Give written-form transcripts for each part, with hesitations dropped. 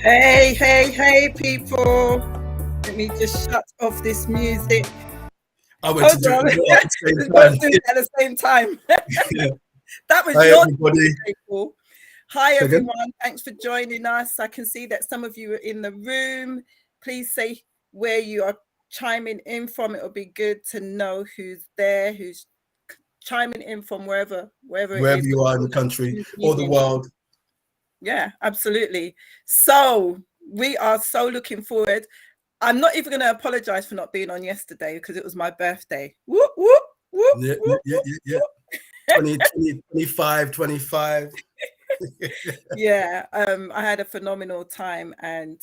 Hey, hey, hey, people. Let me just shut off this music. I went to Hold do it on. as well at the We're same both time. doing it at the same time. Yeah. That was Hi, your everybody. people. Hi, Second. everyone. Thanks for joining us. I can see that some of you are in the room. Please say where you are chiming in from. It'll be good to know who's there, who's chiming in from wherever it Wherever is. you are in the country or the Convenient. world. Yeah, absolutely. So we are so looking forward. I'm not even going to apologize for not being on yesterday because it was my birthday. Whoop, whoop, whoop, Yeah, whoop, yeah, whoop. yeah, yeah. 20, 20, 25, 25. Yeah, I had a phenomenal time, and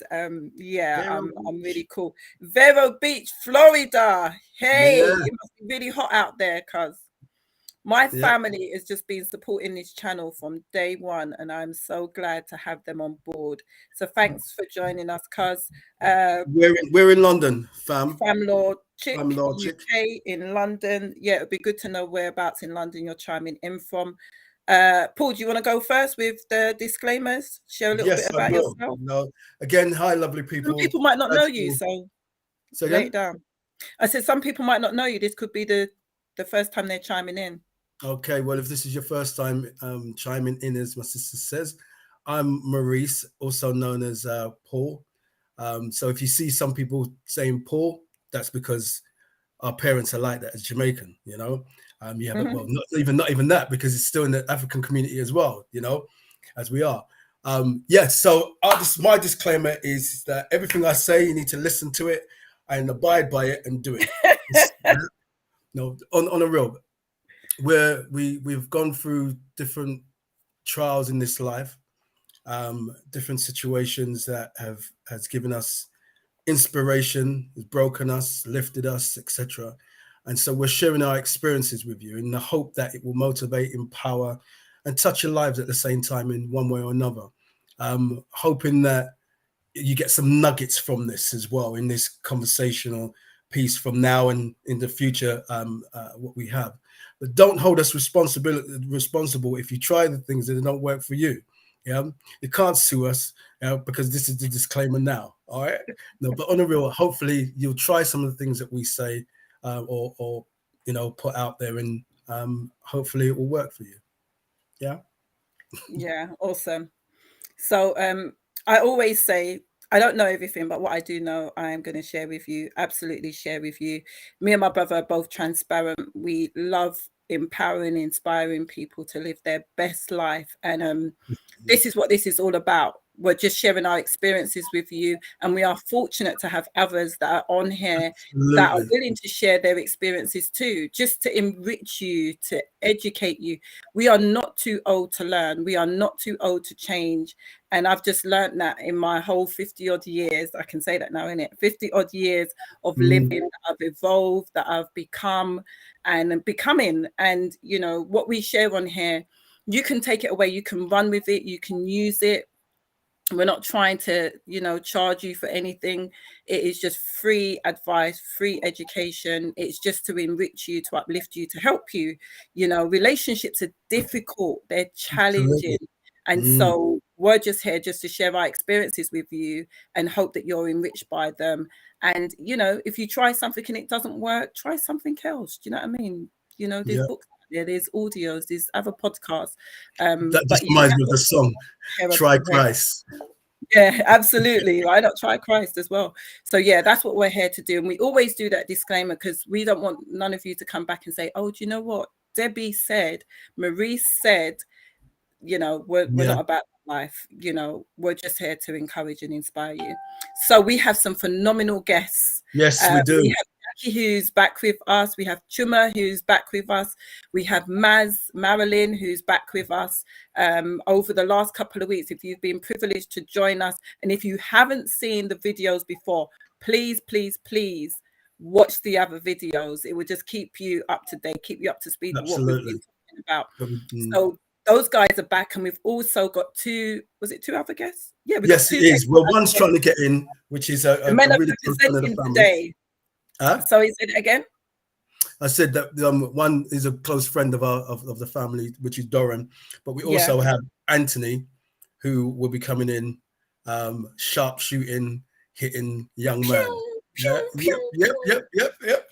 yeah, Vero I'm Beach. really cool. Vero Beach, Florida. Hey, Yeah, it must be really hot out there, cuz my yeah. family has just been supporting this channel from day one, and I'm so glad to have them on board. So thanks for joining us, cuz. We're in London, fam. Famlord Fam Chick, Lord Chick. UK in London. Yeah, it'd be good to know whereabouts in London you're chiming in from. Paul, do you want to go first with the disclaimers? Share a little bit Yes, I about will. yourself. No, again, hi, lovely Some people. people might not know Glad you, to- so So lay it again. down. I said some people might not know you. This could be the first time they're chiming in. Okay, well, if this is your first time chiming in, as my sister says, I'm Maurice, also known as Paul. So if you see some people saying Paul, that's because our parents are like that as Jamaican, you know. You have it, well, not even that, because it's still in the African community as well, you know, as we are. So my disclaimer is that everything I say, you need to listen to it and abide by it and do it. No, on a real, we've gone through different trials in this life, different situations that has given us inspiration, has broken us, lifted us, etc. And so we're sharing our experiences with you in the hope that it will motivate, empower, and touch your lives at the same time in one way or another. Hoping that you get some nuggets from this as well in this conversational piece from now and in the future, what we have. But don't hold us responsible if you try the things that don't work for you. Yeah, you can't sue us, because this is the disclaimer now. All right, no, but on the real, hopefully you'll try some of the things that we say, or put out there, and hopefully it will work for you. Yeah. Yeah, awesome. So I always say I don't know everything, but what I do know, I am going to share with you. Absolutely share with you. Me and my brother are both transparent. We love empowering, inspiring people to live their best life, and this is what this is all about. We're just sharing our experiences with you, and we are fortunate to have others that are on here that are Absolutely. willing to share their experiences too, just to enrich you, to educate you. We are not too old to learn. We are not too old to change. And I've just learned that in my whole 50 odd years. I can say that now, innit? 50 odd years of living, that I've evolved, that I've become and becoming. And, what we share on here, you can take it away, you can run with it, you can use it. We're not trying to, charge you for anything. It is just free advice, free education. It's just to enrich you, to uplift you, to help you. Relationships are difficult, they're challenging. Absolutely. And so we're just here just to share our experiences with you and hope that you're enriched by them. And, if you try something and it doesn't work, try something else. Do you know what I mean? There's Yeah. books out there, there's audios, there's other podcasts. That But just yeah, reminds that's me of what the song we share "Try here. Christ." Yeah, absolutely. Why not try Christ as well? So yeah, that's what we're here to do. And we always do that disclaimer because we don't want none of you to come back and say, oh, do you know what? Debbie said, Maurice said, we're Yeah. not about life. We're just here to encourage and inspire you. So we have some phenomenal guests. Yes, we do. We have Jackie who's back with us. We have Chuma who's back with us. We have Marilyn who's back with us. Over the last couple of weeks, if you've been privileged to join us, and if you haven't seen the videos before, please, please, please watch the other videos. It will just keep you up to date, keep you up to speed with what we've been Absolutely. talking about. So those guys are back, and we've also got two other guests? Yeah, we've got Yes, it two is. guests. Well, one's trying to get in, which is The a men are really close friend of the representing family. today. Huh? So is it again? I said that one is a close friend of the family, which is Doran, but we Yeah. also have Anthony, who will be coming in sharp shooting, hitting young Pew, man. Yeah, pew, pew, yep.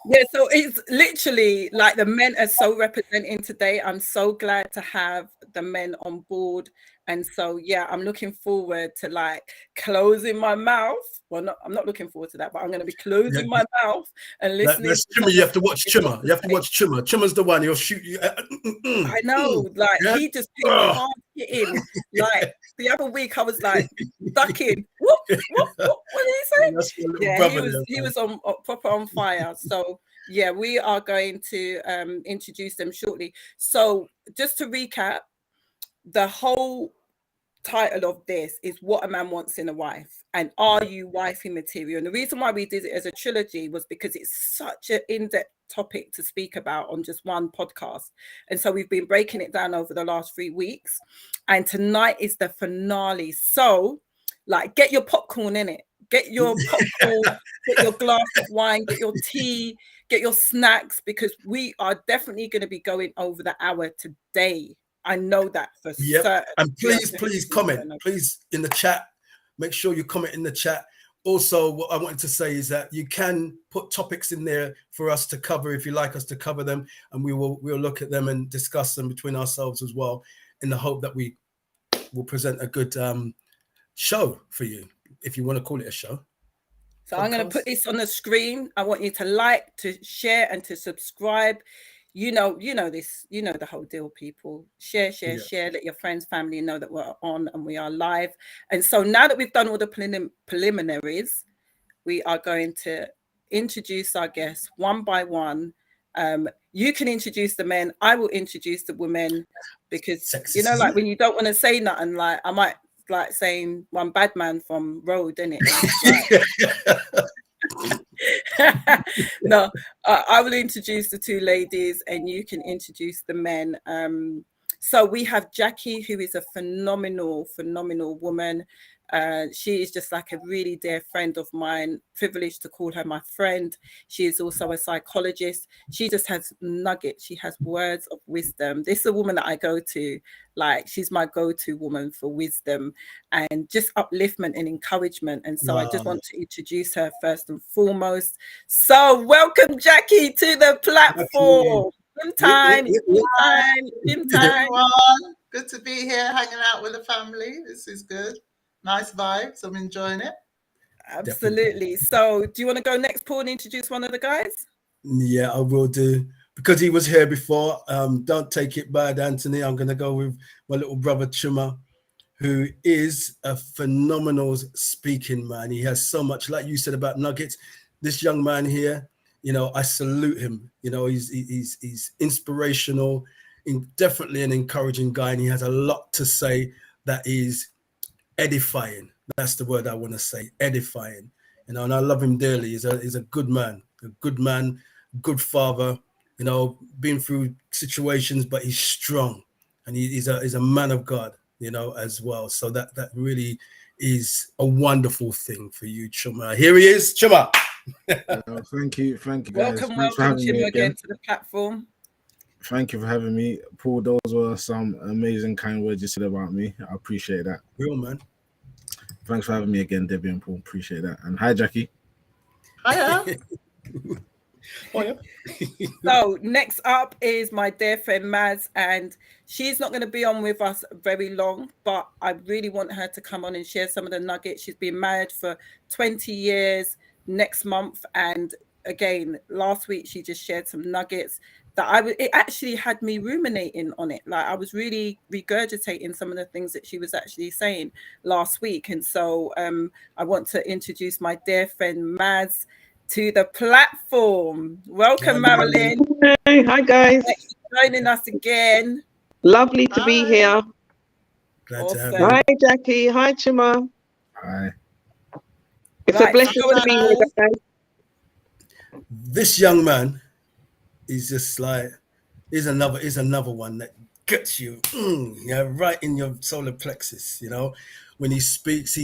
Yeah, so it's literally like the men are so representing today. I'm so glad to have the men on board. And so, yeah, I'm looking forward to like closing my mouth. Well, I'm not looking forward to that, but I'm going to be closing my mouth and listening That's to Chimmer. some You of have to what watch they've got Chimmer. to You have to say. watch Chimmer. Chimmer's the one. He'll shoot you. I know, like Yeah? he just came hard hitting. Like the other week, I was like ducking. What did he say? That's my little Yeah, brother he there, was on proper on fire. So yeah, we are going to introduce them shortly. So just to recap, the whole title of this is What a Man Wants in a Wife, and are you wifey material? And the reason why we did it as a trilogy was because it's such an in-depth topic to speak about on just one podcast, and so we've been breaking it down over the last 3 weeks, and tonight is the finale. So like, get your popcorn in it, get your popcorn, get your glass of wine, get your tea, get your snacks, because we are definitely going to be going over the hour today. I know that for certain. And please comment. Please in the chat. Make sure you comment in the chat. Also, what I wanted to say is that you can put topics in there for us to cover if you like us to cover them, and we'll look at them and discuss them between ourselves as well, in the hope that we will present a good show for you, if you want to call it a show. So I'm going to put this on the screen. I want you to like, to share, and to subscribe. You know this, you know the whole deal, people. Share, let your friends, family know that we're on and we are live. And so now that we've done all the preliminaries, we are going to introduce our guests one by one. You can introduce the men, I will introduce the women, because like when you don't want to say nothing, like I might like saying one bad man from Road, innit? No, I will introduce the two ladies and you can introduce the men. So we have Jackie, who is a phenomenal woman. She is just like a really dear friend of mine, privileged to call her my friend. She is also a psychologist. She just has nuggets. She has words of wisdom. This is a woman that I go to, like she's my go-to woman for wisdom and just upliftment and encouragement. And so I just want to introduce her first and foremost. So welcome, Jackie, to the platform. Gym time. Good to be here, hanging out with the family. This is good. Nice vibes. I'm enjoying it. Absolutely. Definitely. So do you want to go next, Paul, and introduce one of the guys? Yeah, I will do. Because he was here before, don't take it bad, Anthony. I'm going to go with my little brother, Chuma, who is a phenomenal speaking man. He has so much, like you said about nuggets. This young man here, I salute him. He's inspirational, definitely an encouraging guy, and he has a lot to say that is edifying. That's the word I want to say, edifying. And I love him dearly. He's a good man, good father. Been through situations, but he's strong, and he's a man of God. As well. So that really is a wonderful thing for you, Chuma. Here he is, Chuma. Thank you, guys. Welcome, Chuma, again to the platform. Thank you for having me, Paul. Those were some amazing, kind words you said about me. I appreciate that. Real man. Thanks for having me again, Debbie and Paul. Appreciate that. And hi, Jackie. Hiya. Oh, yeah. So next up is my dear friend Maz, and she's not going to be on with us very long, but I really want her to come on and share some of the nuggets. She's been married for 20 years next month, and again last week she just shared some nuggets that it actually had me ruminating on it. Like I was really regurgitating some of the things that she was actually saying last week. And so I want to introduce my dear friend Maz to the platform. Welcome, Marilyn. Hey, hi guys. Thanks for joining us again. Lovely to be here. Glad to have you. Hi, Jackie. Hi, Chuma. Hi. It's a blessing to be here, guys. This young man is just like is another one that gets you right in your solar plexus. When he speaks,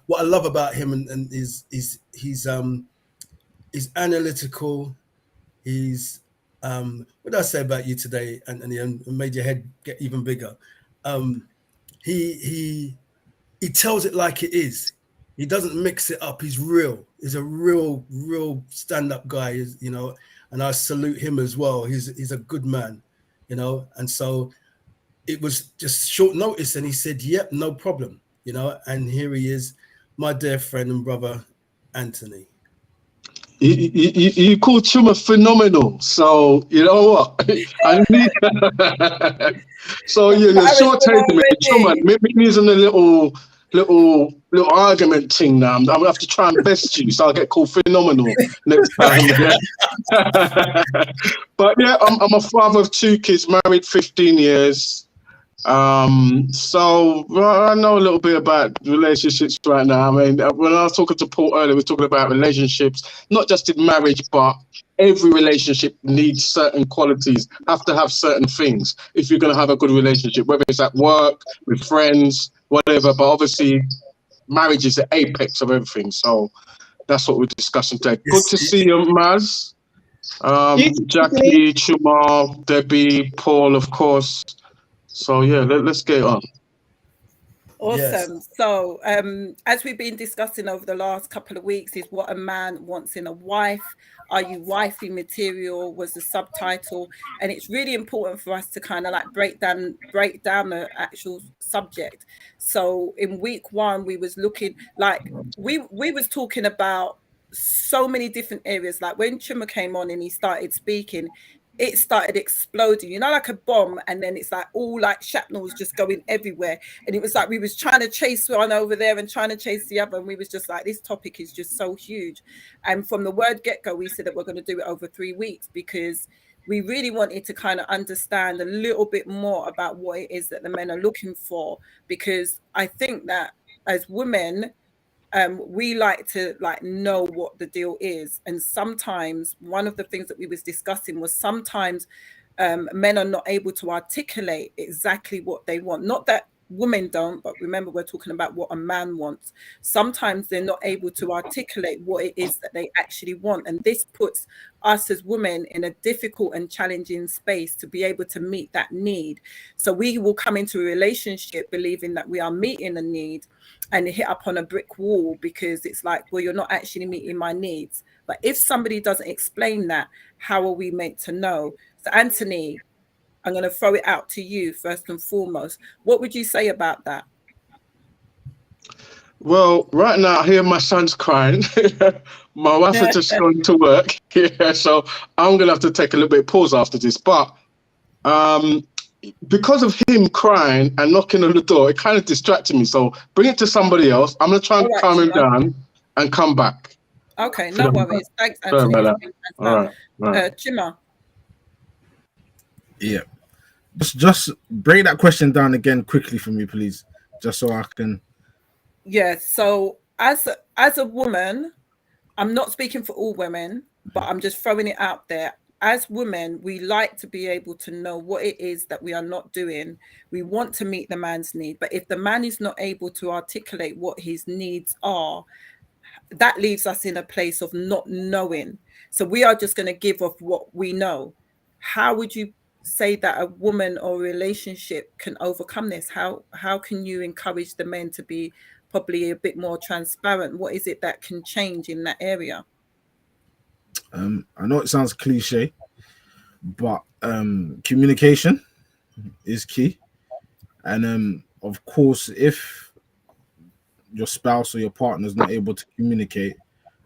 what I love about him and he's analytical. He's what did I say about you today, Anthony, and made your head get even bigger. He he tells it like it is. He doesn't mix it up. He's real. He's a real stand-up guy, you know, and I salute him as well. He's a good man, you know, and so it was just short notice, and he said, yep, no problem, you know, and here he is, my dear friend and brother, Anthony. You call Chuma phenomenal, so you know what? I need. So yeah, short take me, Chuma. Maybe using a little argument thing now. I'm gonna have to try and best you, so I'll get called phenomenal next time. Yeah. But yeah, I'm a father of 2 kids, married 15 years. So I know a little bit about relationships right now. I mean, when I was talking to Paul earlier, we were talking about relationships, not just in marriage, but every relationship needs certain qualities, have to have certain things if you're going to have a good relationship, whether it's at work, with friends, whatever. But obviously, marriage is the apex of everything. So that's what we're discussing today. Good to see you, Maz. Jackie, Chuma, Debbie, Paul, of course. So yeah, let's get on. Awesome. Yes. So as we've been discussing over the last couple of weeks, is what a man wants in a wife. Are you wifey material was the subtitle, and it's really important for us to kind of like break down the actual subject. So in week 1, we was looking like we was talking about so many different areas. Like when Chuma came on and he started speaking, it started exploding, you know, like a bomb, and then it's like all like shrapnels just going everywhere, and it was like we was trying to chase one over there and trying to chase the other, and we was just like, this topic is just so huge. And from the word get-go, we said that we're going to do it over 3 weeks, because we really wanted to kind of understand a little bit more about what it is that the men are looking for, because I think that as women, we like to know what the deal is. And sometimes one of the things that we was discussing was sometimes men are not able to articulate exactly what they want. Not that women don't, but remember, we're talking about what a man wants. Sometimes they're not able to articulate what it is that they actually want, and this puts us as women in a difficult and challenging space to be able to meet that need. So we will come into a relationship believing that we are meeting a need, and hit up on a brick wall, because it's like, well, you're not actually meeting my needs. But if somebody doesn't explain that, how are we meant to know? So Anthony, I'm going to throw it out to you first and foremost. What would you say about that? Well, right now I hear my son's crying. My wife has just gone to work. Yeah, so I'm gonna have to take a little bit of pause after this. But because of him crying and knocking on the door, it kind of distracted me. So bring it to somebody else. I'm gonna try and calm him down and come back. Okay, no worries. Thanks, Anthony. All right. Chima. Yeah. Just break that question down again quickly for me, please, just so I can. Yeah. So as a woman, I'm not speaking for all women, but I'm just throwing it out there. As women, we like to be able to know what it is that we are not doing. We want to meet the man's need, but if the man is not able to articulate what his needs are, that leaves us in a place of not knowing. So we are just going to give off what we know. How would you say that a woman or a relationship can overcome this? How can you encourage the men to be probably a bit more transparent? What is it that can change in that area? I know it sounds cliche, but communication is key. And of course, if your spouse or your partner is not able to communicate,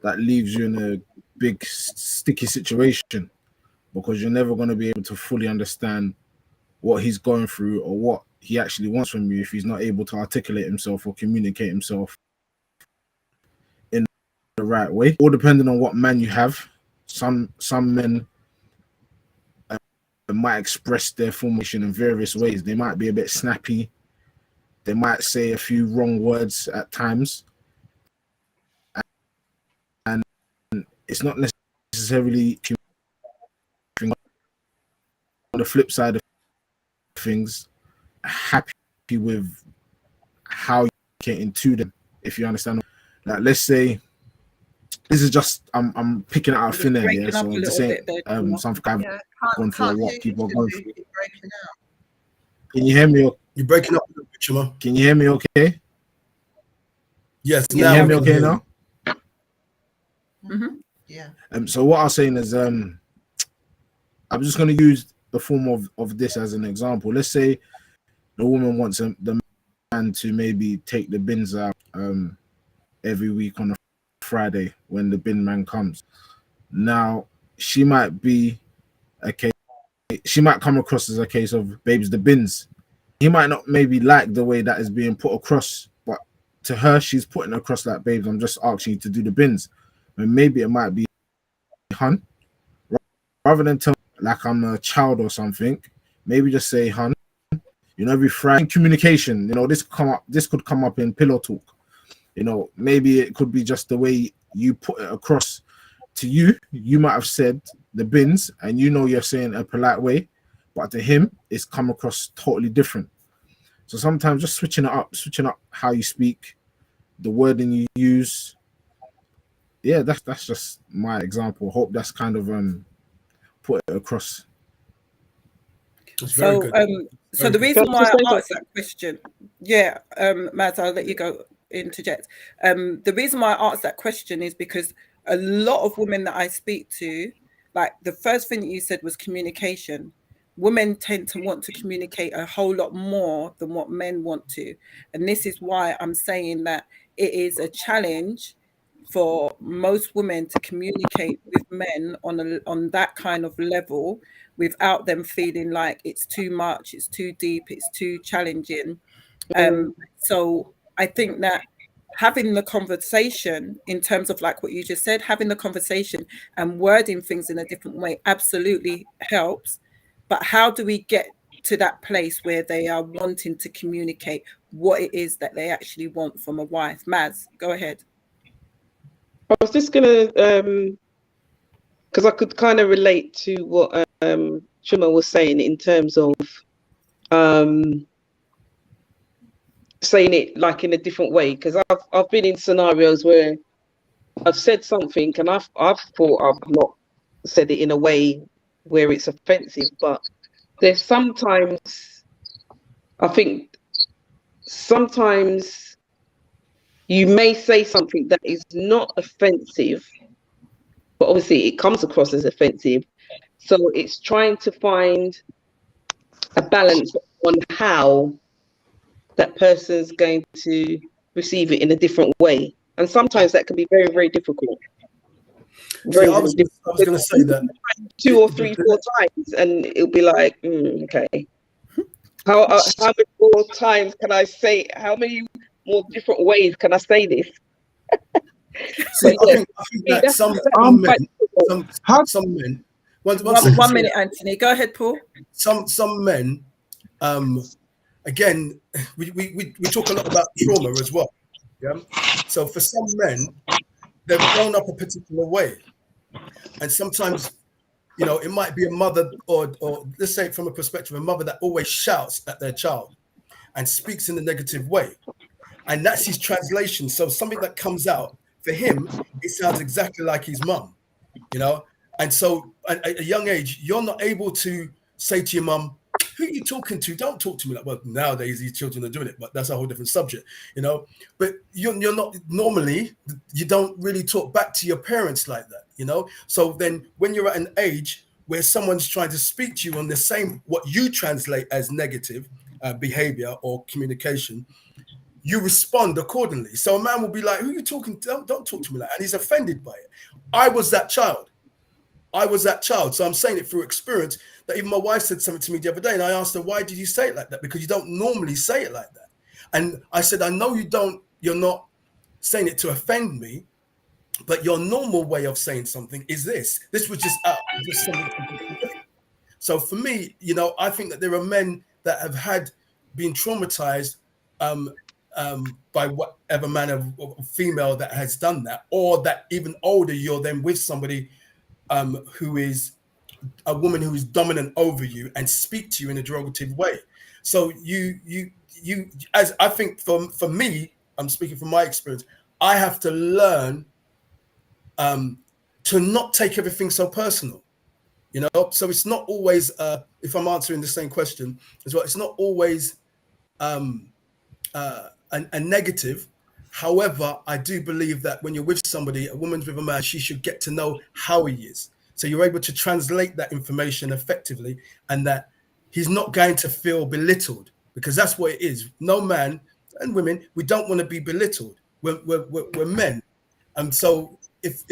that leaves you in a big sticky situation, because you're never going to be able to fully understand what he's going through or what he actually wants from you if he's not able to articulate himself or communicate himself in the right way. All depending on what man you have. Some men might express their formation in various ways. They might be a bit snappy. They might say a few wrong words at times. And it's not necessarily on the flip side of things, happy with how you get into them, if you understand. Like, let's say this is just I'm picking it out of thin air, yeah. So I'm just saying something I've gone through, what people are going through. Can you hear me? You're breaking up a little bit, Chuma. Can you hear me okay? Yes, Can you now hear we me can okay hear now? Mhm. Yeah. So what I'm saying is, I'm just going to use the form of this as an example. Let's say the woman wants the man to maybe take the bins out every week on a Friday when the bin man comes. Now she might be she might come across as a case of babes the bins. He might not maybe like the way that is being put across, but to her she's putting across like, babes, I'm just asking you to do the bins. And maybe it might be, hun, rather than tell like I'm a child or something, maybe just say, hun, every Friday. Communication, this could come up in pillow talk. Maybe it could be just the way you put it across. To you might have said the bins, and you're saying a polite way, but to him it's come across totally different. So sometimes just switching up how you speak, the wording you use. Yeah, that's just my example. Hope that's kind of put it across. It's very So, good. so the reason why I asked that question, yeah, Mads, I'll let you go interject. The reason why I asked that question is because a lot of women that I speak to, like the first thing that you said was communication. Women tend to want to communicate a whole lot more than what men want to. And this is why I'm saying that it is a challenge for most women to communicate with men on that kind of level without them feeling like it's too much, it's too deep, it's too challenging. So I think that having the conversation in terms of like what you just said, having the conversation and wording things in a different way absolutely helps. But how do we get to that place where they are wanting to communicate what it is that they actually want from a wife? Maz, go ahead. I was just gonna, because I could kind of relate to what Shuma was saying in terms of saying it like in a different way. Because I've been in scenarios where I've said something and I've thought I've not said it in a way where it's offensive, but there's sometimes I think sometimes you may say something that is not offensive, but obviously it comes across as offensive. So it's trying to find a balance on how that person's going to receive it in a different way. And sometimes that can be very, very difficult. See, Very, I very was difficult. going to say that 2 or 3, 4 times, and it'll be like, okay. How many more times can I say? How many more different ways can I say this? See, I think that some men. One minute, Anthony. Go ahead, Paul. Some men, again, we talk a lot about trauma as well. Yeah. So for some men, they've grown up a particular way, and sometimes, it might be a mother or let's say from a perspective, a mother that always shouts at their child and speaks in a negative way, and that's his translation. So something that comes out for him, it sounds exactly like his mum, and so at a young age, you're not able to say to your mum, who are you talking to? Don't talk to me like, well, nowadays these children are doing it, but that's a whole different subject, but you're not, normally you don't really talk back to your parents like that, so then when you're at an age where someone's trying to speak to you on the same, what you translate as negative behavior or communication, you respond accordingly. So a man will be like, who are you talking to? Don't talk to me like that. And he's offended by it. I was that child. So I'm saying it through experience, that even my wife said something to me the other day, and I asked her, why did you say it like that? Because you don't normally say it like that. And I said, I know you're not saying it to offend me, but your normal way of saying something is this. This was just something completely different. So for me, I think that there are men that have been traumatized by whatever man or female that has done that, or that even older, you're then with somebody who is a woman who is dominant over you and speak to you in a derogative way. So you as I think for me, I'm speaking from my experience, I have to learn to not take everything so personal. So it's not always if I'm answering the same question as well, it's not always a negative, However, I do believe that when you're with somebody, a woman's with a man, she should get to know how he is. So you're able to translate that information effectively, and that he's not going to feel belittled, because that's what it is. No man and women, we don't want to be belittled. We're men. And so if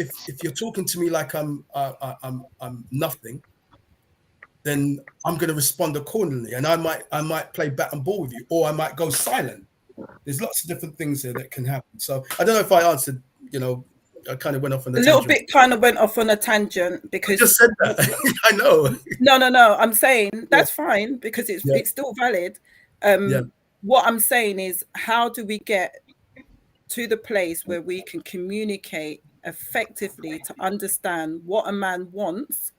you're talking to me like I'm nothing, then I'm going to respond accordingly, and I might play bat and ball with you, or I might go silent. There's lots of different things here that can happen. So I don't know if I answered. I kind of went off on a little bit. Kind of went off on a tangent because I just said that. I know. No. I'm saying that's fine because it's still valid. What I'm saying is, how do we get to the place where we can communicate effectively to understand what a man wants?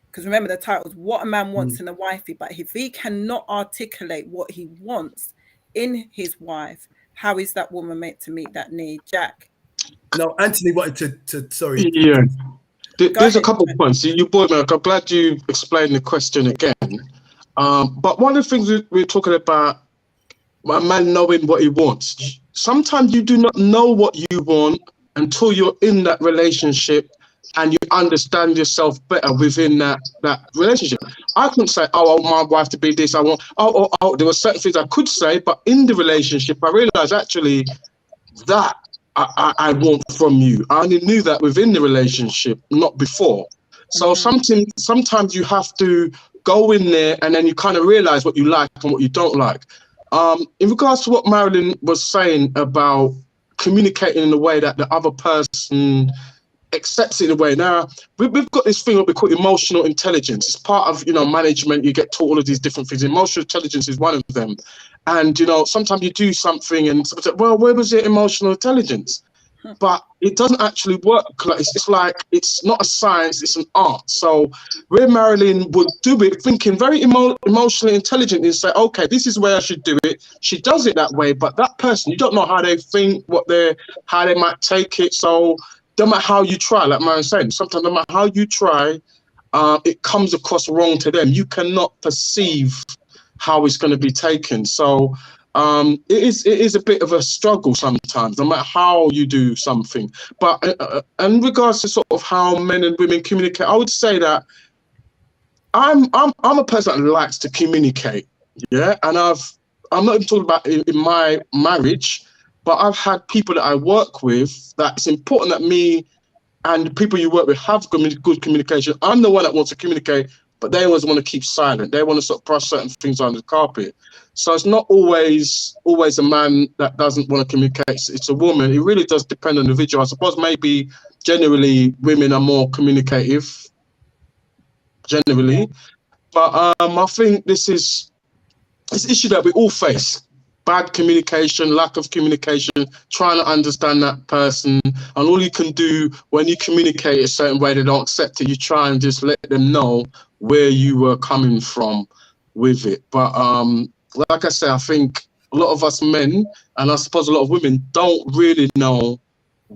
Because remember, the title is what a man wants in a wifey. But if he cannot articulate what he wants in his wife, how is that woman meant to meet that need? Jack? No, Anthony wanted to sorry. Yeah. There's a couple of points. You brought me. I'm glad you explained the question again. But one of the things we're talking about, a man knowing what he wants. Sometimes you do not know what you want until you're in that relationship and you understand yourself better within that relationship. I couldn't say, I want my wife to be this. I want, there were certain things I could say, but in the relationship, I realized actually that I want from you. I only knew that within the relationship, not before. So sometimes you have to go in there and then you kind of realize what you like and what you don't like. In regards to what Marilyn was saying about communicating in a way that the other person accepts it in a way. Now, we've got this thing that we call emotional intelligence. It's part of, management. You get taught all of these different things. Emotional intelligence is one of them. And, sometimes you do something and someone says, well, where was your emotional intelligence? But it doesn't actually work. It's like, it's not a science, it's an art. So where Marilyn would do it, thinking very emotionally intelligent, and say, okay, this is where I should do it. She does it that way, but that person, you don't know how they think, how they might take it. So no matter how you try, like Marilyn saying, sometimes no matter how you try, it comes across wrong to them. You cannot perceive how it's going to be taken. So it is a bit of a struggle sometimes, no matter how you do something. But in regards to sort of how men and women communicate, I would say that I'm a person that likes to communicate, yeah. And I'm not even talking about in my marriage, but I've had people that I work with that it's important that me and the people you work with have good communication. I'm the one that wants to communicate, but they always want to keep silent. They want to sort of brush certain things under the carpet. So it's not always a man that doesn't want to communicate. It's a woman. It really does depend on the individual. I suppose maybe generally women are more communicative, generally. But I think this is an issue that we all face. Bad communication, lack of communication, trying to understand that person. And all you can do when you communicate a certain way they don't accept it, you try and just let them know where you were coming from with it. But like I say, I think a lot of us men, and I suppose a lot of women, don't really know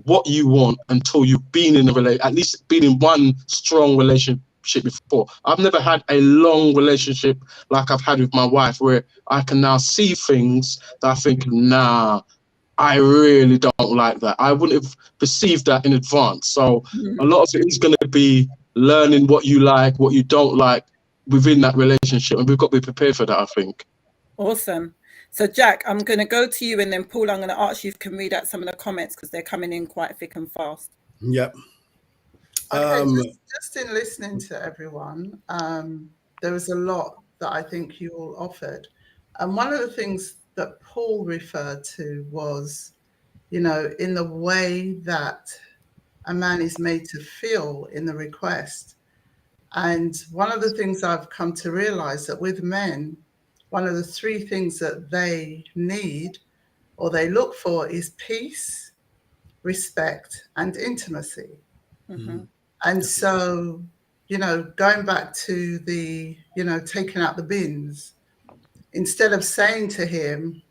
what you want until you've been in a relationship, at least been in one strong relationship before. I've never had a long relationship like I've had with my wife, where I can now see things that I think, nah, I really don't like that. I wouldn't have perceived that in advance. So a lot of it is going to be learning what you like, what you don't like within that relationship, and we've got to be prepared for that, I think. Awesome. So Jack, I'm going to go to you, and then Paul, I'm going to ask you if you can read out some of the comments because they're coming in quite thick and fast. Yep. Okay, just in listening to everyone, there was a lot that I think you all offered. And one of the things that Paul referred to was, in the way that a man is made to feel in the request. And one of the things I've come to realize that with men, one of the three things that they need or they look for is peace, respect, and intimacy. Mm-hmm. And so, going back to the, taking out the bins, instead of saying to him,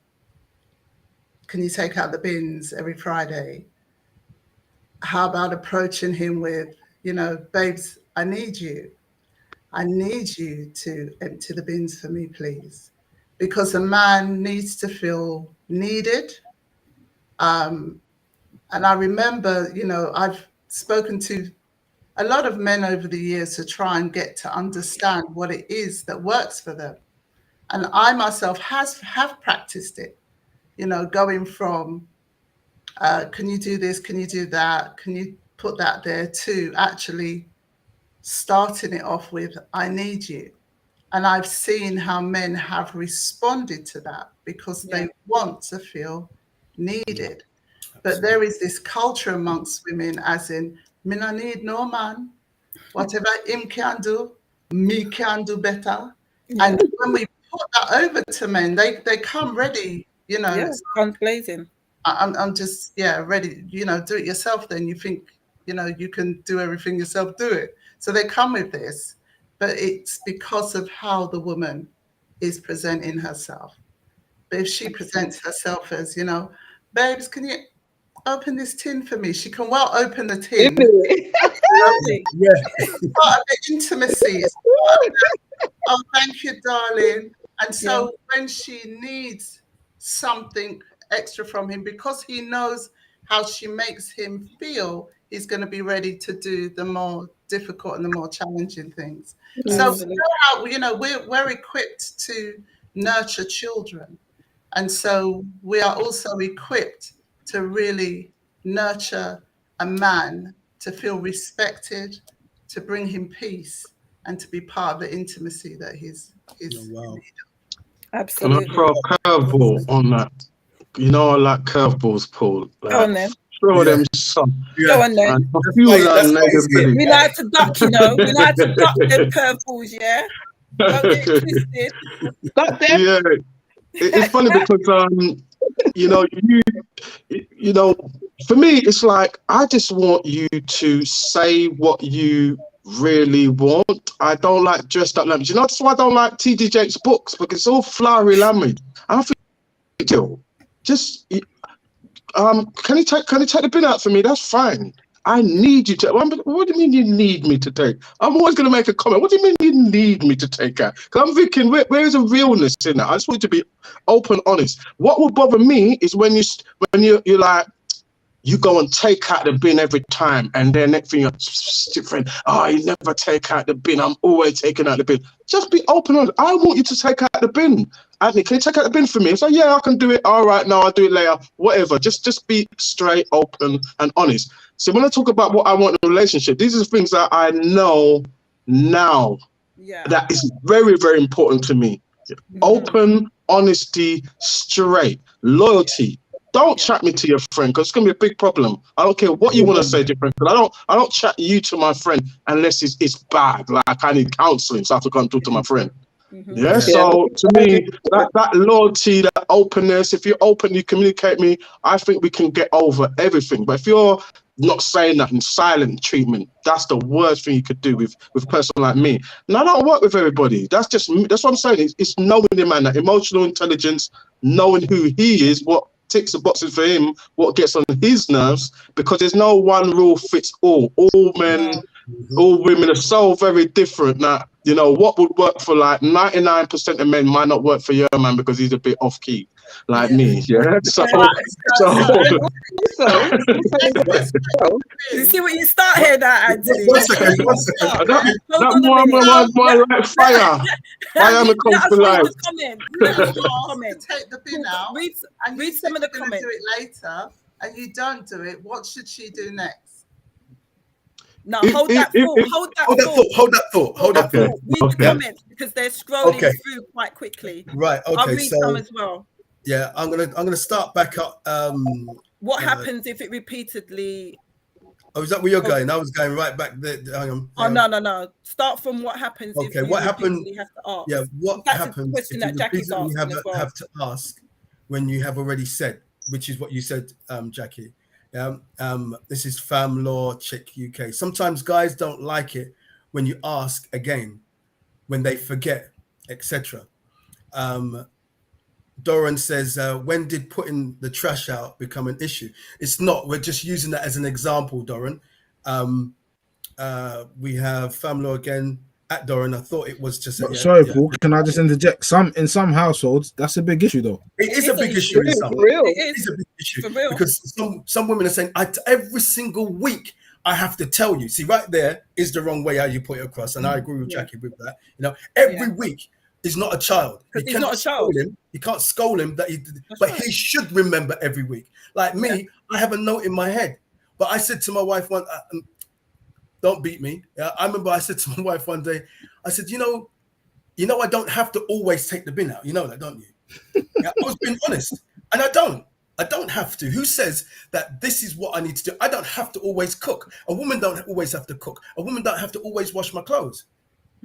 can you take out the bins every Friday? How about approaching him with, babes, I need you. I need you to empty the bins for me, please. Because a man needs to feel needed, And I remember, you know, I've spoken to a lot of men over the years to try and get to understand what it is that works for them. And I myself have practiced it, you know, going from, can you do this? Can you do that? Can you put that there, to actually starting it off with, I need you. And I've seen how men have responded to that because they want to feel needed. But there is this culture amongst women, as in, me no need no man. Whatever him can do, me can do better. Yeah. And when we put that over to men, they come ready, you know. Yeah, guns blazing. I'm just, ready, you know, do it yourself then. You think, you know, you can do everything yourself, do it. So they come with this, but it's because of how the woman is presenting herself. But if she presents herself as, you know, babes, can you open this tin for me? She can well open the tin. Part of the intimacy. It's part of the, oh, thank you, darling. And so when she needs something extra from him, because he knows how she makes him feel, he's going to be ready to do the more difficult and the more challenging things. So you know, we're equipped to nurture children. And so we are also equipped to really nurture a man, to feel respected, to bring him peace, and to be part of the intimacy that he's Wow. Absolutely. I'm gonna throw a curveball on that. You know, I like curveballs, Paul. Like, Go on then. throw them some. Go on then. And a few That's why he's here. We like to duck, you know. We like to duck them curveballs, yeah. Don't get it twisted. Got them. Yeah, it's funny because you know, for me, it's like I just want you to say what you really want. I don't like dressed up language. You know, that's why I don't like TD Jakes' books, because it's all flowery language. I feel just can you take the bin out for me? That's fine. I need you to. What do you mean you need me to take? I'm always going to make a comment. What do you mean you need me to take out? Because I'm thinking, where is the realness in that? I just want you to be open, honest. What would bother me is when you're like, you go and take out the bin every time, and then next thing you're different. Oh, you never take out the bin. I'm always taking out the bin. Just be open. I want you to take out the bin. Anthony, can you take out the bin for me? So yeah, I can do it. All right, no, I'll do it later. Whatever. Just be straight, open, and honest. So when I talk about what I want in a relationship, these are the things that I know now. Yeah. That is very, very important to me. Open, honesty, straight, loyalty. Don't chat me to your friend, because it's gonna be a big problem. I don't care what you want to say to your friend, but I don't chat you to my friend unless it's bad. Like I need counselling, so I have to go and talk to my friend. Yeah. So to me, that loyalty, that openness, if you're open, you communicate me, I think we can get over everything. But if you're not saying that and silent treatment, that's the worst thing you could do with a person like me. And I don't work with everybody. That's just me. That's what I'm saying. It's knowing the man, that emotional intelligence, knowing who he is, what ticks the boxes for him, what gets on his nerves, because there's no one rule fits all. All men, all women are so very different that, you know, what would work for like 99% of men might not work for your man because he's a bit off key, like me. Yeah. So You see what you start here now, Anthony? One second. That more like fire. Fire me comes to life. Take the bin out. Read some of the comments. Do it later, and you don't do it. What should she do next? No, hold that thought. Read the comments, because they're scrolling through quite quickly. Right. Okay. I'll read some as well. Yeah, I'm gonna start back up. What happens if it repeatedly? Oh, is that where you're going? I was going right back there. Hang on. No. Start from what happens. Okay, if what happened? Have to ask. Yeah, what That's happens? A question if that Jackie's asking as well. Have to ask when you have already said, which is what you said, Jackie. This is Fam Law Chick UK. Sometimes guys don't like it when you ask again, when they forget, etc. Doran says, when did putting the trash out become an issue? It's not. We're just using that as an example, Doran. We have Fam Law again. at Doran. I thought it was just Sorry, Paul. Can I just interject? In some households, that's a big issue, though. It is a big issue in some. For real. It is a big issue because some women are saying, every single week I have to tell you. See, right there is the wrong way how you put it across, and I agree with Jackie with that. You know, every week is not a child. Because he's not a child. You can't scold him he should remember every week. Like me, I have a note in my head, but I said to my wife one. Don't beat me. I remember I said to my wife one day, I said, you know, I don't have to always take the bin out. You know that, don't you? I was being honest. And I don't have to. Who says that this is what I need to do? I don't have to always cook. A woman don't always have to cook. A woman don't have to always wash my clothes.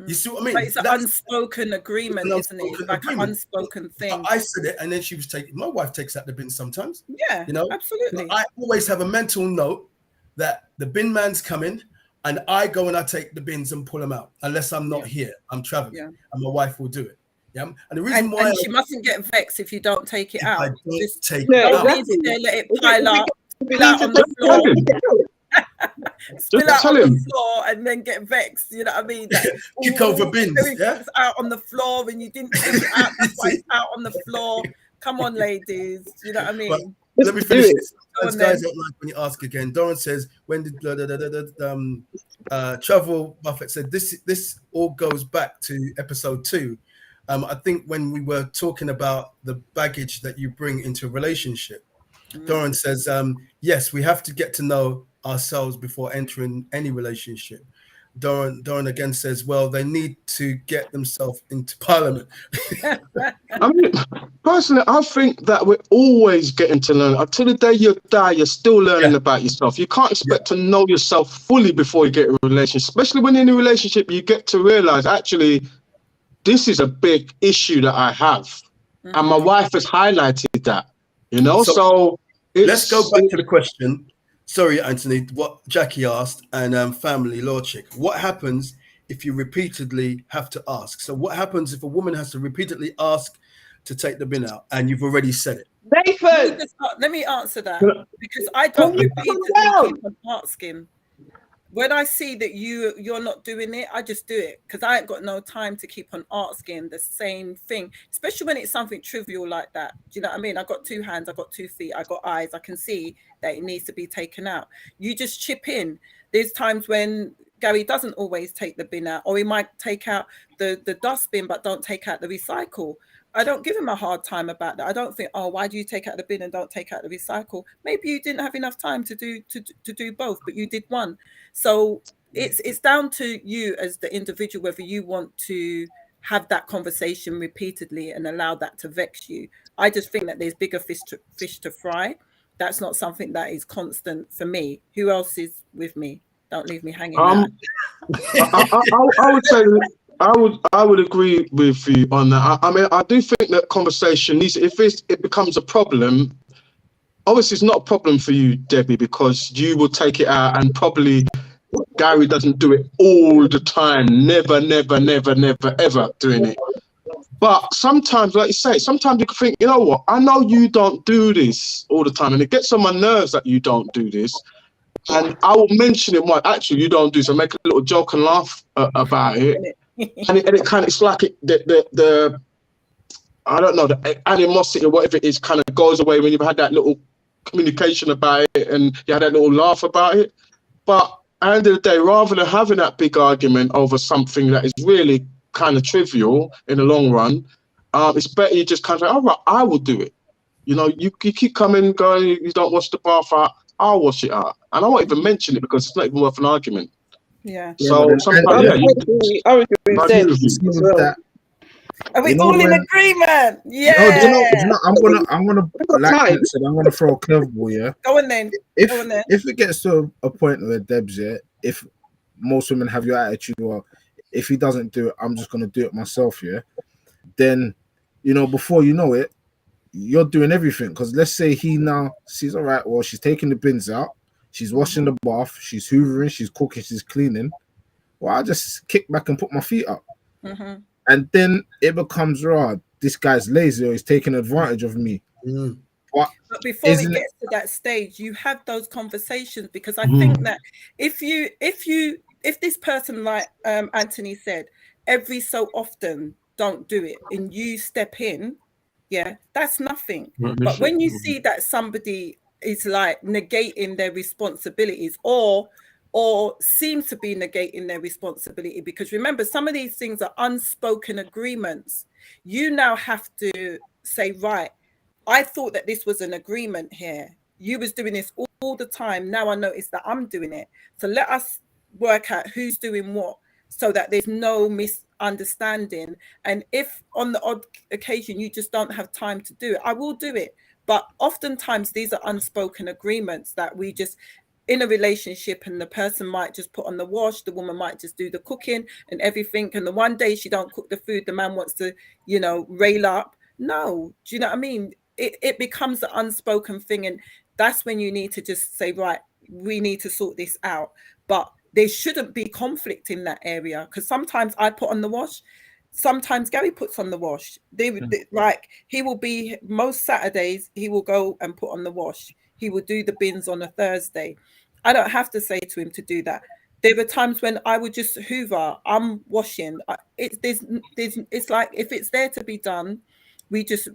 You see what I mean? But it's an unspoken agreement, isn't it? It's like an unspoken thing. I said it, and then she was taking. My wife takes out the bin sometimes. Yeah, you know, absolutely. I always have a mental note that the bin man's coming. And I go and I take the bins and pull them out, unless I'm not here. I'm traveling, and my wife will do it. Yeah, and the reason why she mustn't get vexed if you don't take it out. Just take it out. Leave it there, let it pile up, spill out on the floor. Spill out on the floor and then get vexed. You know what I mean? Kick over bins. It's out on the floor and you didn't take it out. It's out on the floor. Come on, ladies. You know what I mean? Let me finish this. Those guys don't like when you ask again. Doran says, when did Travel Buffett said this all goes back to episode 2. I think when we were talking about the baggage that you bring into a relationship, Doran says, yes, we have to get to know ourselves before entering any relationship. Doran again says, well, they need to get themselves into parliament. I mean, personally, I think that we're always getting to learn. Until the day you die, you're still learning about yourself. You can't expect to know yourself fully before you get in a relationship, especially when in a relationship, you get to realize, actually, this is a big issue that I have. And my wife has highlighted that, you know, so let's go back to the question. Sorry, Anthony, what Jackie asked, and family law chick. What happens if you repeatedly have to ask? So what happens if a woman has to repeatedly ask to take the bin out and you've already said it? Nathan! Let me answer that, because I don't repeatedly keep on asking. When I see that you're not doing it, I just do it, because I ain't got no time to keep on asking the same thing, especially when it's something trivial like that. Do you know what I mean? I got 2 hands, I got 2 feet, I got eyes. I can see that it needs to be taken out. You just chip in. There's times when Gary doesn't always take the bin out, or he might take out the dustbin but don't take out the recycle. I don't give him a hard time about that. I don't think, oh, why do you take out the bin and don't take out the recycle? Maybe you didn't have enough time to do both, but you did one. So it's down to you as the individual whether you want to have that conversation repeatedly and allow that to vex you. I just think that there's bigger fish to fry. That's not something that is constant for me. Who else is with me? Don't leave me hanging. I would say I would agree with you on that. I mean, I do think that conversation needs, if it becomes a problem, obviously it's not a problem for you, Debbie, because you will take it out, and probably Gary doesn't do it all the time. Never, ever doing it. But sometimes, like you say, sometimes you can think, you know what, I know you don't do this all the time, and it gets on my nerves that you don't do this. And I will mention it, what actually you don't do, so make a little joke and laugh about it. And it kind of, it's like the I don't know, the animosity or whatever it is kind of goes away when you've had that little communication about it and you had that little laugh about it. But at the end of the day, rather than having that big argument over something that is really kind of trivial in the long run, it's better you just kind of like, all right, I will do it. You know, you keep coming, going, you don't wash the bath out, I'll wash it out. And I won't even mention it because it's not even worth an argument. Yeah. So sometimes, I would agree with that. Are we all in agreement? Yeah. I'm gonna like said, I'm gonna throw a curveball. Yeah. Go on then. If it gets to a point where Debs, if most women have your attitude, well, if he doesn't do it, I'm just gonna do it myself. Yeah. Then, before you know it, you're doing everything. Because let's say he now sees, all right, well, she's taking the bins out, she's washing the bath, she's hoovering, she's cooking, she's cleaning. Well, I just kick back and put my feet up. Mm-hmm. And then it becomes, this guy's lazy or he's taking advantage of me. Mm. But before it gets to that stage, you have those conversations, because I think that if you if this person, like Anthony said, every so often don't do it and you step in, yeah, that's nothing. But when you see that somebody is like negating their responsibilities or seem to be negating their responsibility, because remember, some of these things are unspoken agreements. You now have to say, right, I thought that this was an agreement here. You was doing this all the time. Now I notice that I'm doing it. So let us work out who's doing what so that there's no misunderstanding. And if on the odd occasion you just don't have time to do it, I will do it. But oftentimes these are unspoken agreements that we just, in a relationship, and the person might just put on the wash, the woman might just do the cooking and everything. And the one day she don't cook the food, the man wants to, rail up. No, do you know what I mean? It becomes an unspoken thing. And that's when you need to just say, right, we need to sort this out. But there shouldn't be conflict in that area, because sometimes I put on the wash, sometimes Gary puts on the wash. Like, he will be, most Saturdays he will go and put on the wash. He will do the bins on a Thursday. I don't have to say to him to do that. There were times when I would just hoover, I'm washing. It's like, if it's there to be done, we just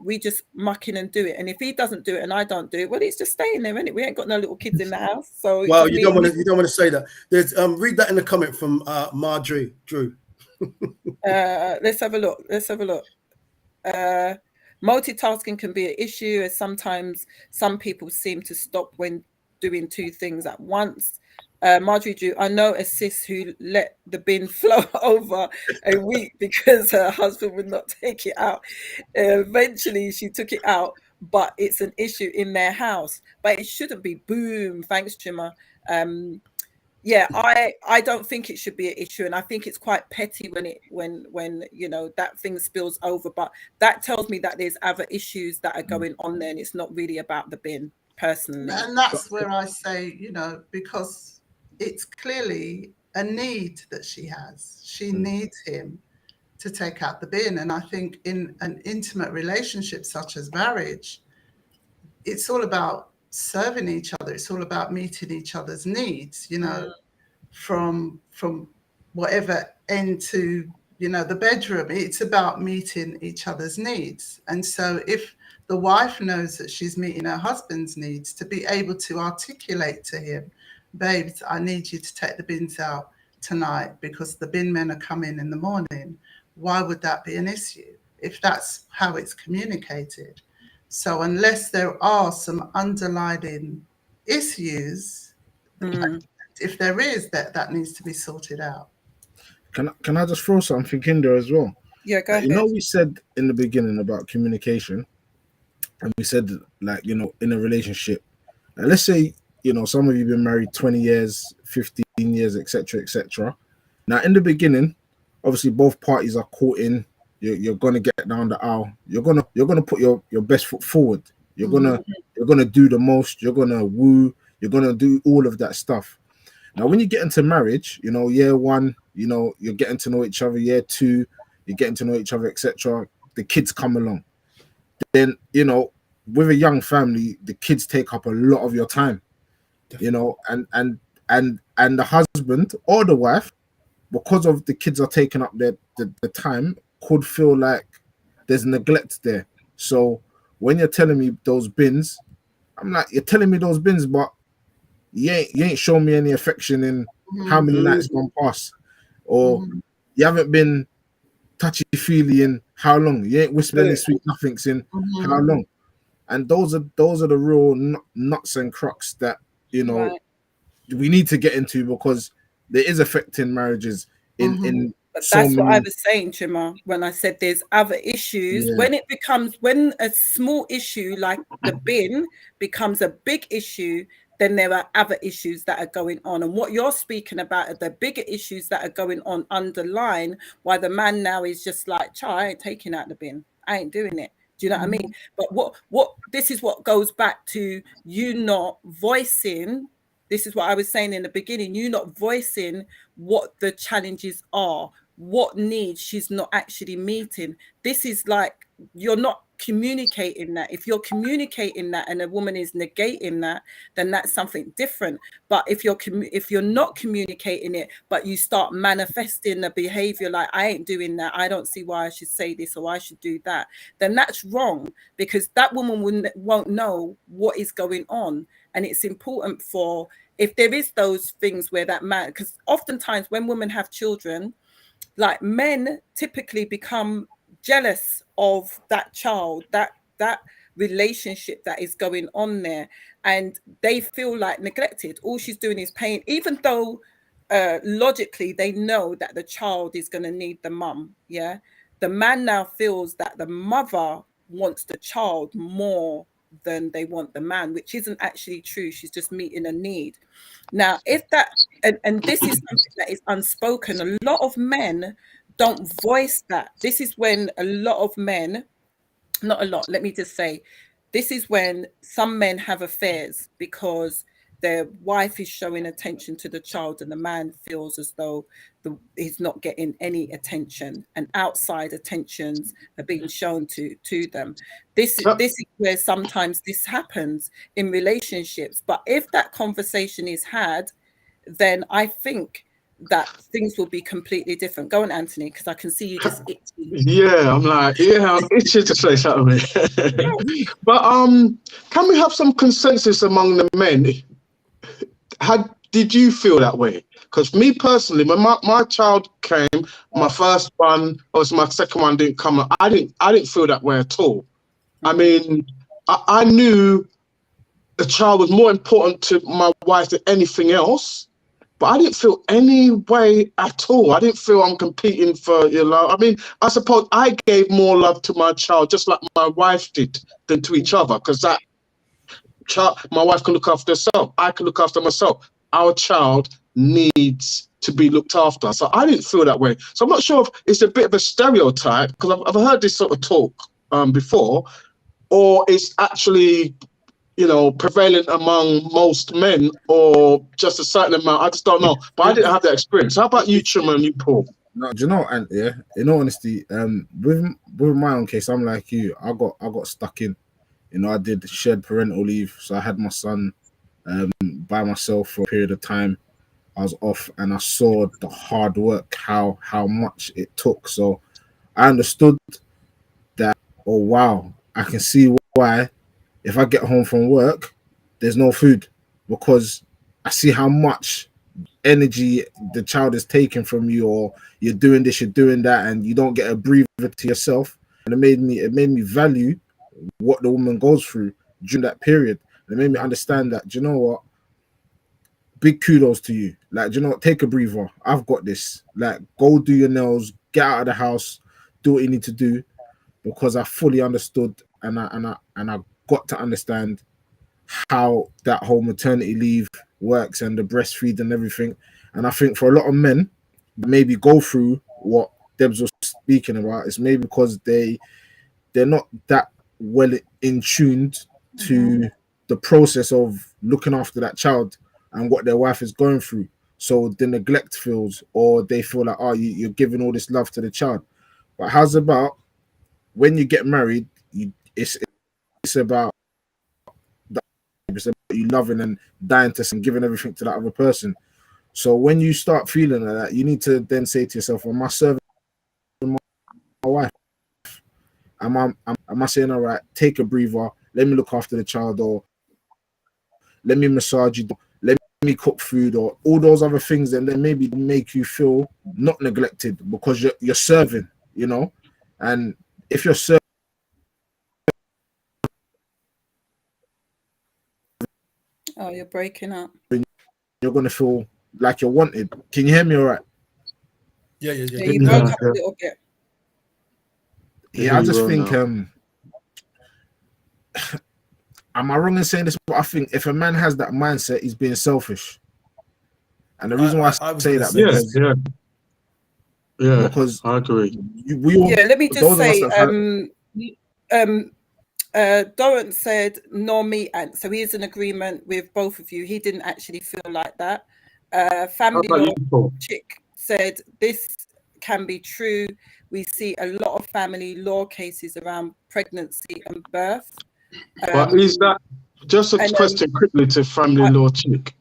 muck in and do it. And if he doesn't do it and I don't do it, well, it's just staying there, isn't it? We ain't got no little kids in the house. So well, you don't want to say that. There's read that in the comment from Marjorie Drew. Let's have a look. Multitasking can be an issue, as sometimes some people seem to stop when doing two things at once. Marjorie Drew, I know a sis who let the bin flow over a week because her husband would not take it out. Eventually she took it out, but it's an issue in their house. But it shouldn't be. Boom. Thanks, Trimmer. Yeah, I don't think it should be an issue, and I think it's quite petty when that thing spills over. But that tells me that there's other issues that are going on there, and it's not really about the bin, personally. And that's where I say, because it's clearly a need that she has. She needs him to take out the bin. And I think in an intimate relationship such as marriage, it's all about serving each other. It's all about meeting each other's needs, from whatever end to, the bedroom. It's about meeting each other's needs. And so if the wife knows that she's meeting her husband's needs, to be able to articulate to him, babes, I need you to take the bins out tonight because the bin men are coming in the morning. Why would that be an issue if that's how it's communicated? So unless there are some underlying issues, if there is, that needs to be sorted out. Can I just throw something in there as well? Yeah, go ahead. We said in the beginning about communication, and we said, like, in a relationship, and let's say, some of you been married 20 years, 15 years, etc. Now, in the beginning, obviously both parties are caught in. You're gonna get down the aisle. You're gonna put your best foot forward. You're gonna do the most. You're gonna woo. You're gonna do all of that stuff. Now, when you get into marriage, year one, you're getting to know each other. Year two, you're getting to know each other, etc. The kids come along. Then, with a young family, the kids take up a lot of your time. And the husband or the wife, because of the kids are taking up the time, could feel like there's neglect there. So when you're telling me those bins, I'm like, you're telling me those bins, but you ain't shown me any affection in how many nights gone past, or you haven't been touchy-feely in how long, you ain't whispered any sweet nothings in how long. And those are the real nuts and crux that we need to get into, because there is affecting marriages in but that's what I was saying, Chima, when I said there's other issues. When a small issue like the bin becomes a big issue, then there are other issues that are going on. And what you're speaking about are the bigger issues that are going on underline, why the man now is just like, I ain't taking out the bin. I ain't doing it. Do you know what I mean? But what this is what goes back to you not voicing. This is what I was saying in the beginning. You not voicing what the challenges are, what needs she's not actually meeting. This is like, you're not communicating that. If you're communicating that and a woman is negating that, then that's something different. But if you're not communicating it, but you start manifesting the behavior like, I ain't doing that, I don't see why I should say this or I should do that, then that's wrong, because that woman won't know what is going on. And it's important for, if there is those things where that man, because oftentimes when women have children, like, men typically become jealous of that child, that relationship that is going on there, and they feel like neglected. All she's doing is paying, even though logically they know that the child is going to need the mum. Yeah, the man now feels that the mother wants the child more than they want the man, which isn't actually true. She's just meeting a need. Now, if that, and this is something that is unspoken, a lot of men don't voice that. This is when a lot of men, not a lot, let me just say, this is when some men have affairs because their wife is showing attention to the child and the man feels as though he's not getting any attention, and outside attentions are being shown to them. This is where sometimes this happens in relationships. But if that conversation is had, then I think that things will be completely different. Go on, Anthony, because I can see you just itching. Yeah, I'm like, yeah, I'm itching to say something. But can we have some consensus among the men? Did you feel that way? Because me personally, when my child came, my first one, obviously my second one didn't come, I didn't feel that way at all. I mean, I knew the child was more important to my wife than anything else, but I didn't feel any way at all. I didn't feel I'm competing for your love. I mean, I suppose I gave more love to my child, just like my wife did, than to each other, because that child, my wife can look after herself, I can look after myself. Our child needs to be looked after. So I didn't feel that way. So I'm not sure if it's a bit of a stereotype, because I've heard this sort of talk before, or it's actually, you know, prevalent among most men, or just a certain amount. I just don't know. But I didn't have that experience. How about you, Chuma, and you, Paul? No, do you know, and yeah, in all honesty, with my own case, I'm like you. I got stuck in. You know, I did shared parental leave, so I had my son by myself for a period of time. I was off, and I saw the hard work, how much it took. So I understood that. Oh wow, I can see why. If I get home from work, there's no food, because I see how much energy the child is taking from you, or you're doing this, you're doing that, and you don't get a breather to yourself. And it made me value what the woman goes through during that period. It made me understand that, do you know what? Big kudos to you. Like, do you know what? Take a breather. I've got this. Like, go do your nails, get out of the house, do what you need to do, because I fully understood, and I got to understand how that whole maternity leave works and the breastfeed and everything. And I think for a lot of men, maybe go through what Debs was speaking about, it's maybe because they're not that well in tuned to the process of looking after that child and what their wife is going through. So the neglect feels, or they feel like, oh, you're giving all this love to the child. But how's about when you get married, it's about you loving and dying to and giving everything to that other person. So when you start feeling like that, you need to then say to yourself, am I serving my wife? Am I saying, all right, take a breather, let me look after the child, or let me massage you, let me cook food, or all those other things, and then maybe make you feel not neglected because you're serving, you know? And if you're serving, oh, you're breaking up. You're gonna feel like you're wanted. Can you hear me all right? Yeah. You broke up a little bit. Yeah, I just think am I wrong in saying this? But I think if a man has that mindset, he's being selfish. And the reason why I say that, because I agree. We all, let me just say, Dorrance said no meat, and so he's in agreement with both of you. He didn't actually feel like that. Family law chick said this can be true. We see a lot of family law cases around pregnancy and birth. But is that just a question quickly to family law chick?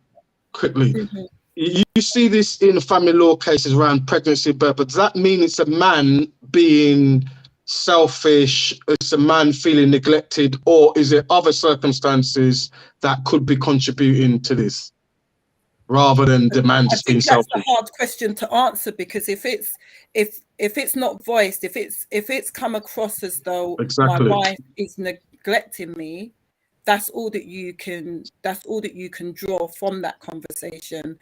Quickly. Mhm. You see this in family law cases around pregnancy, birth, but does that mean it's a man being selfish, it's a man feeling neglected, or is it other circumstances that could be contributing to this rather than the man just being That's selfish? a hard question to answer, because if it's not voiced, if it's come across as though my wife is neglecting me, that's all that you can draw from that conversation.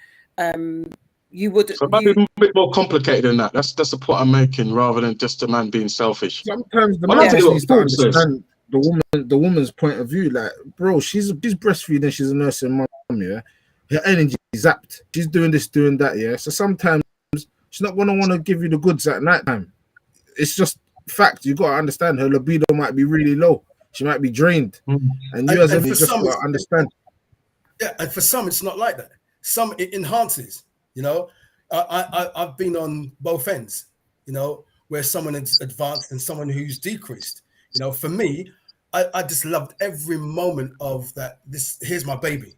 You would So it might be a bit more complicated than that. That's the point I'm making, rather than just a man being selfish. Sometimes the man just needs to understand the woman's point of view. Like, bro, she's breastfeeding, she's a nursing mom, yeah. Her energy is zapped. She's doing this, doing that, yeah. So sometimes she's not gonna want to give you the goods at night time. It's just fact. You gotta understand her libido might be really low. She might be drained, and you as a just gotta understand. Yeah, and for some it's not like that. Some it enhances. You know, I've been on both ends. You know, where someone is advanced and someone who's decreased. You know, for me, I just loved every moment of that. Here's my baby.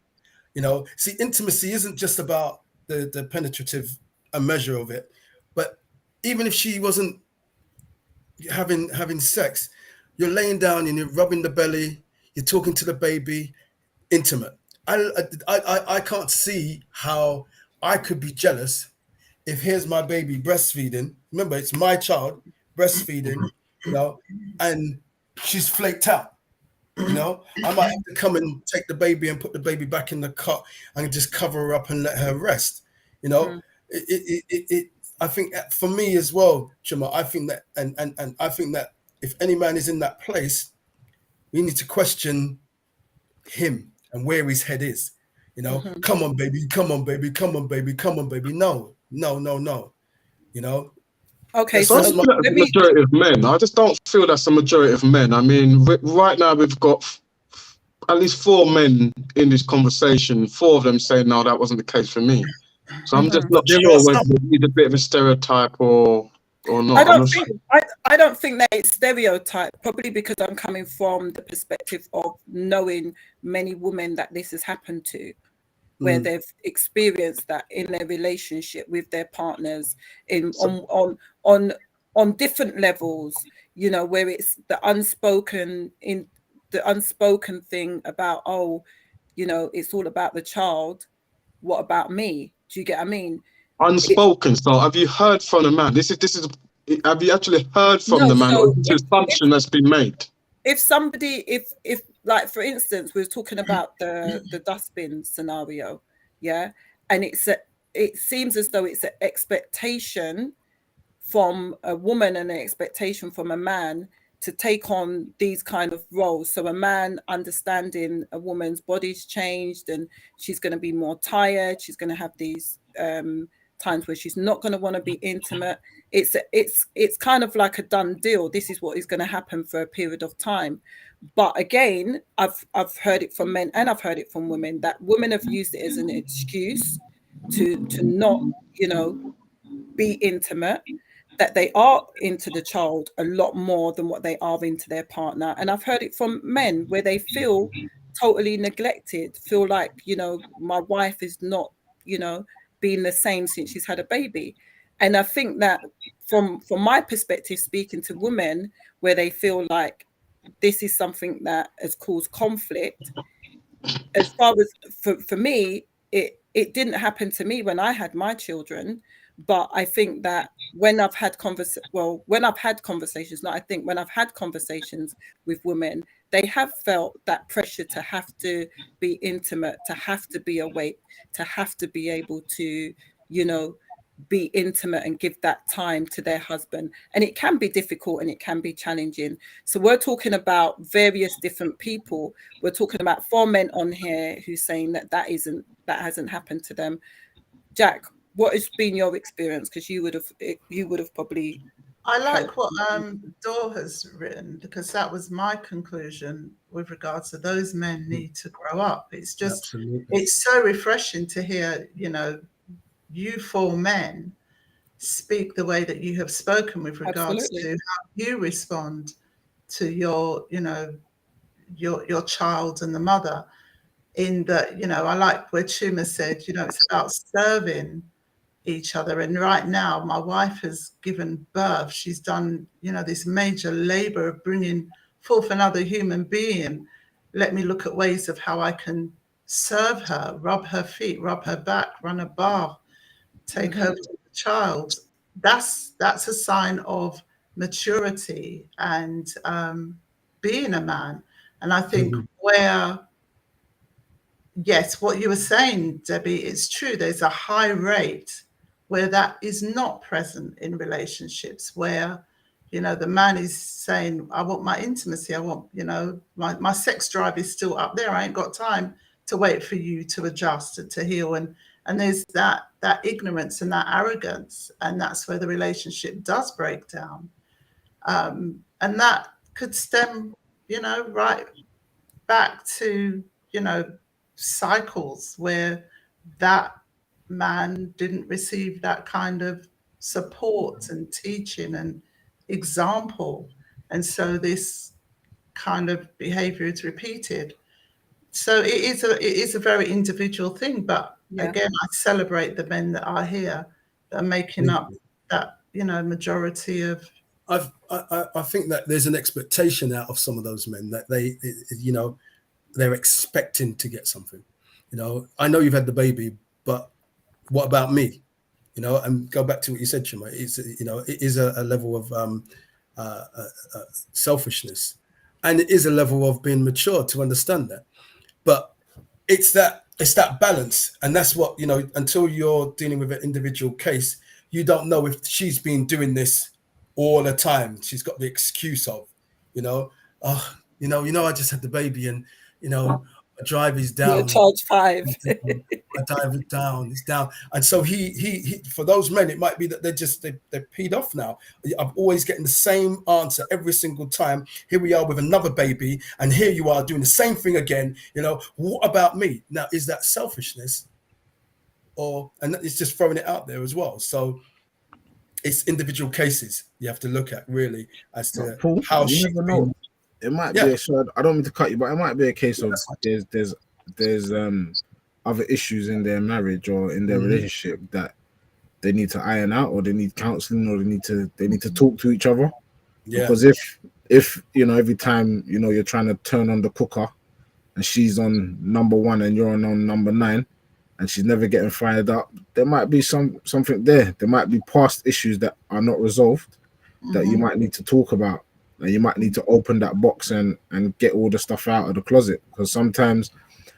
You know, see, intimacy isn't just about the penetrative measure of it, but even if she wasn't having sex, you're laying down and you're rubbing the belly, you're talking to the baby, intimate. I can't see how I could be jealous if here's my baby breastfeeding. Remember, it's my child breastfeeding, you know, and she's flaked out. You know, I might have to come and take the baby and put the baby back in the cot and just cover her up and let her rest. You know, I think for me as well, Chima, I think that, and I think that if any man is in that place, we need to question him and where his head is. You know, come on, baby, come on, baby, come on, baby, come on, baby. No. You know. Okay, so that's the majority of men. I just don't feel that's the majority of men. I mean, right now we've got at least 4 men in this conversation. 4 of them saying, no, that wasn't the case for me. So I'm just not sure whether it's a bit of a stereotype or not. I don't think that it's stereotype, probably because I'm coming from the perspective of knowing many women that this has happened to, where they've experienced that in their relationship with their partners on different levels, you know, where it's the unspoken thing about, oh, you know, it's all about the child. What about me? Do you get what I mean? Unspoken. So have you heard from the man? This is. Have you actually heard from the man, or is this assumption that's been made? If somebody, if like for instance, we're talking about the dustbin scenario, yeah, and it seems as though it's an expectation from a woman and an expectation from a man to take on these kind of roles. So a man understanding a woman's body's changed and she's going to be more tired, she's going to have these times where she's not going to want to be intimate. It's kind of like a done deal. This is what is going to happen for a period of time. But again, I've heard it from men and I've heard it from women that women have used it as an excuse to not, you know, be intimate, that they are into the child a lot more than what they are into their partner. And I've heard it from men where they feel totally neglected, feel like, you know, my wife is not, you know, being the same since she's had a baby. And I think that from my perspective, speaking to women where they feel like this is something that has caused conflict, as far as for me, it didn't happen to me when I had my children. But I think that when I've had conversations with women, they have felt that pressure to have to be intimate, to have to be awake, to have to be able to, you know, be intimate and give that time to their husband. And it can be difficult and it can be challenging. So we're talking about various different people. We're talking about 4 men on here who's saying that hasn't happened to them. Jack, what has been your experience? Because you would have probably. I like what Dor has written, because that was my conclusion with regards to those men need to grow up. It's just, It's so refreshing to hear, you know, you 4 men speak the way that you have spoken with regards Absolutely. to how you respond to your, you know, your child and the mother. In that, you know, I like where Chuma said, you know, it's about serving each other. And right now, my wife has given birth. She's done, you know, this major labor of bringing forth another human being. Let me look at ways of how I can serve her, rub her feet, rub her back, run a bath, take her to the child. That's a sign of maturity and being a man. And I think where, yes, what you were saying, Debbie, it's true. There's a high rate where that is not present in relationships, where, you know, the man is saying, I want my intimacy. I want, you know, my sex drive is still up there. I ain't got time to wait for you to adjust and to heal. And there's that ignorance and that arrogance. And that's where the relationship does break down. And that could stem, you know, right back to, you know, cycles where that man didn't receive that kind of support and teaching and example. And so this kind of behavior is repeated. So it is a very individual thing. But again, I celebrate the men that are here that are making up that, you know, majority of. I think that there's an expectation out of some of those men that they, you know, they're expecting to get something. You know, I know you've had the baby, but what about me? You know, and go back to what you said, Chuma. It's, you know, it is a level of selfishness, and it is a level of being mature to understand that. But it's that balance, and that's what, you know. Until you're dealing with an individual case, you don't know if she's been doing this all the time. She's got the excuse of, you know, oh, you know, I just had the baby, and you know, my drive is down. Charge 5. My drive is down. It's down. And so he for those men, it might be that they're peed off now. I'm always getting the same answer every single time. Here we are with another baby, and here you are doing the same thing again. You know, what about me? Now, is that selfishness, and it's just throwing it out there as well? So it's individual cases you have to look at really as to how you never know. It might be I don't mean to cut you, but it might be a case of there's other issues in their marriage or in their relationship that they need to iron out, or they need counseling, or they need to talk to each other. Yeah. Because if you know, every time, you know, you're trying to turn on the cooker and she's on number 1 and you're on number 9 and she's never getting fired up, there might be something there. There might be past issues that are not resolved that you might need to talk about. And you might need to open that box and get all the stuff out of the closet, because sometimes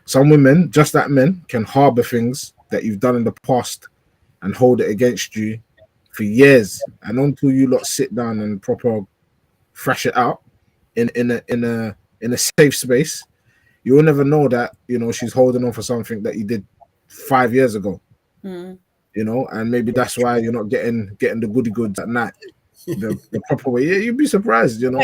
some women, just like men, can harbor things that you've done in the past and hold it against you for years. And until you lot sit down and proper thrash it out in a safe space, you will never know that, you know, she's holding on for something that you did 5 years ago. You know, and maybe that's why you're not getting the goody goods at night. The proper way. Yeah, you'd be surprised, you know.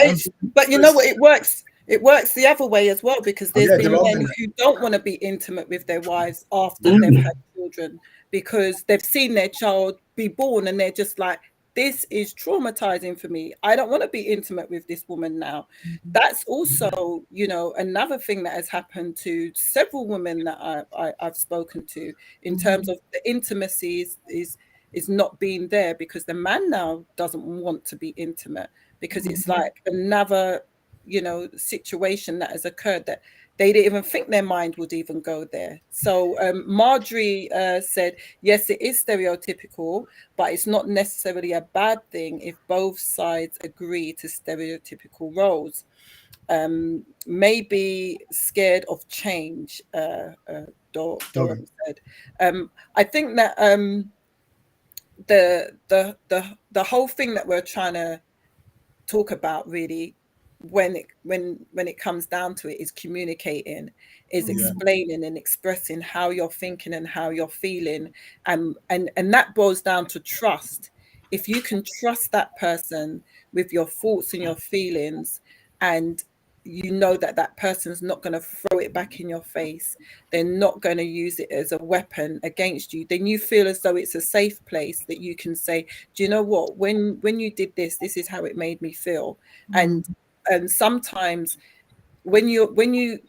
But you know what, it works the other way as well, because there's been men who don't want to be intimate with their wives after they've had children, because they've seen their child be born and they're just like, this is traumatizing for me. I don't want to be intimate with this woman now. That's also, you know, another thing that has happened to several women that I've spoken to, in terms of the intimacy is not being there, because the man now doesn't want to be intimate, because it's like another, you know, situation that has occurred that they didn't even think their mind would even go there. So Marjorie said, yes, it is stereotypical, but it's not necessarily a bad thing if both sides agree to stereotypical roles. Maybe scared of change, Doran said. I think that the whole thing that we're trying to talk about, really, when it comes down to it, is communicating, is explaining and expressing how you're thinking and how you're feeling, and that boils down to trust. If you can trust that person with your thoughts and your feelings, and you know that that person's not going to throw it back in your face. They're not going to use it as a weapon against you. Then you feel as though it's a safe place that you can say, do you know what, when you did this, this is how it made me feel. And sometimes when you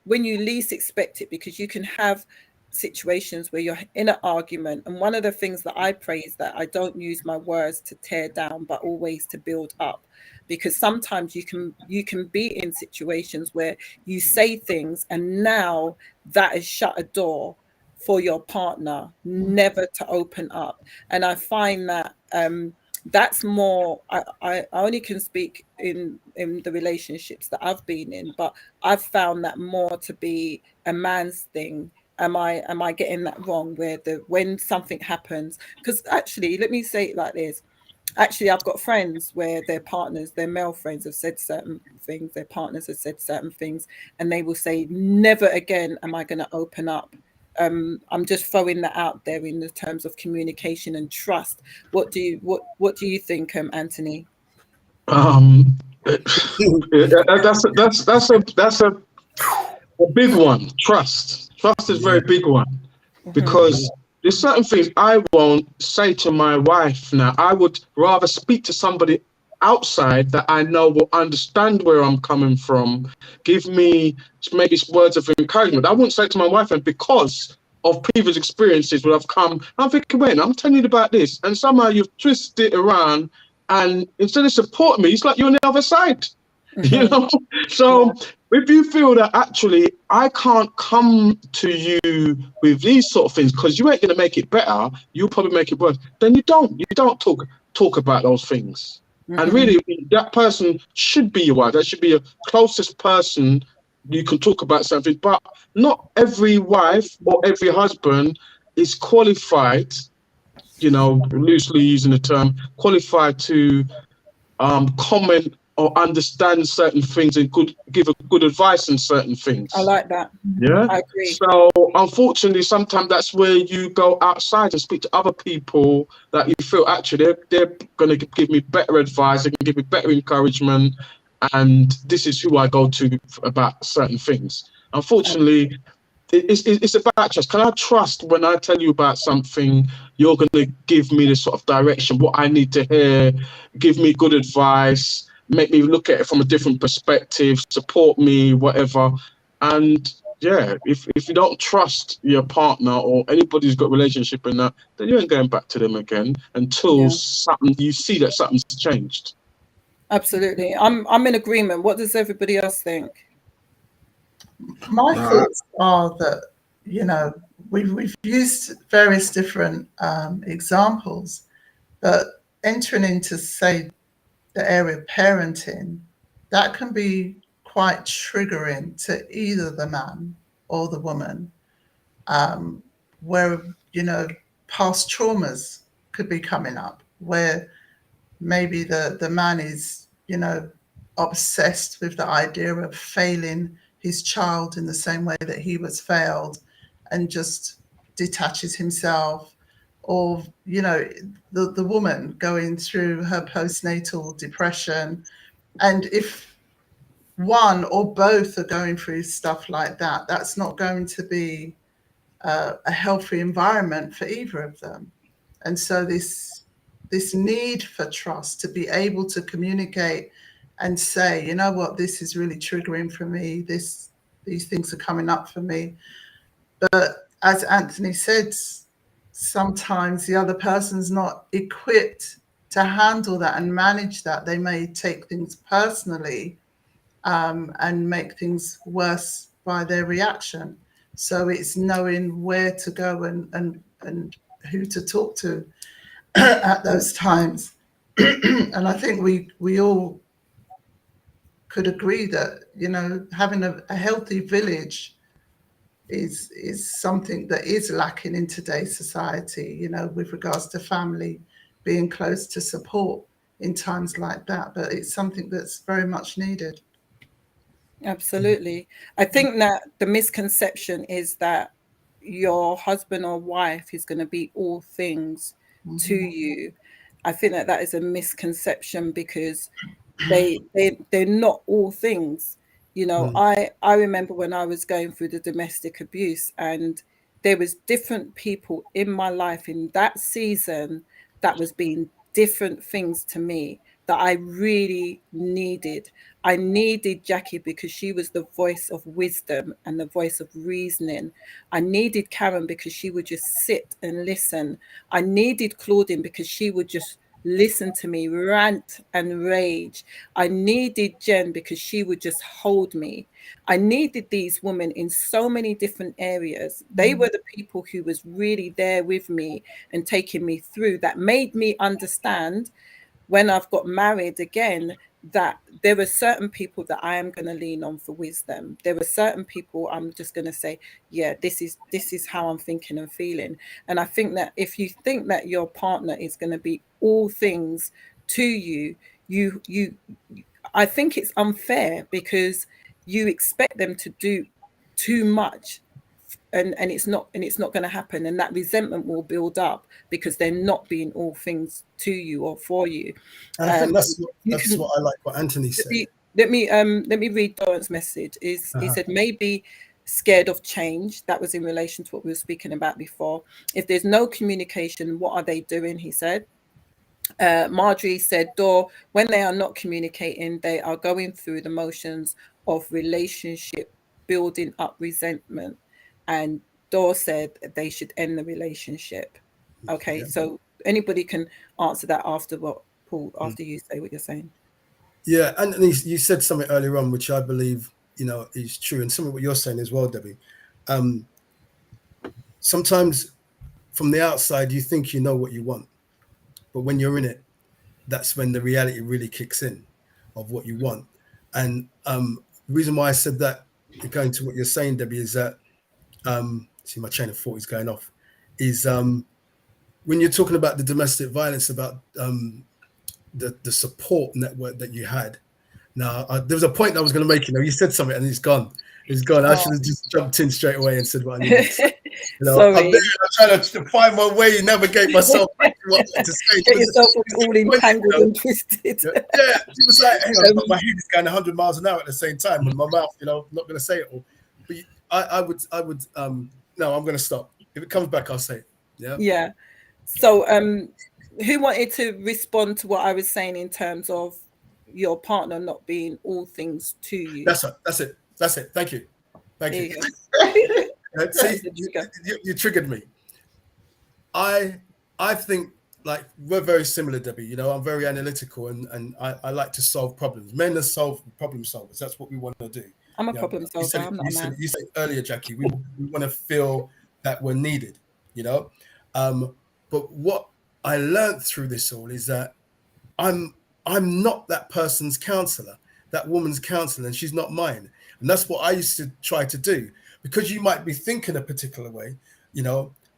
least expect it, because you can have situations where you're in an argument, and one of the things that I pray is that I don't use my words to tear down, but always to build up. Because sometimes you can be in situations where you say things and now that has shut a door for your partner never to open up. And I find that that's more, I only can speak in the relationships that I've been in, but I've found that more to be a man's thing. Am I getting that wrong, where when something happens? Because actually, let me say it like this. Actually, I've got friends where their partners, their male friends, have said certain things, their partners have said certain things, and they will say, never again am I going to open up. I'm just throwing that out there in the terms of communication and trust. What do you think, Anthony? That's a big one. Trust is a very big one, because there's certain things I won't say to my wife now. I would rather speak to somebody outside that I know will understand where I'm coming from, give me maybe words of encouragement. I wouldn't say it to my wife, and because of previous experiences where I've come, I'm thinking, wait, I'm telling you about this, and somehow you've twisted it around, and instead of supporting me, it's like you're on the other side. You know? So if you feel that actually I can't come to you with these sort of things because you ain't going to make it better, you'll probably make it worse, then you don't talk about those things. And really, that person should be your wife. That should be your closest person you can talk about something. But not every wife or every husband is qualified, you know, loosely using the term, qualified to comment or understand certain things and give a good advice on certain things. I like that. Yeah, I agree. So unfortunately, sometimes that's where you go outside and speak to other people that you feel actually they're going to give me better advice, they can give me better encouragement, and this is who I go to about certain things. Unfortunately, it's about trust. Can I trust when I tell you about something, you're going to give me the sort of direction, what I need to hear, give me good advice, make me look at it from a different perspective, support me, whatever. And yeah, if you don't trust your partner or anybody who's got a relationship in that, then you ain't going back to them again until you see that something's changed. Absolutely. I'm in agreement. What does everybody else think? My thoughts are that, you know, we've used various different examples, but entering into, say, the area of parenting, that can be quite triggering to either the man or the woman, where, you know, past traumas could be coming up, where maybe the man is, you know, obsessed with the idea of failing his child in the same way that he was failed, and just detaches himself. Or, you know, the woman going through her postnatal depression, and if one or both are going through stuff like that, that's not going to be a healthy environment for either of them. And so this need for trust, to be able to communicate and say, you know what, this is really triggering for me, these things are coming up for me. But as Anthony said, sometimes the other person's not equipped to handle that and manage that. They may take things personally, and make things worse by their reaction. So it's knowing where to go and who to talk to at those times. And I think we all could agree that, you know, having a healthy village is something that is lacking in today's society, you know, with regards to family being close to support in times like that. But it's something that's very much needed. Absolutely. I think that the misconception is that your husband or wife is going to be all things to you. I think that is a misconception, because they're not all things. You know, I remember when I was going through the domestic abuse, and there was different people in my life in that season that was being different things to me that I really needed. I needed Jackie because she was the voice of wisdom and the voice of reasoning. I needed Karen because she would just sit and listen. I needed Claudine because she would just listen to me rant and rage. I needed Jen because she would just hold me. I needed these women in so many different areas. They were the people who was really there with me and taking me through, that made me understand when I've got married again, that there are certain people that I am going to lean on for wisdom. There are certain people I'm just going to say, yeah, this is how I'm thinking and feeling. And I think that if you think that your partner is going to be all things to you, I think it's unfair, because you expect them to do too much, and it's not going to happen, and that resentment will build up because they're not being all things to you or for you. And I think that's what I like what Anthony said. Let me read Doran's message. He said, maybe scared of change. That was in relation to what we were speaking about before. If there's no communication, what are they doing? He said. Marjorie said, Dor, when they are not communicating, they are going through the motions of relationship building up resentment. And Dor said they should end the relationship. Okay, yeah. So anybody can answer that after what, Paul, after you say what you're saying. Yeah, and you said something earlier on, which I believe, is true, and some of what you're saying as well, Debbie. Sometimes from the outside, you think you know what you want, but when you're in it, that's when the reality really kicks in of what you want. And the reason why I said that, going to what you're saying, Debbie, is that, see, my chain of thought is going off, is when you're talking about the domestic violence, about the support network that you had. Now, there was a point I was going to make, you said something and it's gone. It's gone. I should have just jumped in straight away and said what I needed to say. I'm trying to find my way, navigate myself back to what I had to say. Get yourself all entangled and twisted. Yeah, it was like, hang on, my head is going 100 miles an hour at the same time, and my mouth, I'm not going to say it all. But I would, no, I'm going to stop. If it comes back, I'll say it. Yeah. Yeah. So, who wanted to respond to what I was saying in terms of your partner not being all things to you? That's it. Thank you. See, you triggered me. I think, like, we're very similar, Debbie. I'm very analytical, and I like to solve problems. Men are problem solvers. That's what we want to do. I'm a problem solver. You said earlier, Jackie, we want to feel that we're needed, but what I learned through this all is that I'm not that person's counselor, that woman's counselor, and she's not mine. And that's what I used to try to do, because you might be thinking a particular way,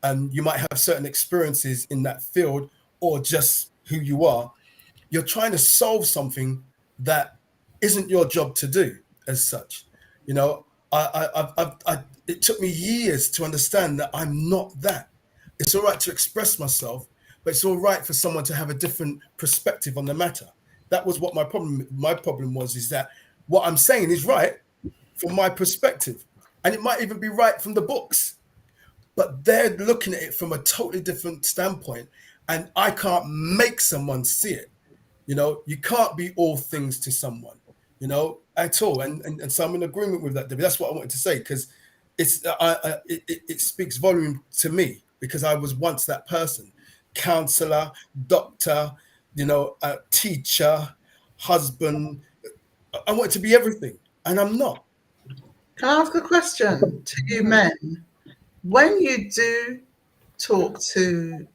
and you might have certain experiences in that field, or just who you are. You're trying to solve something that isn't your job to do as such. It took me years to understand that I'm not that. It's all right to express myself, but it's all right for someone to have a different perspective on the matter. That was what my problem was, is that what I'm saying is right from my perspective. And it might even be right from the books, but they're looking at it from a totally different standpoint. And I can't make someone see it. You can't be all things to someone, at all. And so I'm in agreement with that, Debbie. That's what I wanted to say, because it speaks volume to me, because I was once that person. Counselor, doctor, teacher, husband. I want to be everything, and I'm not. Can I ask a question to you men? When you do talk to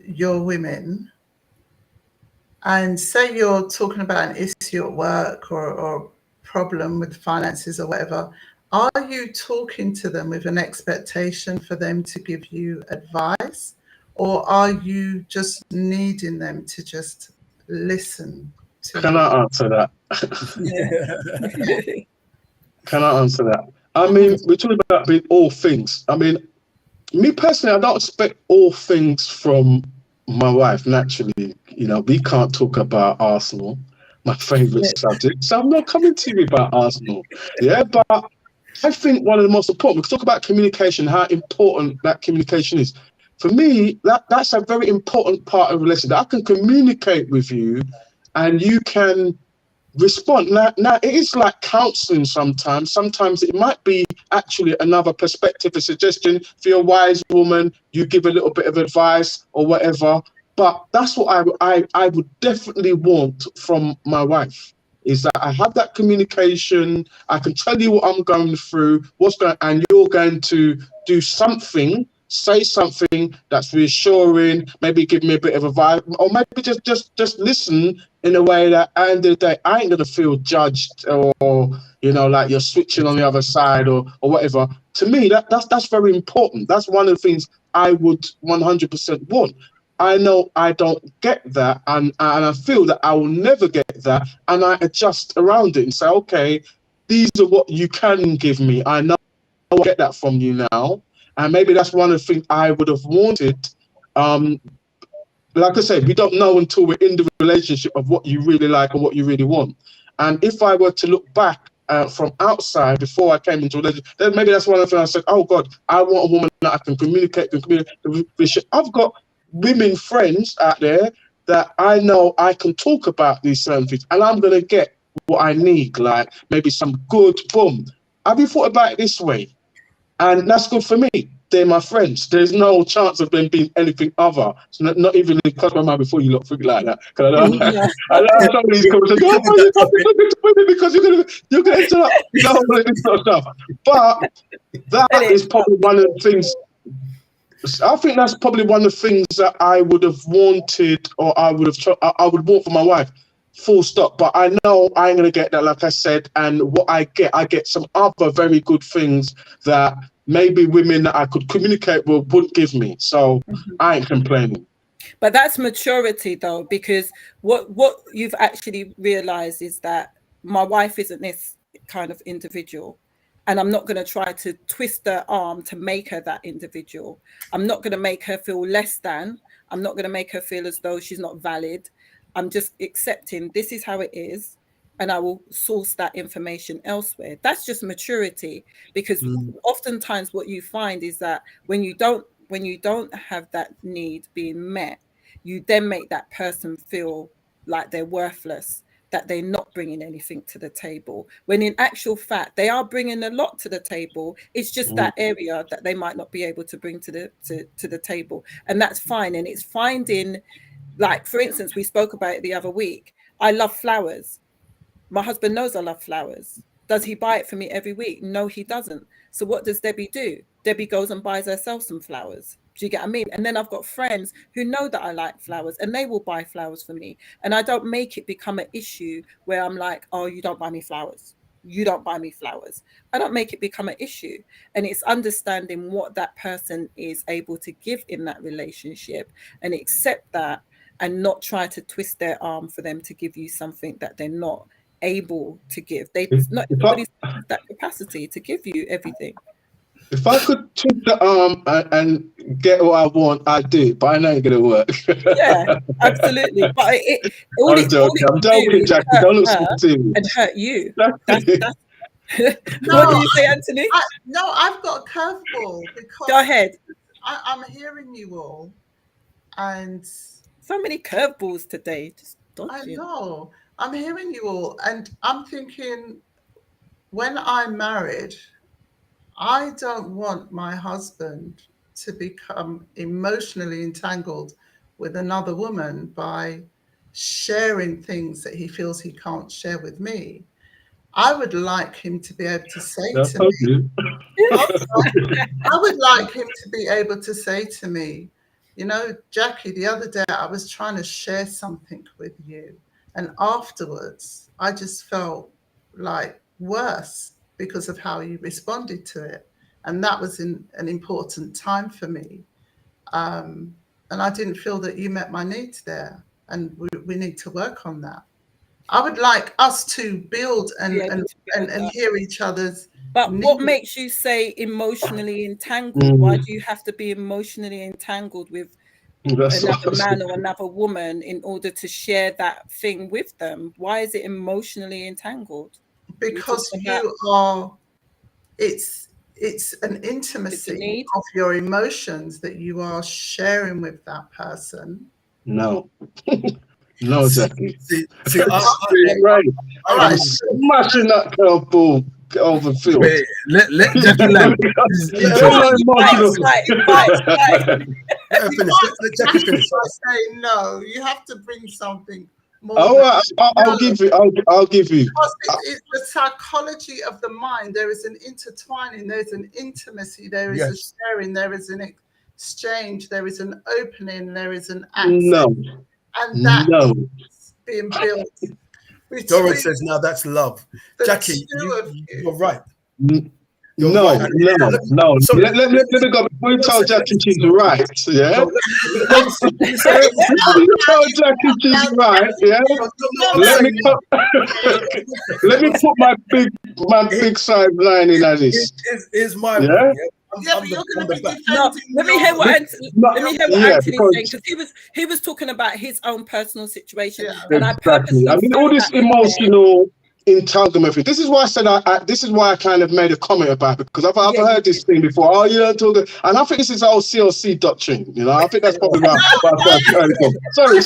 your women, and say you're talking about an issue at work or problem with finances or whatever, are you talking to them with an expectation for them to give you advice? Or are you just needing them to just listen to Can you? I answer that? Can I answer that? I mean, we're talking about being all things. I mean, me personally, I don't expect all things from my wife, naturally. We can't talk about Arsenal. my favourite subject. So I'm not coming to you about Arsenal. Yeah, but I think one of the most important, we can talk about communication, how important that communication is. For me, that's a very important part of a relationship. I can communicate with you and you can respond. Now it is like counseling sometimes. Sometimes it might be actually another perspective, a suggestion. If you're a wise woman, you give a little bit of advice or whatever. But that's what I would definitely want from my wife, is that I have that communication. I can tell you what I'm going through, and you're going to do something, say something that's reassuring, maybe give me a bit of advice, or maybe just listen in a way that at the end of the day, I ain't gonna feel judged or like you're switching on the other side or whatever. To me, that's very important. That's one of the things I would 100% want. I know I don't get that, and I feel that I will never get that, and I adjust around it and say, okay, these are what you can give me. I know I get that from you now, and maybe that's one of the things I would have wanted. Like I said, we don't know until we're in the relationship of what you really like and what you really want. And if I were to look back from outside before I came into a relationship, then maybe that's one of the things I said, oh God, I want a woman that I can communicate with. I've got women friends out there that I know I can talk about these certain things, and I'm going to get what I need, like maybe some good boom. Have you thought about it this way? And that's good for me. They're my friends. There's no chance of them being anything other. So not even in cross my mind before you look think like that. Because I know some of these conversations, you can't be looking to women because you're gonna interrupt this sort of stuff. But that is probably one of the things. I think that's probably one of the things that I would have wanted, or I would want for my wife. Full stop. But I know I ain't gonna get that, like I said. And what I get some other very good things that maybe women that I could communicate with wouldn't give me. So I ain't complaining. But that's maturity, though, because what you've actually realized is that my wife isn't this kind of individual, and I'm not going to try to twist her arm to make her that individual. I'm not going to make her feel less than. I'm not going to make her feel as though she's not valid. I'm just accepting this is how it is, and I will source that information elsewhere. That's just maturity, because oftentimes what you find is that when you don't have that need being met, you then make that person feel like they're worthless, that they're not bringing anything to the table, when in actual fact they are bringing a lot to the table. It's just that area that they might not be able to bring to the table, and that's fine. And it's finding, like, for instance, we spoke about it the other week. I love flowers. My husband knows I love flowers. Does he buy it for me every week? No, he doesn't. So what does Debbie do? Debbie goes and buys herself some flowers. Do you get what I mean? And then I've got friends who know that I like flowers, and they will buy flowers for me. And I don't make it become an issue where I'm like, oh, you don't buy me flowers. You don't buy me flowers. I don't make it become an issue. And it's understanding what that person is able to give in that relationship, and accept that, and not try to twist their arm for them to give you something that they're not able to give. Not everybody's that capacity to give you everything. If I could twist the arm and get what I want, I'd do it, but I know it ain't gonna work. Yeah, absolutely. But I'm joking, Jackie. Don't look so serious. And hurt you. That's No, what do you say, Anthony? I've got a curveball, because Go ahead. I'm hearing you all, and So many curveballs today. Just I know. I'm hearing you all, and I'm thinking, when I'm married, I don't want my husband to become emotionally entangled with another woman by sharing things that he feels he can't share with me. I would like him to be able to say to me, I would like him to be able to say to me, Jackie, the other day I was trying to share something with you, and afterwards I just felt like worse because of how you responded to it. And that was an important time for me. And I didn't feel that you met my needs there. And we need to work on that. I would like us to build and hear each other's. But what makes you say emotionally entangled? Why do you have to be emotionally entangled with another man or another woman in order to share that thing with them? Why is it emotionally entangled? Because you are, it's an intimacy of your emotions that you are sharing with that person. No. No, Jackie. See, Right. I'm smashing that curveball over field. Wait, let Jackie land. Let her finish. Let Jackie finish. I say no. You have to bring something more. I'll give you. I'll give you. Because it's the psychology of the mind. There is an intertwining. There's an intimacy. There is a sharing. There is an exchange. There is an opening. There is an access. No. And that is being built. Doran says, "Now that's love." Jackie, you're right. No. Let me go. Before you tell Jackie she's right, yeah? You tell Jackie she's right, yeah? Let me put my big sideline in at this. Is my yeah? Let me hear what Anthony's saying, because he was talking about his own personal situation. And exactly. I mean, all this emotional entanglement thing. This is why I said this is why I kind of made a comment about it, because I've heard this thing before. Oh, you don't talk, and I think this is our CLC doctrine. You know, I think that's probably why. Sorry.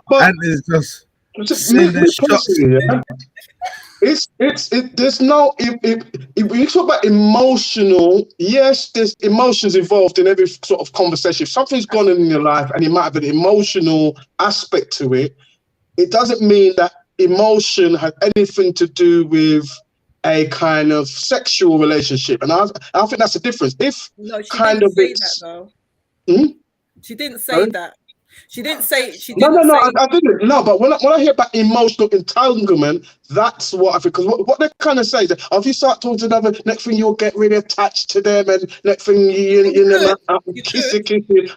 but and it's just there's no if we talk about emotional, yes, there's emotions involved in every sort of conversation. If something's gone on in your life and it might have an emotional aspect to it, it doesn't mean that emotion has anything to do with a kind of sexual relationship. And I think that's the difference. If no, she kind didn't of say that though. She didn't say that. She didn't say. I didn't. No, but when I hear about emotional entanglement, that's what I think. Because what they kind of say is that if you start talking to another, next thing you'll get really attached to them, and next thing you kissing,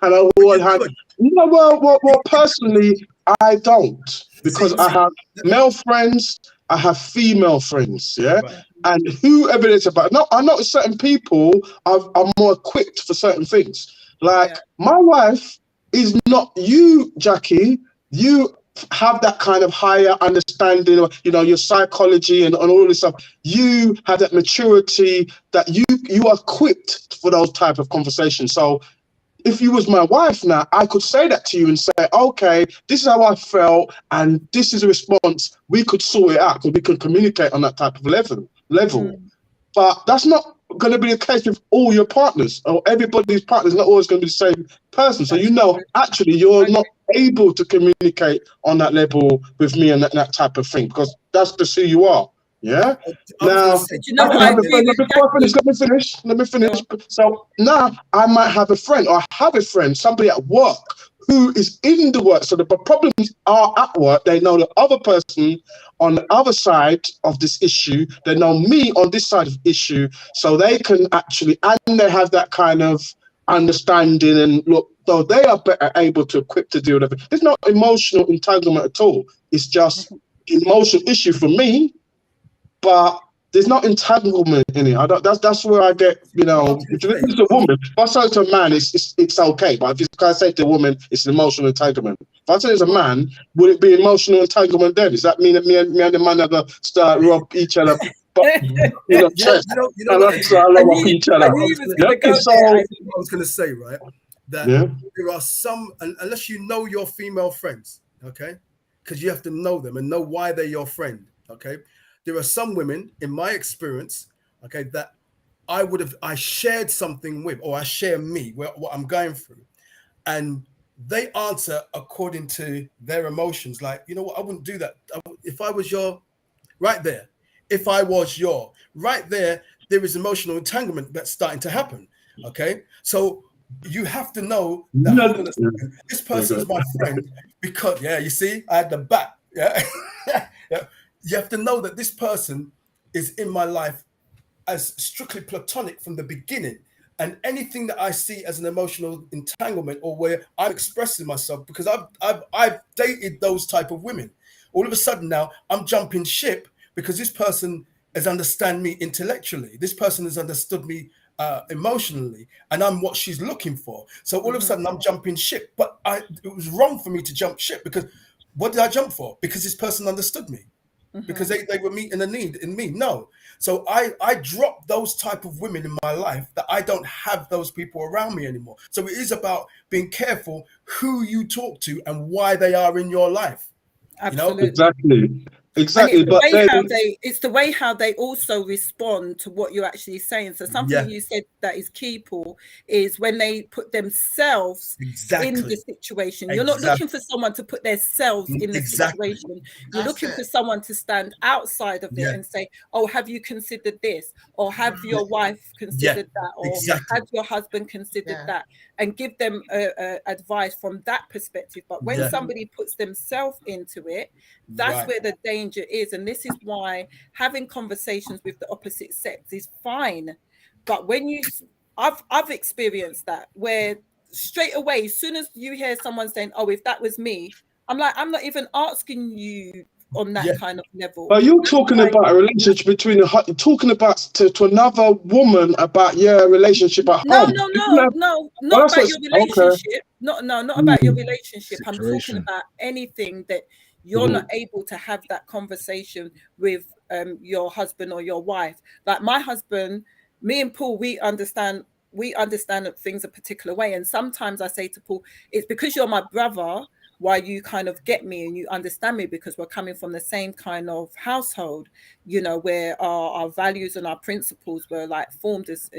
and all that. No, well, personally, I don't, because I have male friends, I have female friends, yeah. Right. And whoever it's about, I know certain people are more equipped for certain things. Like my wife is not you, Jackie. You have that kind of higher understanding of, you know, your psychology and all this stuff. You have that maturity that you are equipped for those type of conversations. So if you was my wife now, I could say that to you and say, okay, this is how I felt, and this is a response. We could sort it out because we could communicate on that type of level. But that's not going to be the case with all your partners, or everybody's partner is not always going to be the same person. So actually you're not able to communicate on that level with me and that type of thing, because that's just who you are. Yeah. Now, let me finish. So now I might have a friend, or I have a friend, somebody at work who is in the work. So the problems are at work. They know the other person on the other side of this issue. They know me on this side of the issue. So they can actually, and they have that kind of understanding, and look, so they are better able to equip to deal with it. There's no emotional entanglement at all. It's just emotional issue for me, but there's no entanglement in it. That's where I get, you know, if it's a woman, if I say to a man, it's okay. But if I say to a woman, it's an emotional entanglement. If I say it's a man, would it be emotional entanglement then? Does that mean that me and the man have to start rub each other? Chest, and rub each other. I was going to say, right, that there are some, unless you know your female friends, okay, because you have to know them and know why they're your friend, okay. There are some women, in my experience, okay, that I shared something with, or I share what I'm going through, and they answer according to their emotions. Like, you know what, I wouldn't do that. If I was your, right there, there is emotional entanglement that's starting to happen, okay? So you have to know that this person's my friend because, you see, I had the back, You have to know that this person is in my life as strictly platonic from the beginning. And anything that I see as an emotional entanglement, or where I'm expressing myself, because I've dated those type of women. All of a sudden now I'm jumping ship because this person has understand me intellectually. This person has understood me emotionally, and I'm what she's looking for. So all of a sudden I'm jumping ship, but it was wrong for me to jump ship, because what did I jump for? Because this person understood me, because they were meeting a need in me. No. So I dropped those type of women in my life, that I don't have those people around me anymore. So it is about being careful who you talk to and why they are in your life. Absolutely. Exactly. And But it's the way how they also respond to what you're actually saying. So something you said that is key, Paul, is when they put themselves in the situation. You're not looking for someone to put themselves in the situation. You're looking for someone to stand outside of it and say, oh, have you considered this? Or have your wife considered that? Or has your husband considered that? And give them advice from that perspective. But when somebody puts themselves into it, that's where the danger is. And this is why having conversations with the opposite sex is fine. But when I've experienced that, where straight away, as soon as you hear someone saying, oh, if that was me, I'm like, I'm not even asking you on that kind of level. Are you talking about a relationship between talking about to another woman about your relationship at home? No, not about your relationship. Not about your relationship. I'm talking about anything that you're not able to have that conversation with your husband or your wife. Like my husband, me and Paul, we understand that things a particular way. And sometimes I say to Paul, it's because you're my brother why you kind of get me and you understand me, because we're coming from the same kind of household, you know, where our values and our principles were like formed as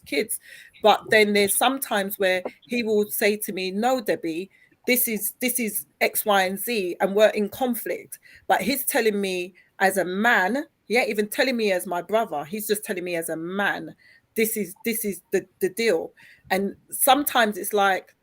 kids. But then there's sometimes where he will say to me, no, Debbie, this is X, Y, and Z, and we're in conflict. But he's telling me as a man, he ain't even telling me as my brother, he's just telling me as a man, this is the deal. And sometimes it's like,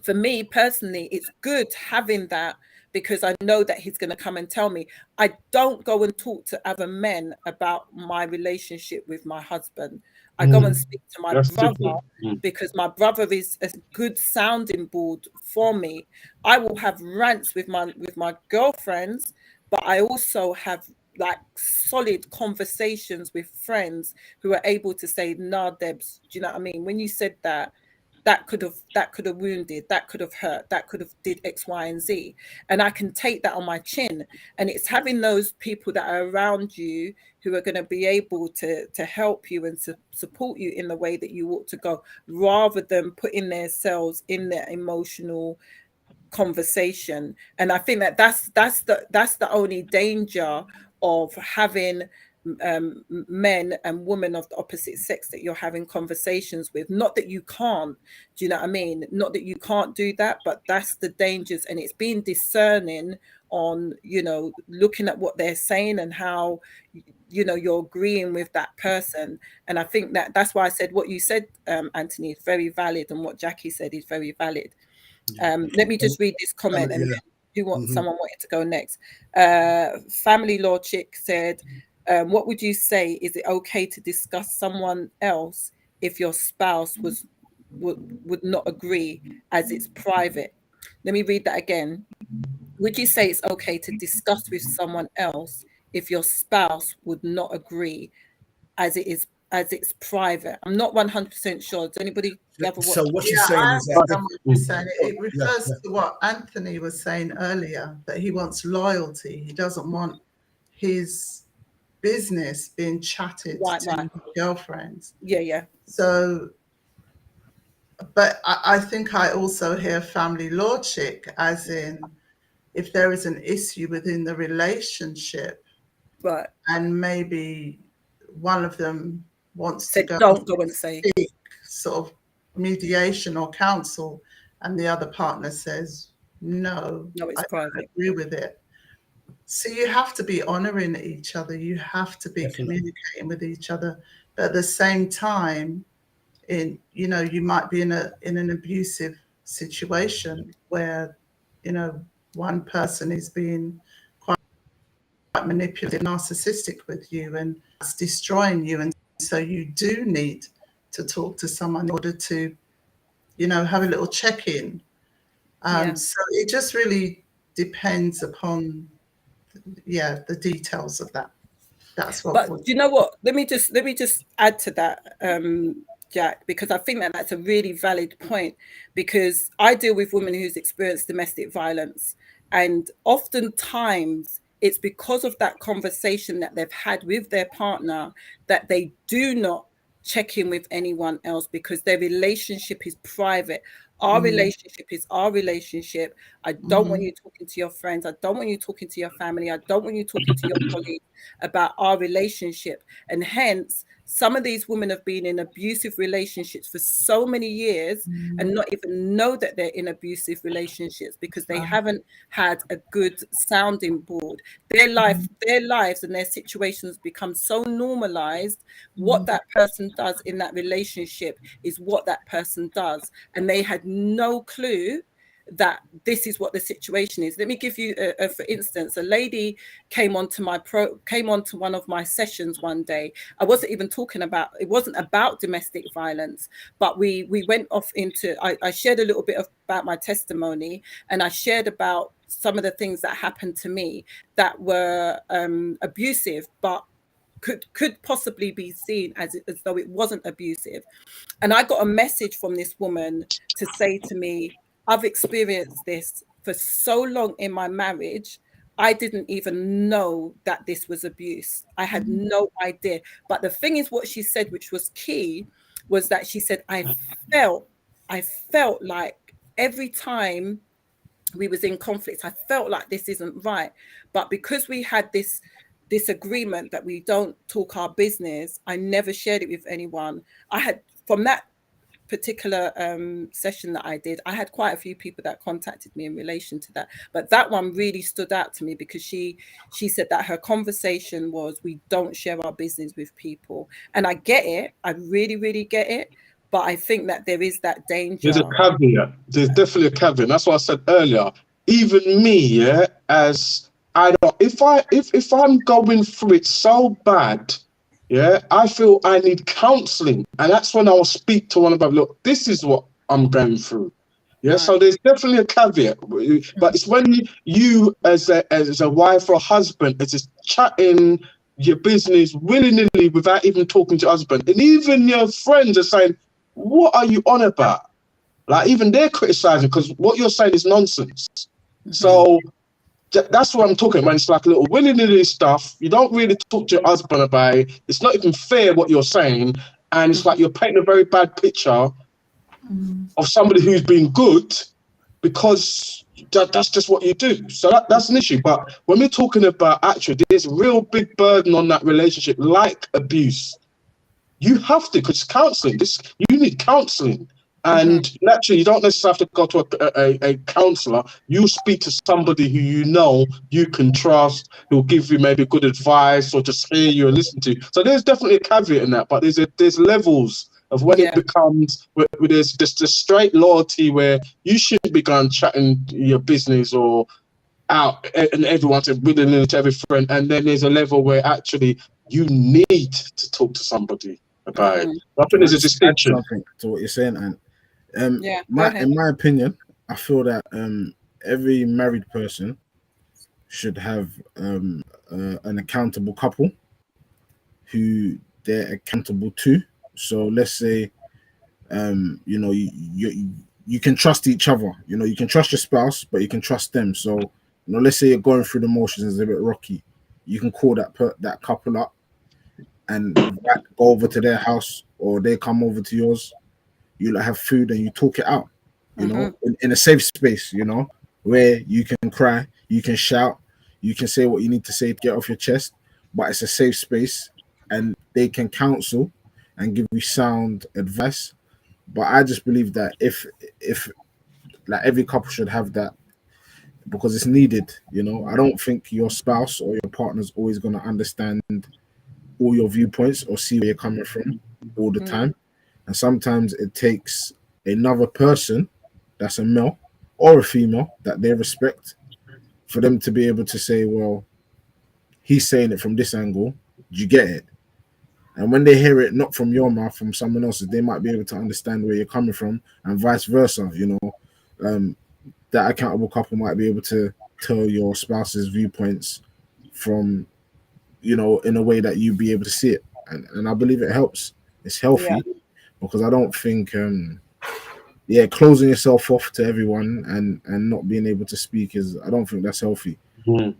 for me personally, it's good having that, because I know that he's going to come and tell me. I don't go and talk to other men about my relationship with my husband. I go and speak to my brother, because my brother is a good sounding board for me. I will have rants with my girlfriends, but I also have like solid conversations with friends who are able to say, nah, Debs, do you know what I mean? When you said that could have wounded, that could have hurt, that could have did X, Y, and Z. And I can take that on my chin. And it's having those people that are around you who are going to be able to help you and to support you in the way that you ought to go, rather than putting themselves in their emotional conversation. And I think that's the only danger of having men and women of the opposite sex that you're having conversations with. Not that you can't, do you know what I mean? Not that you can't do that, but that's the dangers. And it's being discerning on, you know, looking at what they're saying and how, you know, you're agreeing with that person. And I think that's why I said what you said, Anthony, is very valid, and what Jackie said is very valid. Let me just read this comment, and then someone wanted to go next. Family Law Chick said, what would you say? Is it okay to discuss someone else if your spouse would not agree, as it's private? Let me read that again. Would you say it's okay to discuss with someone else if your spouse would not agree, as it's private? I'm not 100% sure. Does anybody gather what? So what she's saying is that it refers to what Anthony was saying earlier, that he wants loyalty. He doesn't want his business being chatted to girlfriends. Yeah. So, but I think I also hear family law chick, as in, if there is an issue within the relationship, right, and maybe one of them wants to go and say sort of mediation or counsel, and the other partner says, no, it's private. don't agree with it. So you have to be honoring each other. You have to be communicating with each other. But at the same time, you might be in an abusive situation where, one person is being quite manipulative, narcissistic with you, and it's destroying you. And so you do need to talk to someone in order to, have a little check-in. So it just really depends upon, the details of that. That's what. But do you know what? Let me just add to that, Jack, because I think that that's a really valid point. Because I deal with women who's experienced domestic violence, and oftentimes it's because of that conversation that they've had with their partner that they do not check in with anyone else, because their relationship is private. Our relationship is our relationship. I don't want you talking to your friends. I don't want you talking to your family. I don't want you talking to your colleagues about our relationship. And hence, some of these women have been in abusive relationships for so many years and not even know that they're in abusive relationships, because they haven't had a good sounding board. Their lives and their situations become so normalized. What that person does in that relationship is what that person does, and they had no clue that this is what the situation is. Let me give you for instance, a lady came onto one of my sessions one day. I wasn't even talking about, it wasn't about domestic violence, but we went off into, I shared a little bit about my testimony, and I shared about some of the things that happened to me that were abusive, but could possibly be seen as though it wasn't abusive. And I got a message from this woman to say to me, I've experienced this for so long in my marriage. I didn't even know that this was abuse. I had no idea. But the thing is, what she said, which was key, was that she said, I felt like every time we was in conflict, I felt like this isn't right. But because we had this agreement that we don't talk our business, I never shared it with anyone. I had, from that particular session that I did, I had quite a few people that contacted me in relation to that, but that one really stood out to me, because she said that her conversation was, we don't share our business with people. And I get it, I really get it, but I think that there is that danger. There's a caveat. There's definitely a caveat. That's what I said earlier. Even me, yeah, as I don't, if I'm going through it so bad, yeah, I feel I need counselling, and that's when I will speak to one about, look, this is what I'm going through. Yeah, right. So there's definitely a caveat, but it's when you as a wife or a husband are just chatting your business willy-nilly without even talking to your husband, and even your friends are saying, what are you on about? Like, even they're criticizing because what you're saying is nonsense. So that's what I'm talking about. It's like a little willy-nilly stuff. You don't really talk to your husband about it. It's not even fair what you're saying. And it's like you're painting a very bad picture of somebody who's been good, because that's just what you do. So that's an issue. But when we're talking about actually, there's a real big burden on that relationship, like abuse. You have to, because counselling, you need counselling. And naturally, you don't necessarily have to go to a counsellor. You speak to somebody who you can trust, who'll give you maybe good advice or just hear you and listen to you. So there's definitely a caveat in that, but there's levels of when it becomes, where there's just a straight loyalty where you shouldn't be going chatting your business or out and everyone's willing to every friend. And then there's a level where actually you need to talk to somebody about it. I think there's a distinction. Something to what you're saying, and in my opinion, I feel that every married person should have an accountable couple who they're accountable to. So let's say you can trust each other. You can trust your spouse, but you can trust them. So let's say you're going through the motions, it's a bit rocky. You can call that couple up and go over to their house, or they come over to yours. You have food and you talk it out, in a safe space, where you can cry, you can shout, you can say what you need to say to get off your chest, but it's a safe space and they can counsel and give you sound advice. But I just believe that if like every couple should have that, because it's needed. I don't think your spouse or your partner's always going to understand all your viewpoints or see where you're coming from all the time. And sometimes it takes another person that's a male or a female that they respect for them to be able to say, well, he's saying it from this angle. Do you get it? And when they hear it not from your mouth, from someone else's, they might be able to understand where you're coming from, and vice versa. That accountable couple might be able to tell your spouse's viewpoints from you know, in a way that you be able to see it. And I believe it helps. It's healthy because I don't think closing yourself off to everyone and not being able to speak I don't think that's healthy. You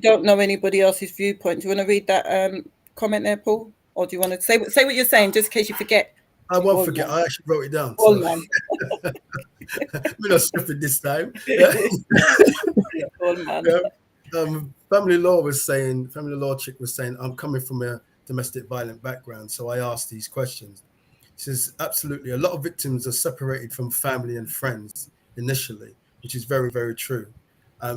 don't know anybody else's viewpoint. Do you want to read that comment there, Paul? Or do you want to say what you're saying, just in case you forget? I won't forget. I actually wrote it down. So. We're not stupid this time. Family law chick was saying, I'm coming from a domestic violent background, so I asked these questions. She says, absolutely, a lot of victims are separated from family and friends initially, which is very, very true.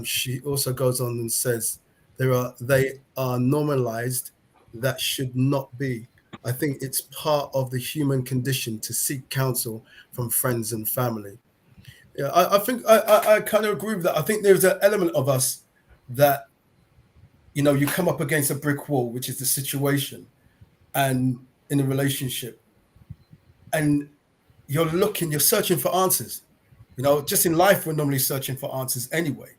She also goes on and says, they are normalized. That should not be. I think it's part of the human condition to seek counsel from friends and family. Yeah, I think I kind of agree with that. I think there's an element of us that, you know, you come up against a brick wall, which is the situation, and in a relationship, and you're searching for answers. You know, just in life, we're normally searching for answers anyway,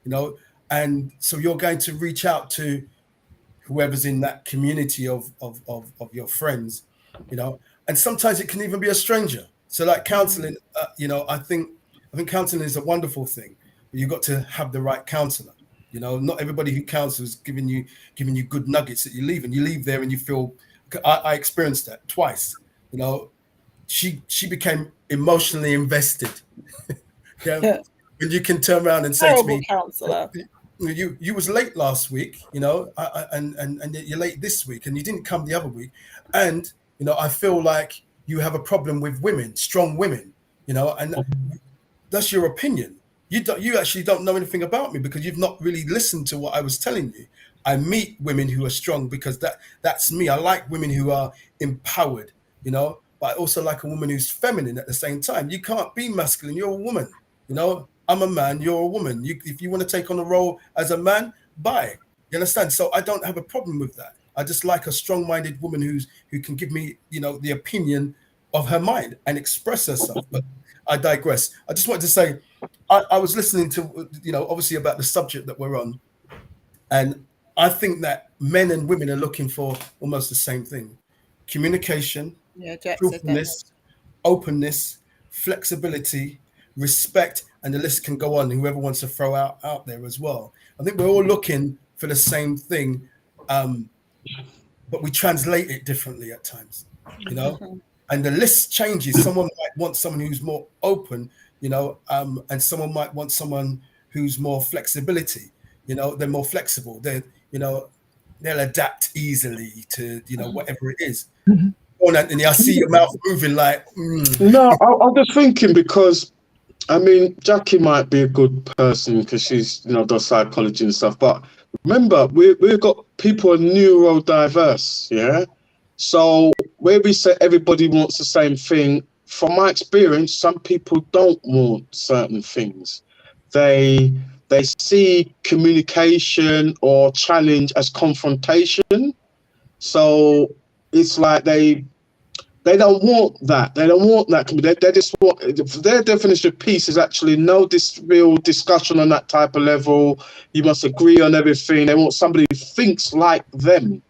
you know, and so you're going to reach out to whoever's in that community of your friends, you know, and sometimes it can even be a stranger. So like counseling, you know, I think counseling is a wonderful thing, but you've got to have the right counselor. You know, not everybody who counsels giving you good nuggets that you leave there and you feel. I experienced that twice. You know, she became emotionally invested. And you can turn around and say to me, counselor, you was late last week, you know, and you're late this week, and you didn't come the other week, and you know, I feel like you have a problem with women, strong women, you know, and that's your opinion. You actually don't know anything about me because you've not really listened to what I was telling you. I meet women who are strong because that's me. I like women who are empowered, you know, but I also like a woman who's feminine at the same time. You can't be masculine. You're a woman, you know. I'm a man. You're a woman. If you want to take on a role as a man, bye. You understand? So I don't have a problem with that. I just like a strong-minded woman who can give me, you know, the opinion of her mind and express herself. But I digress. I just wanted to say, I was listening to, you know, obviously about the subject that we're on, and I think that men and women are looking for almost the same thing: communication, truthfulness, openness, flexibility, respect, and the list can go on. Whoever wants to throw out there as well. I think we're all looking for the same thing, but we translate it differently at times, you know. And the list changes. Someone might want someone who's more open, you know, and someone might want someone who's more flexibility. You know, they're more flexible. They're, you know, they'll adapt easily to, you know, whatever it is. Oh, Anthony, I see your mouth moving like. No, I'm just thinking because, I mean, Jackie might be a good person because she's, you know, does psychology and stuff. But remember, we've got people are neurodiverse, yeah. So where we say everybody wants the same thing, from my experience, some people don't want certain things. They see communication or challenge as confrontation. So it's like they don't want that. They don't want that. They just want, their definition of peace is actually no real discussion on that type of level. You must agree on everything. They want somebody who thinks like them.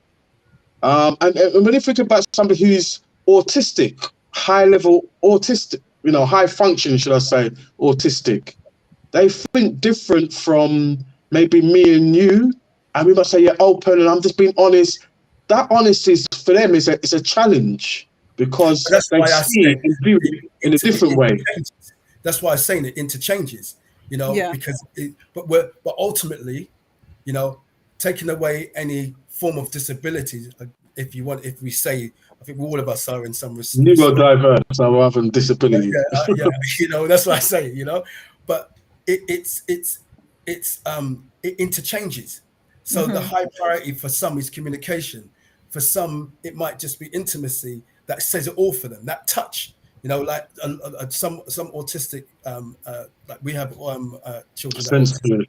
And when you think about somebody who's autistic, high level autistic, you know, high function, should I say, autistic, they think different from maybe me and you. And we must say, you're open and I'm just being honest. That honesty is, for them, is a challenge because they see it and view it in a different way. That's why I'm saying it interchanges, you know, because but ultimately, you know, taking away any form of disability, if we say, I think all of us are in some respect neurodiverse, rather than disability. Yeah, you know, that's what I say, you know, but it interchanges. So the high priority for some is communication. For some, it might just be intimacy that says it all for them. That touch, you know, like some autistic, like we have children that are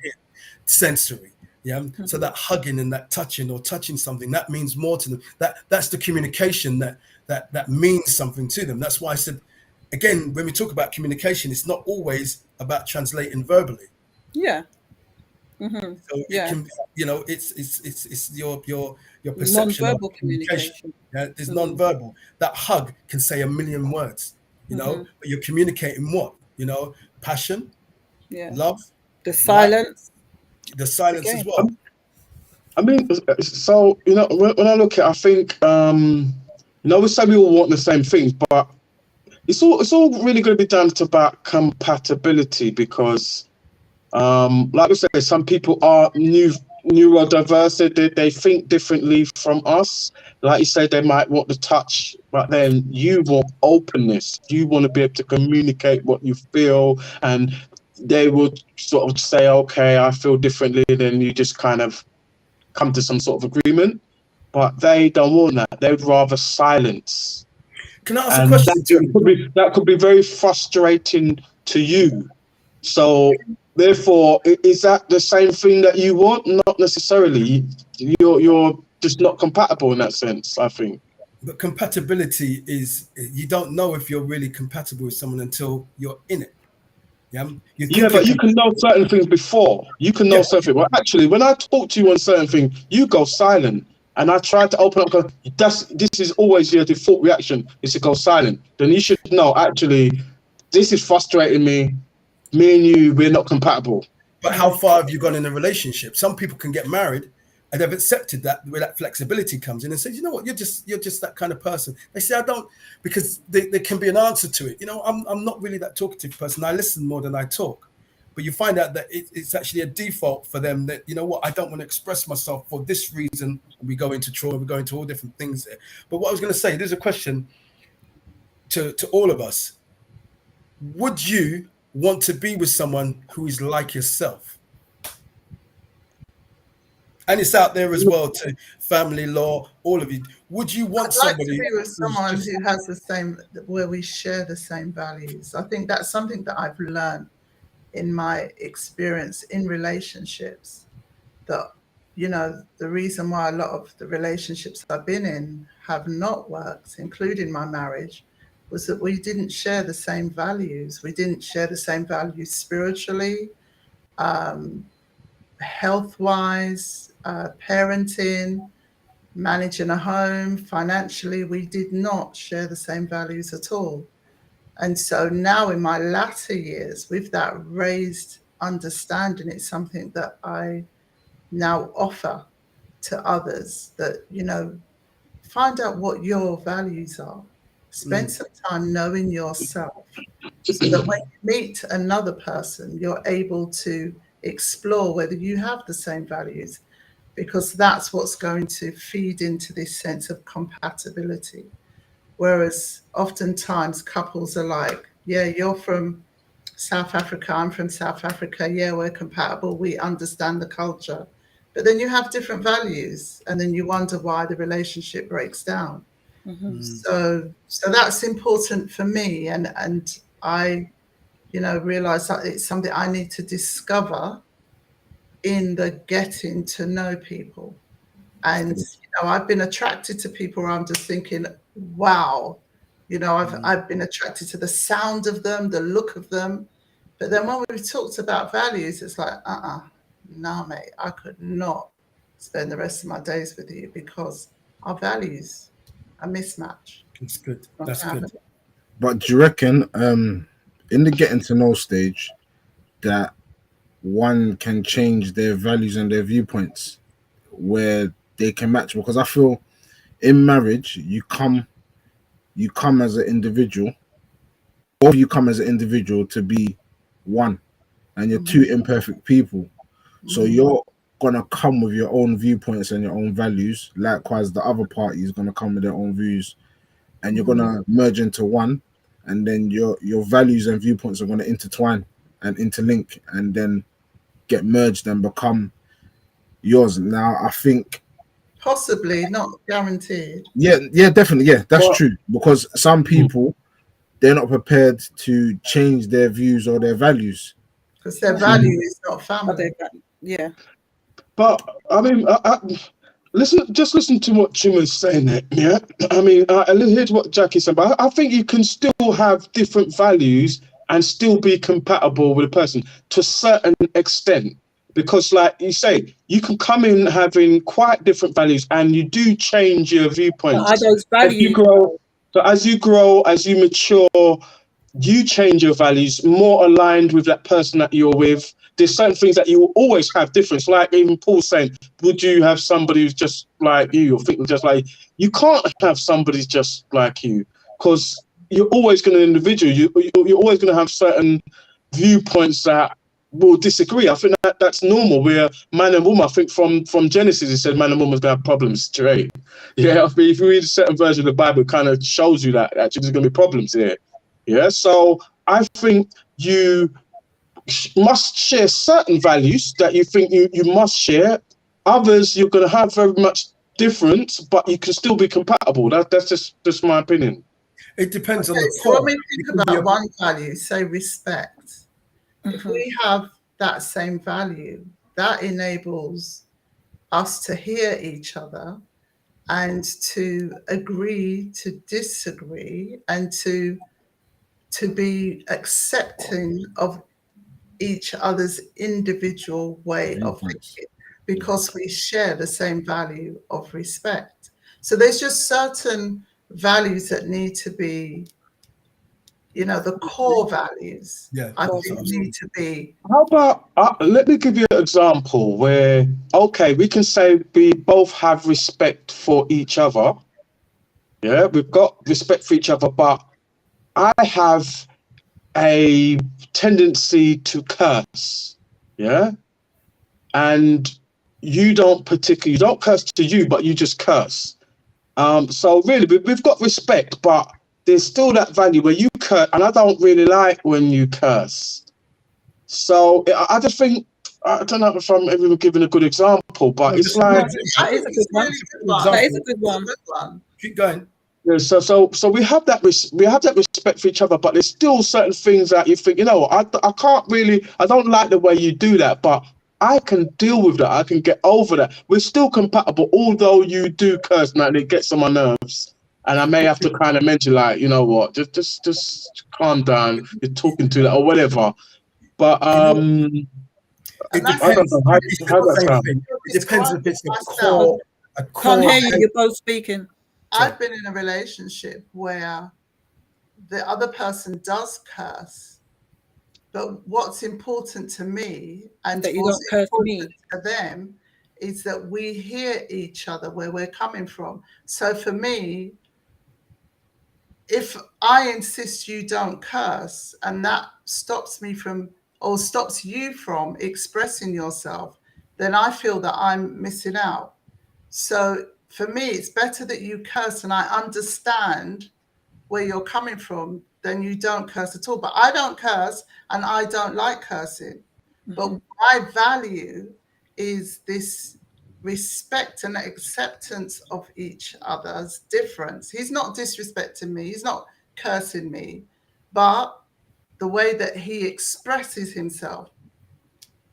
sensory. Yeah. So that hugging and that touching or touching something, that means more to them. That's the communication that means something to them. That's why I said, again, when we talk about communication, it's not always about translating verbally. Yeah. So it Yeah. can, you know, it's your perception of Non-verbal communication. communication. Yeah, there's non-verbal. That hug can say a million words, you know, but you're communicating what? You know, passion, Yeah. love, The light, silence. the silence as Again. well. I mean, so you know, when I look at, I think, you know, we say we all want the same things, but it's all really going to be down to about compatibility, because, like we say, some people are neurodiverse. They think differently from us. Like you said, they might want the touch, but then you want openness. You want to be able to communicate what you feel, and they would sort of say, "Okay, I feel differently." Then you just kind of come to some sort of agreement, but they don't want that. They'd rather silence, Can I ask a and question to everybody? that could be very frustrating to you. So, therefore, is that the same thing that you want? Not necessarily. You're just not compatible in that sense, I think. But compatibility is, you don't know if you're really compatible with someone until you're in it. Yeah, you Yeah, think you're but you can know certain things before. You can know yeah, certain things. Well, actually, when I talk to you on certain things, you go silent. And I try to open up. This is always your default reaction, is to go silent. Then you should know, actually, this is frustrating me. Me and you, we're not compatible. but how far have you gone in a relationship? Some people can get married and they've accepted that, where that flexibility comes in, and says, you know what, you're just that kind of person. They say, I don't, because there can be an answer to it. You know, I'm not really that talkative person. I listen more than I talk. But you find out that it's actually a default for them, that, you know what, I don't want to express myself for this reason. We go into trauma, we go into all different things there. But what I was going to say, there's a question to all of us. Would you want to be with someone who is like yourself? And it's out there as well to family law, all of you. Would you want I'd like to somebody be with who's someone just, who has the same, where we share the same values. I think that's something that I've learned in my experience in relationships, that, you know, the reason why a lot of the relationships I've been in have not worked, including my marriage, was that we didn't share the same values. We didn't share the same values spiritually, health-wise, parenting, managing a home, financially. We did not share the same values at all. And so now in my latter years, with that raised understanding, it's something that I now offer to others, that, you know, find out what your values are. Spend some time knowing yourself, so that when you meet another person, you're able to explore whether you have the same values, because that's what's going to feed into this sense of compatibility. Whereas oftentimes couples are like, yeah, you're from South Africa, I'm from South Africa. Yeah, we're compatible. We understand the culture. But then you have different values, and then you wonder why the relationship breaks down. So that's important for me. And I, you know, realize that it's something I need to discover in the getting to know people. And, you know, I've been attracted to people where I'm just thinking, wow, you know, I've been attracted to the sound of them, the look of them. But then when we've talked about values, it's like, no, mate, I could not spend the rest of my days with you, because our values are mismatched. it's good. That's good. But do you reckon, in the getting to know stage, that one can change their values and their viewpoints where they can match? Because I feel in marriage, you come as an individual, or you come as an individual to be one, and you're two imperfect people. So you're gonna come with your own viewpoints and your own values. Likewise, the other party is gonna come with their own views, and you're gonna merge into one, and then your values and viewpoints are gonna intertwine and interlink, and then get merged and become yours. Now, I think Possibly, not guaranteed. yeah, definitely, yeah, that's Well, true. Because some people, they're not prepared to change their views or their values. Because their value is not family. Yeah. but I mean, just listen to what Jim is saying there. Yeah, I mean, here's what Jackie said. But I think you can still have different values and still be compatible with a person to a certain extent. because like you say, you can come in having quite different values, and you do change your viewpoints. What are those As you values? grow, as you mature, you change your values more aligned with that person that you're with. There's certain things that you will always have difference. Like even Paul saying, would you have somebody who's just like you or think just like you? Can't have somebody just like you, because you're always going to individual. You're always going to have certain viewpoints that will disagree. I think that's normal. We're man and woman. I think from Genesis it said man and woman's going to have problems straight. Yeah, I mean, if you read a certain version of the Bible, it kind of shows you that actually there's going to be problems here. Yeah, so I think you must share certain values that you think you must share. Others you're going to have very much different, but you can still be compatible. That's just my opinion. It depends on the So when core. we think about one value, say respect, if we have that same value, that enables us to hear each other and to agree to disagree and to be accepting of each other's individual way of thinking, because we share the same value of respect. So there's just certain values that need to be, the core values. Yeah, I think need to be. How about let me give you an example where we can say we both have respect for each other. Yeah, we've got respect for each other, but I have a tendency to curse. Yeah, and you don't curse to you, but you just curse. So really, we've got respect, but there's still that value where you curse, and I don't really like when you curse. So I just think, I don't know if I'm even giving a good example, but it's like that is a good one. That is a good one. Keep going. Yeah, so we have that respect for each other, but there's still certain things that you think, I don't like the way you do that, but I can deal with that. I can get over that. We're still compatible, although you do curse, man. It gets on my nerves, and I may have to kind of mention, like, you know what, just calm down. You're talking to that or whatever. But it depends. I don't know how that sounds. It depends if it's a core. Can't hear you. You're both speaking. I've been in a relationship where the other person does curse, but what's important to me and that you what's don't curse important me to them is that we hear each other where we're coming from. So for me, if I insist you don't curse and that stops me from, or stops you from expressing yourself, then I feel that I'm missing out. So for me, it's better that you curse and I understand where you're coming from than you don't curse at all. But I don't curse and I don't like cursing. But my value is this respect and acceptance of each other's difference. He's not disrespecting me. He's not cursing me. But the way that he expresses himself,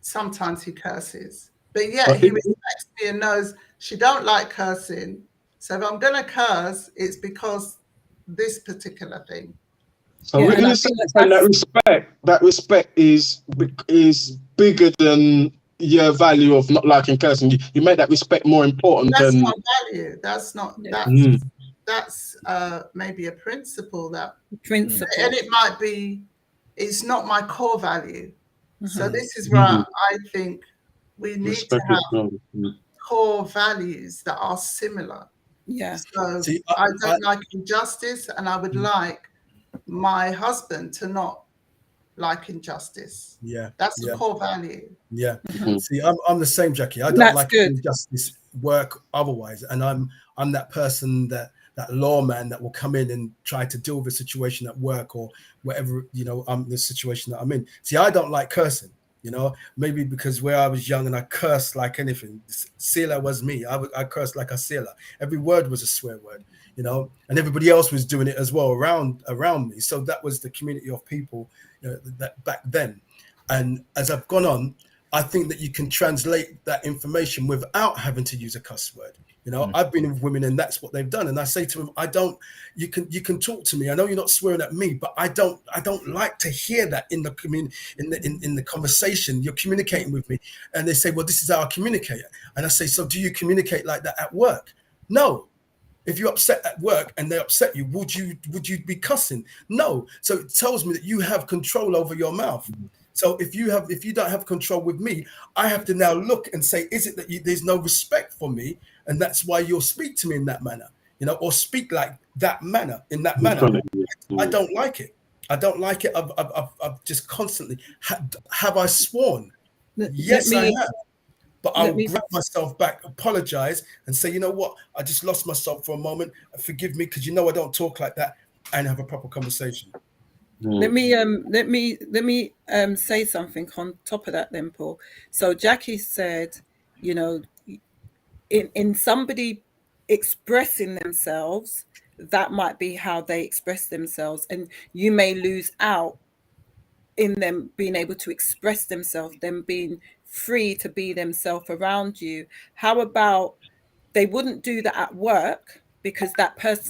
sometimes he curses. But yet he respects me and knows she don't like cursing. So if I'm going to curse, it's because this particular thing. So we're going to say that respect is bigger than your value of not liking cursing. You make that respect more important. That's than not value. That's not that's maybe a principle that and it might be. It's not my core value. So this is where I think we need respect to have core values that are similar. Yeah. So I don't like injustice, and I would like my husband to not like injustice. Yeah. That's a core value. Yeah. See, I'm the same, Jackie. I don't like injustice work otherwise. And I'm that person that lawman that will come in and try to deal with a situation at work or whatever, the situation that I'm in. See, I don't like cursing. Maybe because where I was young and I cursed like anything. Sailor was me. I cursed like a sailor. Every word was a swear word, and everybody else was doing it as well around me. So that was the community of people that back then. And as I've gone on, I think that you can translate that information without having to use a cuss word. You know, I've been with women and that's what they've done. And I say to them, you can talk to me. I know you're not swearing at me, but I don't like to hear that in the in the conversation. You're communicating with me. And they say, well, this is how I communicate. And I say, so do you communicate like that at work? No. If you're upset at work and they upset you, would you be cussing? No. So it tells me that you have control over your mouth. So if you don't have control with me, I have to now look and say, is it that there's no respect for me, and that's why you'll speak to me in that manner, you know, or speak like that manner in that manner? I don't like it. I don't like it. I've just constantly have I sworn? Yes, I have. But I'll grab myself back, apologize, and say, you know what? I just lost myself for a moment. Forgive me, because you know I don't talk like that, and have a proper conversation. Let me say something on top of that then, Paul. So Jackie said, you know, in somebody expressing themselves, that might be how they express themselves, and you may lose out in them being able to express themselves, them being free to be themselves around you. How about they wouldn't do that at work, because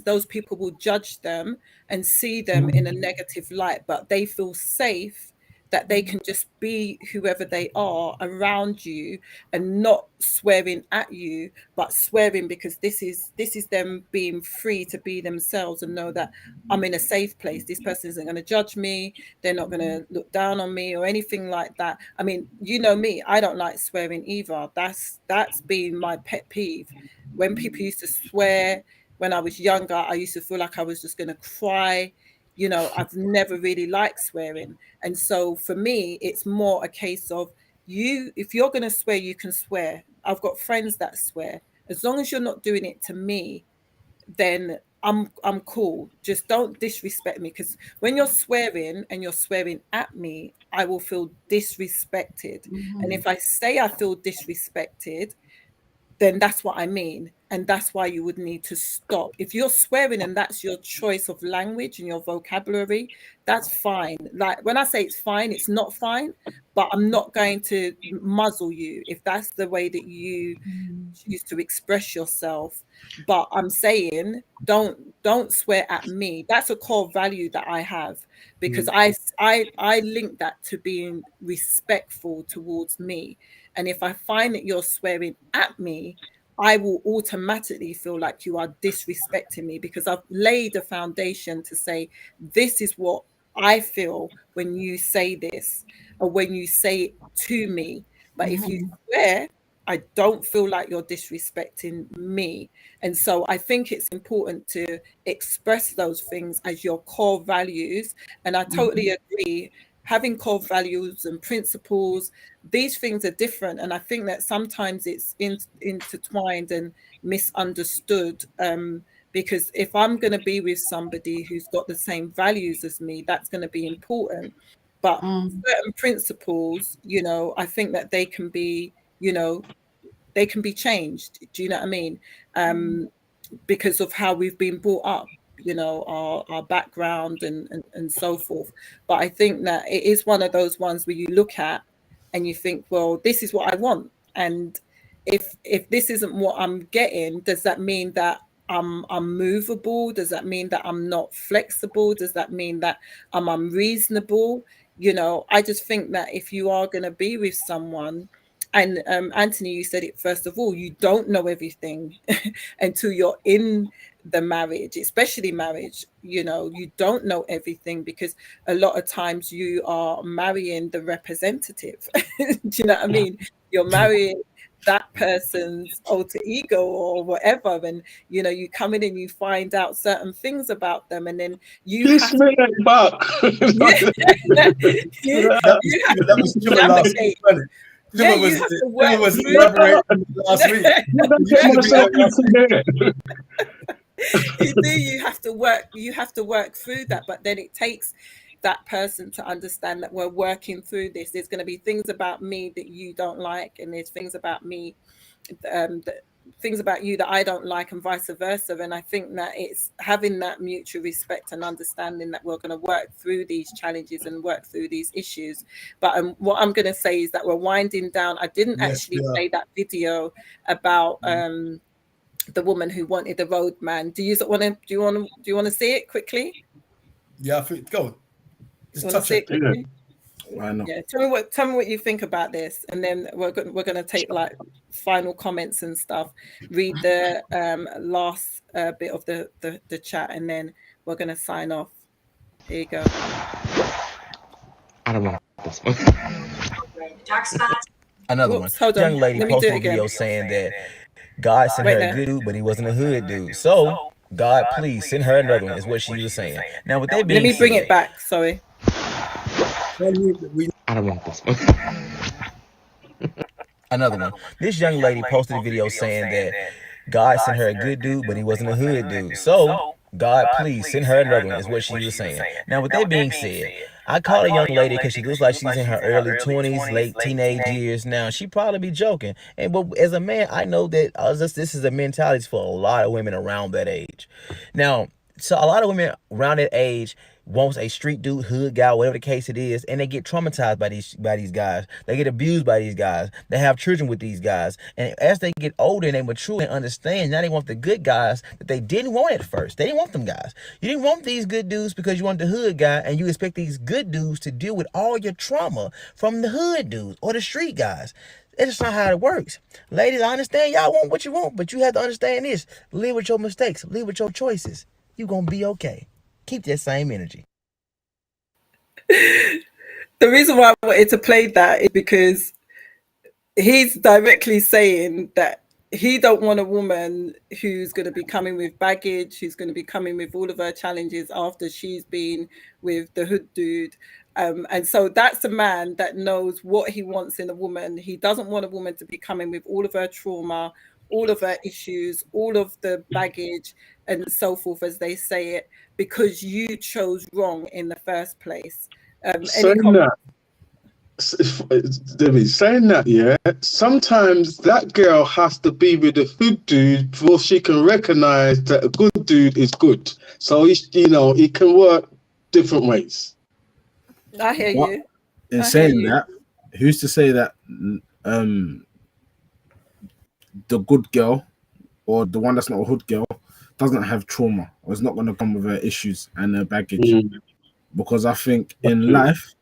those people will judge them and see them in a negative light, but they feel safe that they can just be whoever they are around you, and not swearing at you, but swearing because this is them being free to be themselves and know that I'm in a safe place. This person isn't going to judge me. They're not going to look down on me or anything like that. I mean, you know me, I don't like swearing either. That's been my pet peeve. When people used to swear when I was younger, I used to feel like I was just going to cry. You know, I've never really liked swearing. And so for me, it's more a case of if you're going to swear, you can swear. I've got friends that swear. As long as you're not doing it to me, then I'm cool. Just don't disrespect me, because when you're swearing and you're swearing at me, I will feel disrespected. And if I say I feel disrespected, then that's what I mean. And that's why you would need to stop. If you're swearing and that's your choice of language and your vocabulary, that's fine. Like when I say it's fine, it's not fine, but I'm not going to muzzle you if that's the way that you choose to express yourself. But I'm saying don't swear at me. That's a core value that I have, because I link that to being respectful towards me. And if I find that you're swearing at me, I will automatically feel like you are disrespecting me, because I've laid a foundation to say, this is what I feel when you say this, or when you say it to me. But if you swear, I don't feel like you're disrespecting me. And so I think it's important to express those things as your core values. And I totally agree. Having core values and principles, these things are different. And I think that sometimes it's intertwined and misunderstood. Because if I'm going to be with somebody who's got the same values as me, that's going to be important. But certain principles, you know, I think that they can be, you know, they can be changed. Do you know what I mean? Because of how we've been brought up, you know, our background and so forth. But I think that it is one of those ones where you look at and you think, well, this is what I want. And if this isn't what I'm getting, does that mean that I'm movable? Does that mean that I'm not flexible? Does that mean that I'm unreasonable? You know, I just think that if you are going to be with someone, and Anthony, you said it first of all, you don't know everything until you're in the marriage, especially marriage. You know, you don't know everything, because a lot of times you are marrying the representative. Do you know what I mean? You're marrying that person's alter ego or whatever, and you know, you come in and you find out certain things about them, and then you have to back. That was Jimmy last week, wasn't it? Yeah, Jimmy you have to work Jimmy was through elaborating last week. You have to work through that, but then it takes that person to understand that we're working through this. There's going to be things about me that you don't like, and there's things about me that things about you that I don't like, and vice versa. And I think that it's having that mutual respect and understanding that we're going to work through these challenges and work through these issues. But what I'm going to say is that we're winding down. I didn't actually play that video about the woman who wanted the roadman. Do you want to see it quickly? Yeah, I think go on. Just touch it. it. Why not? Yeah, tell me what you think about this, and then we're going to take like final comments and stuff. Read the last bit of the chat, and then we're going to sign off. Here you go. I don't want this one. Dark spots. Another one. Young lady posted a video saying that God sent her a good dude, but he wasn't a hood dude. So God, please send her another one, is what she was saying. Now, with that being let me bring it back. Sorry. I don't want this one. Another one. This young lady posted a video saying that God sent her a good dude, but he wasn't a hood dude. So God, please send her another one, is what she was saying. Now, with that being said, I call a young lady because she looks like she's in her early 20s, late teenage years. Now, she probably be joking. But as a man, I know that this is a mentality for a lot of women around that age. Now, so a lot of women around that age wants a street dude, hood guy, whatever the case it is, and they get traumatized by these guys. They get abused by these guys. They have children with these guys. And as they get older and they mature and understand, now they want the good guys that they didn't want at first. They didn't want them guys. You didn't want these good dudes because you want the hood guy, and you expect these good dudes to deal with all your trauma from the hood dudes or the street guys. It's not how it works. Ladies, I understand y'all want what you want, but you have to understand this. Live with your mistakes. Live with your choices. You're going to be okay. Keep that same energy. The reason why I wanted to play that is because he's directly saying that he don't want a woman who's going to be coming with baggage, who's going to be coming with all of her challenges after she's been with the hood dude. And so that's a man that knows what he wants in a woman. He doesn't want a woman to be coming with all of her trauma, all of her issues, all of the baggage and so forth, as they say it, because you chose wrong in the first place. Saying that, yeah, sometimes that girl has to be with a hood dude before she can recognize that a good dude is good. So, it can work different ways. I hear you. In saying that, who's to say that the good girl or the one that's not a hood girl doesn't have trauma or is not going to come with her issues and her baggage? Because I think in life,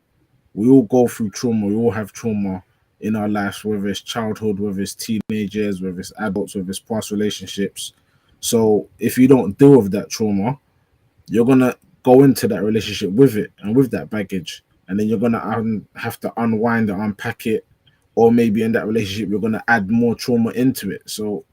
we all go through trauma. We all have trauma in our lives, whether it's childhood, whether it's teenagers, whether it's adults, whether it's past relationships. So if you don't deal with that trauma, you're going to go into that relationship with it and with that baggage. And then you're going to have to unwind and unpack it. Or maybe in that relationship, you're going to add more trauma into it. So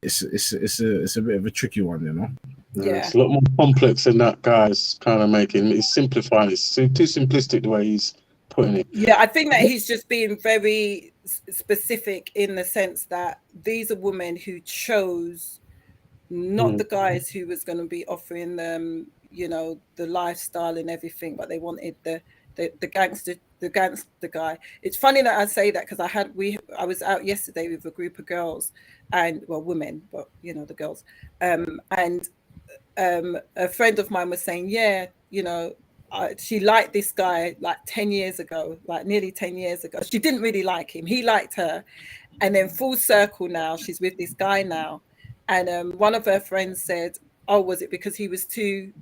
it's a bit of a tricky one, you know? Yeah. It's a lot more complex than that guy's kind of making. It's simplifying. It's too simplistic the way he's putting it. Yeah, I think that he's just being very specific in the sense that these are women who chose not the guys who was going to be offering them, the lifestyle and everything, but they wanted the gangster guy. It's funny that I say that because I was out yesterday with a group of girls and women, but the girls, and a friend of mine was saying, she liked this guy like 10 years ago, like nearly 10 years ago. She didn't really like him. He liked her. And then full circle now, she's with this guy now. And one of her friends said, oh, was it because he was too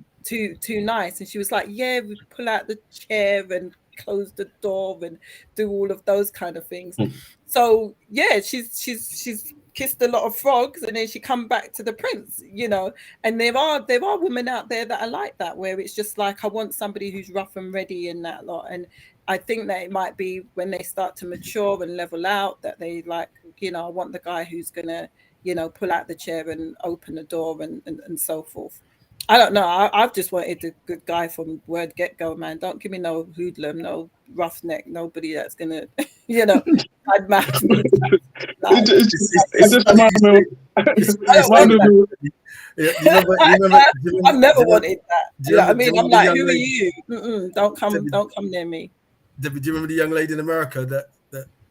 nice? And she was like, yeah, we pull out the chair and close the door and do all of those kind of things. So yeah, she's kissed a lot of frogs and then she come back to the prince, and there are women out there that are like that, where it's just like, I want somebody who's rough and ready and that lot. And I think that it might be when they start to mature and level out that they like, I want the guy who's gonna, pull out the chair and open the door and so forth. I don't know. I've just wanted a good guy from word get-go, man. Don't give me no hoodlum, no roughneck, nobody that's gonna, I'd match me. I've never wanted that. I'm like, who are you? Don't come near me. Do you remember the young lady in America that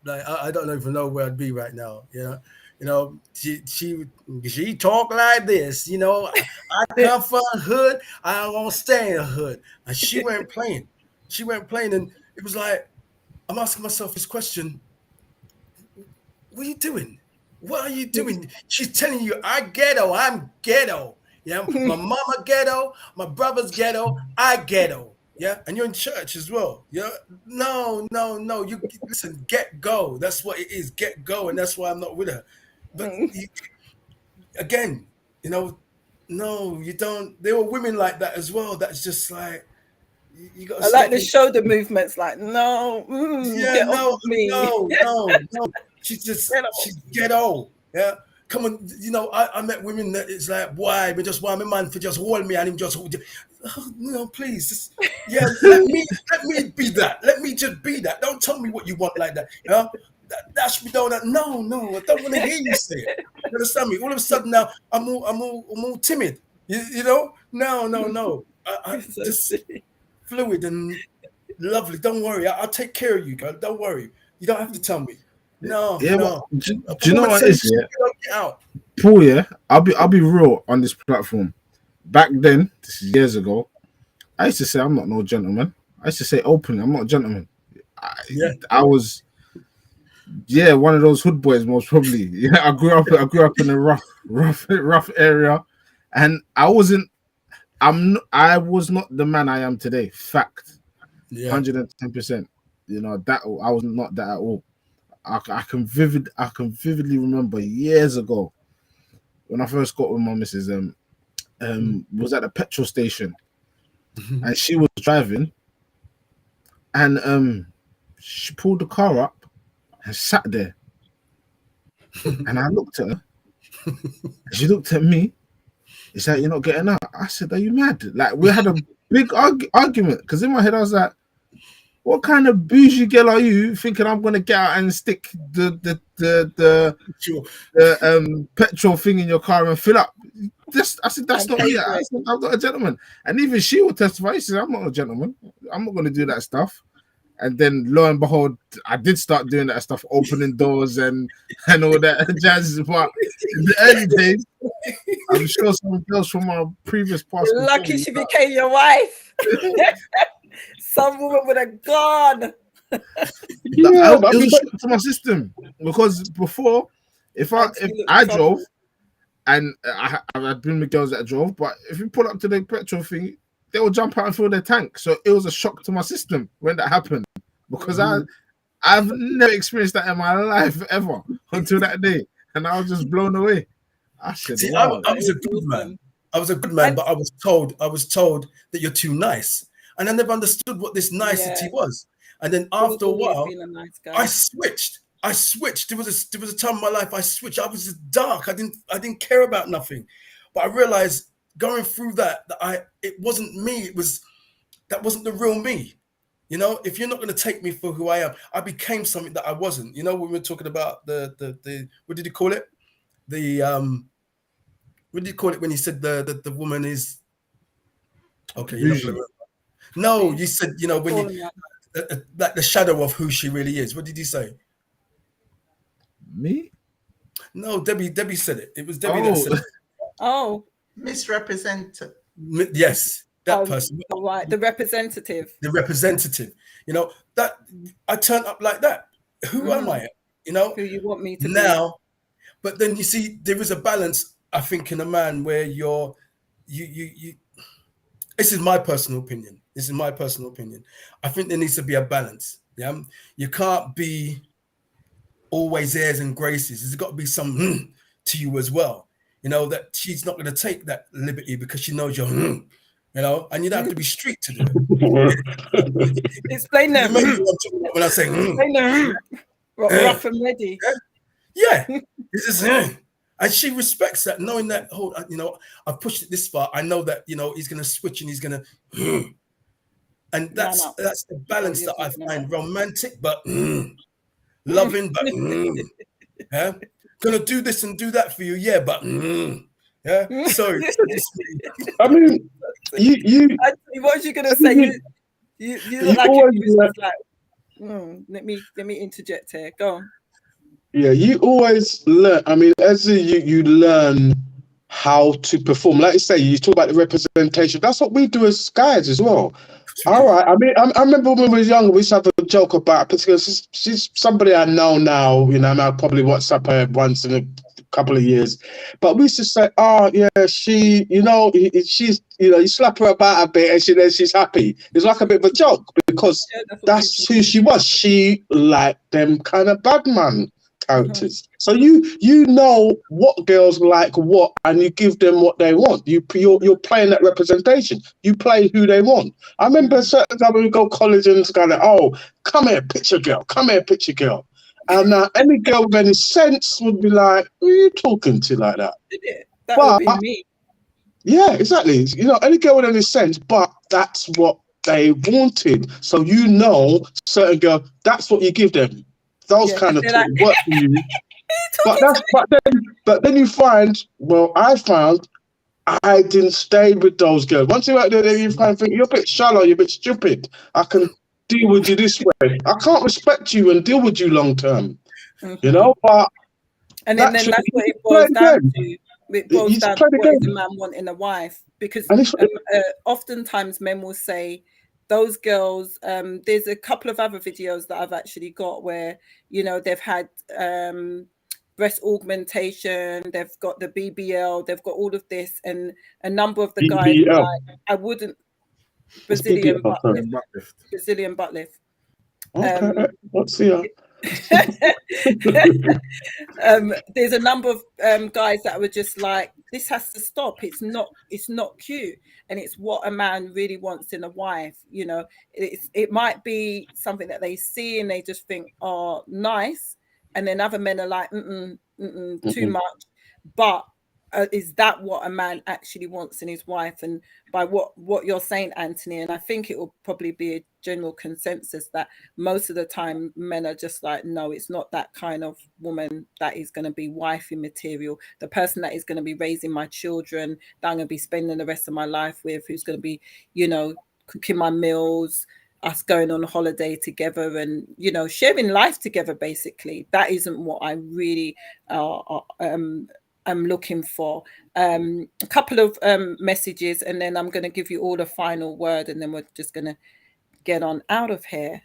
like I don't even know where I'd be right now? You know, she talk like this. You know, I come from a hood. I don't want to stay in a hood. And she went playing. She went playing, and it was like I'm asking myself this question: what are you doing? What are you doing? She's telling you, I'm ghetto. Yeah, my mama ghetto, my brother's ghetto, I ghetto. Yeah, and you're in church as well. Yeah, no. You listen, get go. That's what it is. Get go, and that's why I'm not with her. But again, you know, no, you don't. There were women like that as well. That's just like you got. I like the shoulder movements. Like no, yeah, no. She's ghetto. Yeah. Come on, you know, I met women that it's like, why? But just want my man for just hold me and him just hold you. Oh, no, please. Just, yeah, let me be that. Let me just be that. Don't tell me what you want like that. You know? Dash me down that. No, I don't want to hear you say it. You understand me? All of a sudden now I'm all timid. You know? No. I So just silly. fluid and lovely. Don't worry. I'll take care of you, girl. Don't worry. You don't have to tell me. No. Do you know what it is? Yeah, get out. Paul. Yeah, I'll be real on this platform. Back then, this is years ago, I used to say I'm not no gentleman. I used to say openly, I'm not a gentleman. I was, one of those hood boys, most probably. Yeah, I grew up in a rough area, and I was not the man I am today. Fact, 110%. You know that I was not that at all. I can vividly remember years ago when I first got with my missus. Was at a petrol station, and she was driving, and she pulled the car up and sat there, and I looked at her. She looked at me. She said, "You're not getting out." I said, "Are you mad?" Like we had a big argument because in my head I was like, what kind of bougie girl are you thinking I'm gonna get out and stick the petrol thing in your car and fill up? I said that's not me. I said, I'm not a gentleman. And even she will testify. She said, I'm not a gentleman. I'm not gonna do that stuff. And then lo and behold, I did start doing that stuff, opening doors and all that jazz. But in the early days, I'm sure some girls from our previous past. Lucky she became your wife. Some woman would have gone. It was a shock to my system because before, if I drove, and I've been with girls that drove, but if you pull up to the petrol thing, they will jump out and fill their tank. So it was a shock to my system when that happened because I've never experienced that in my life ever until that day, and I was just blown away. I said, wow. I was a good man. I was a good man, but I was told that you're too nice. And I never understood what this nicety was. And then after a while, I switched. There was a time in my life I switched. I was just dark. I didn't care about nothing. But I realized going through that it wasn't me. That wasn't the real me. You know, if you're not going to take me for who I am, I became something that I wasn't. You know, when we were talking about the what did you call it? What did you call it when you said the woman is okay? You're not gonna No, you said, you know, when you like the shadow of who she really is. What did you say? Me? No, Debbie said it. It was Debbie that said it. Oh, misrepresented. Yes, that person. Right, the representative. The representative. You know, that I turned up like that. Who am I? You know, who you want me to now. But then you see, there is a balance, I think, in a man where you. This is my personal opinion. I think there needs to be a balance. Yeah, you can't be always airs and graces. There's got to be some to you as well. You know that she's not going to take that liberty because she knows you're, you know, and you don't have to be street to do it. Explain that. When I say, rough and ready. Yeah, it's just, and she respects that, knowing that, you know, I've pushed it this far. I know that, you know, he's going to switch and he's going to, and that's the balance that I find romantic, but loving, but yeah, going to do this and do that for you, yeah, but yeah. Sorry. I mean, you. What was you going to say? You look like you was like, let me interject here. Go on. Yeah, you always learn. I mean, as you learn how to perform. Like you say, you talk about the representation. That's what we do as guys as well. All right. I mean, I remember when we were younger, we used to have a joke about, because she's somebody I know now. You know, and I'll probably WhatsApp her once in a couple of years. But we used to say, oh yeah, she, you know, she's, you know, you slap her about a bit and then she's happy. It's like a bit of a joke because that's who she was. She liked them kind of bad man characters. So you know what girls like what, and you give them what they want. You're playing that representation. You play who they want. I remember a certain time when we go college and it's kind of, oh, come here, picture girl, come here, picture girl. And any girl with any sense would be like, who are you talking to like that? That would be me. Yeah, exactly. You know, any girl with any sense, but that's what they wanted. So you know, certain girl, that's what you give them. Those kind of like, work for you. But then you find, well, I found I didn't stay with those girls. Once you're out there, then you find you're a bit shallow, you're a bit stupid. I can deal with you this way. I can't respect you and deal with you long term. You know, but and then that's what it boils down to. It boils down to what does a man want in a wife? Because oftentimes men will say, those girls, there's a couple of other videos that I've actually got where, you know, they've had breast augmentation, they've got the BBL, they've got all of this, and a number of the guys are like, I wouldn't, Brazilian butt lift. Brazilian butt lift. Okay, let's see. There's a number of guys that were just like, this has to stop. It's not cute, and it's what a man really wants in a wife. You know, it might be something that they see and they just think, oh, nice, and then other men are like, too much. But is that what a man actually wants in his wife? And by what you're saying, Anthony, and I think it will probably be a general consensus that most of the time men are just like, no, it's not that kind of woman that is going to be wifey material. The person that is going to be raising my children, that I'm going to be spending the rest of my life with, who's going to be, you know, cooking my meals, us going on holiday together, and, you know, sharing life together. Basically, that isn't what I really I'm looking for. A couple of messages, and then I'm going to give you all a final word, and then we're just going to get on out of here.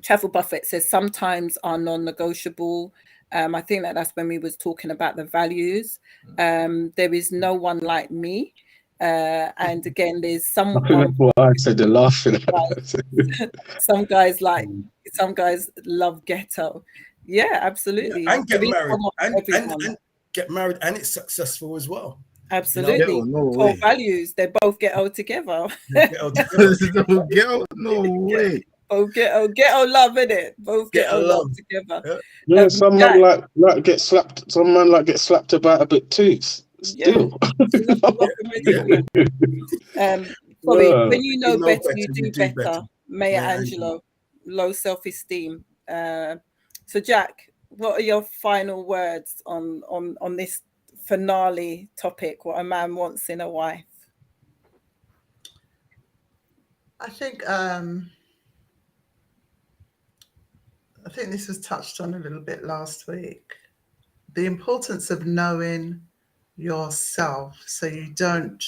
Travel Buffett says sometimes are non-negotiable. I think that's when we was talking about the values. There is no one like me. And again, there's someone. What I said, they're laughing. Some guys love ghetto. Yeah, absolutely. And get married and get married, and it's successful as well. Absolutely. You know? Core values. They both ghetto together. Ghetto, no way. Both ghetto love, innit? Both ghetto love together. Yeah, some man like get slapped. Some man like get slapped about a bit too. Still. When you know better, you do better. Maya Angelou, low self-esteem. So Jack, what are your final words on this finale topic, what a man wants in a wife? I think this was touched on a little bit last week. The importance of knowing yourself, so you don't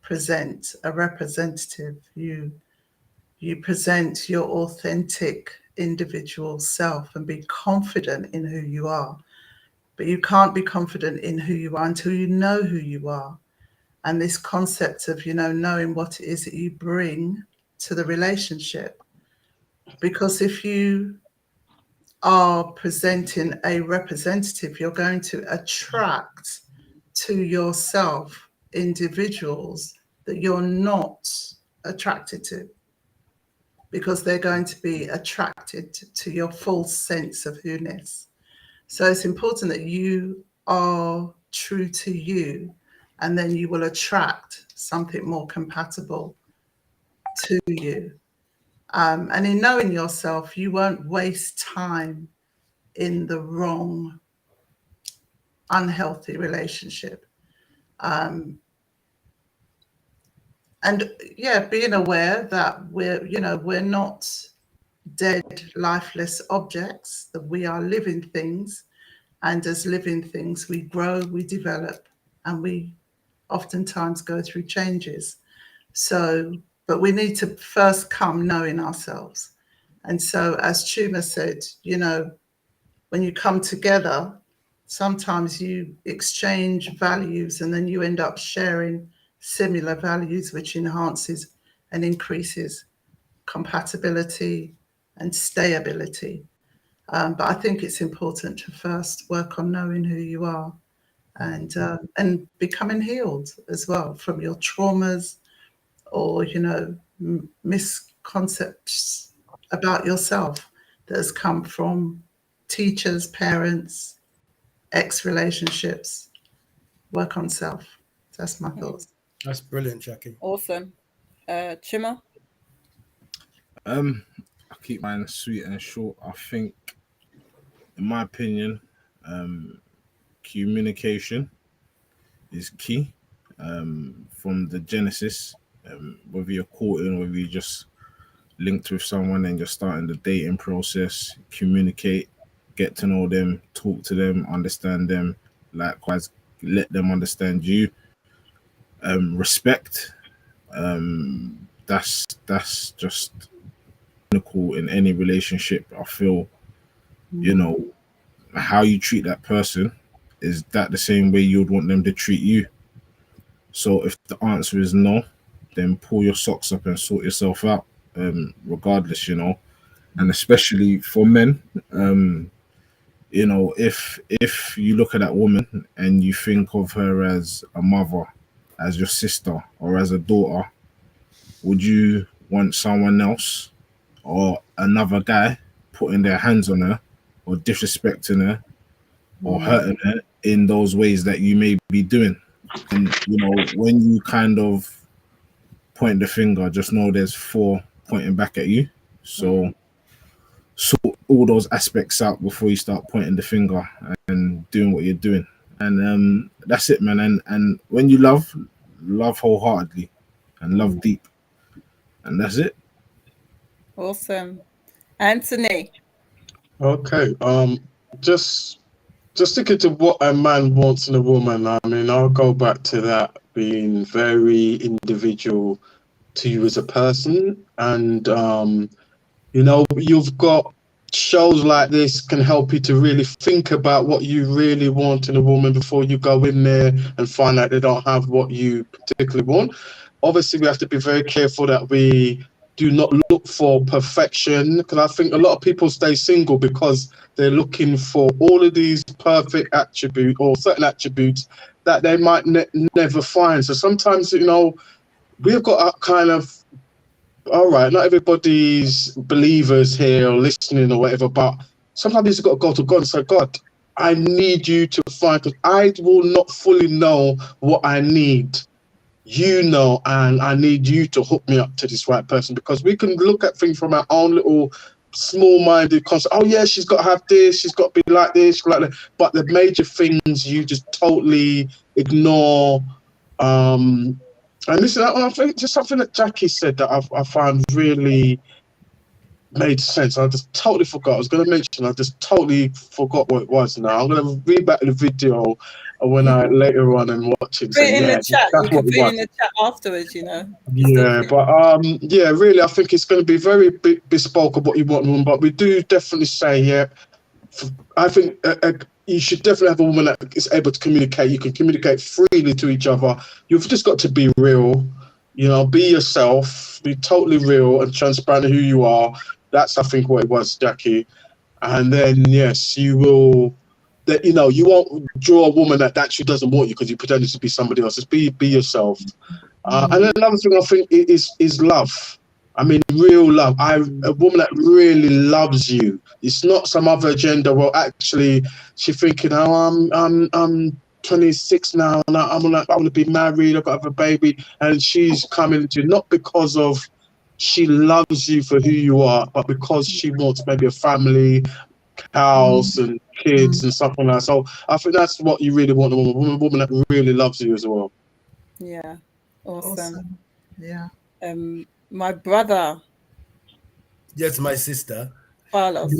present a representative. You present your authentic individual self and be confident in who you are. But you can't be confident in who you are until you know who you are. And this concept of, you know, knowing what it is that you bring to the relationship. Because if you are presenting a representative, you're going to attract to yourself individuals that you're not attracted to, because they're going to be attracted to your full sense of who-ness. So it's important that you are true to you, and then you will attract something more compatible to you. And in knowing yourself, you won't waste time in the wrong, unhealthy relationship. And yeah, being aware that we're not dead, lifeless objects, that we are living things. And as living things, we grow, we develop, and we oftentimes go through changes. So, but we need to first come knowing ourselves. And so, as Chuma said, you know, when you come together, sometimes you exchange values and then you end up sharing similar values, which enhances and increases compatibility and stability. But I think it's important to first work on knowing who you are and becoming healed as well from your traumas or, you know, misconceptions about yourself that has come from teachers, parents, ex-relationships. Work on self. That's my thoughts. That's brilliant, Jackie. Awesome. Chima? I'll keep mine sweet and short. I think, in my opinion, communication is key. From the genesis, whether you're courting, whether you just linked with someone and you're starting the dating process, communicate, get to know them, talk to them, understand them. Likewise, let them understand you. Respect. That's just critical in any relationship. I feel, you know, how you treat that person, is that the same way you would want them to treat you? So if the answer is no, then pull your socks up and sort yourself out, regardless, you know. And especially for men, you know, if you look at that woman and you think of her as a mother, as your sister, or as a daughter, would you want someone else or another guy putting their hands on her or disrespecting her or hurting her in those ways that you may be doing? And, you know, when you kind of point the finger, just know there's 4 pointing back at you. So sort all those aspects out before you start pointing the finger and doing what you're doing. And that's it, man. And when you love wholeheartedly and love deep. And that's it. Awesome. Anthony? Okay. Just sticking to what a man wants in a woman. I mean, I'll go back to that being very individual to you as a person. And you know, you've got shows like this can help you to really think about what you really want in a woman before you go in there and find out they don't have what you particularly want. Obviously, we have to be very careful that we do not look for perfection, because I think a lot of people stay single because they're looking for all of these perfect attributes or certain attributes that they might never find. So sometimes, you know, we've got a kind of, all right, not everybody's believers here or listening or whatever, but sometimes you've got to go to God and say, God, I need you to find, because I will not fully know what I need. You know, and I need you to hook me up to this right person, because we can look at things from our own little small-minded concept. Oh yeah, she's got to have this, she's got to be like this, like that. But the major things you just totally ignore. And listen, I think just something that Jackie said that I found really made sense. I just totally forgot. I was going to mention, I just totally forgot what it was now. I'm going to read back the video when I later on and watch it. Put it in the chat. That's You can what put it it was. in the chat afterwards, you know. Yeah, but yeah, really, I think it's going to be very bespoke of what you want, but we do definitely say, yeah, I think you should definitely have a woman that is able to communicate. You can communicate freely to each other. You've just got to be real, you know, be yourself, be totally real and transparent who you are. That's, I think, what it was, Jackie. And then, yes, you will, that, you know, you won't draw a woman that actually doesn't want you because you pretended to be somebody else. Just be yourself. And then another thing I think is love. I mean, real love. A woman that really loves you. It's not some other agenda. Well, actually, she's thinking, oh, I'm 26 now, and I want to be married. I've got to have a baby, and she's coming to you not because of she loves you for who you are, but because she wants maybe a family, house, and kids and stuff like that. So I think that's what you really want, a woman that really loves you as well. Yeah. Awesome. Yeah. My brother, Yes, my sister. Carlos.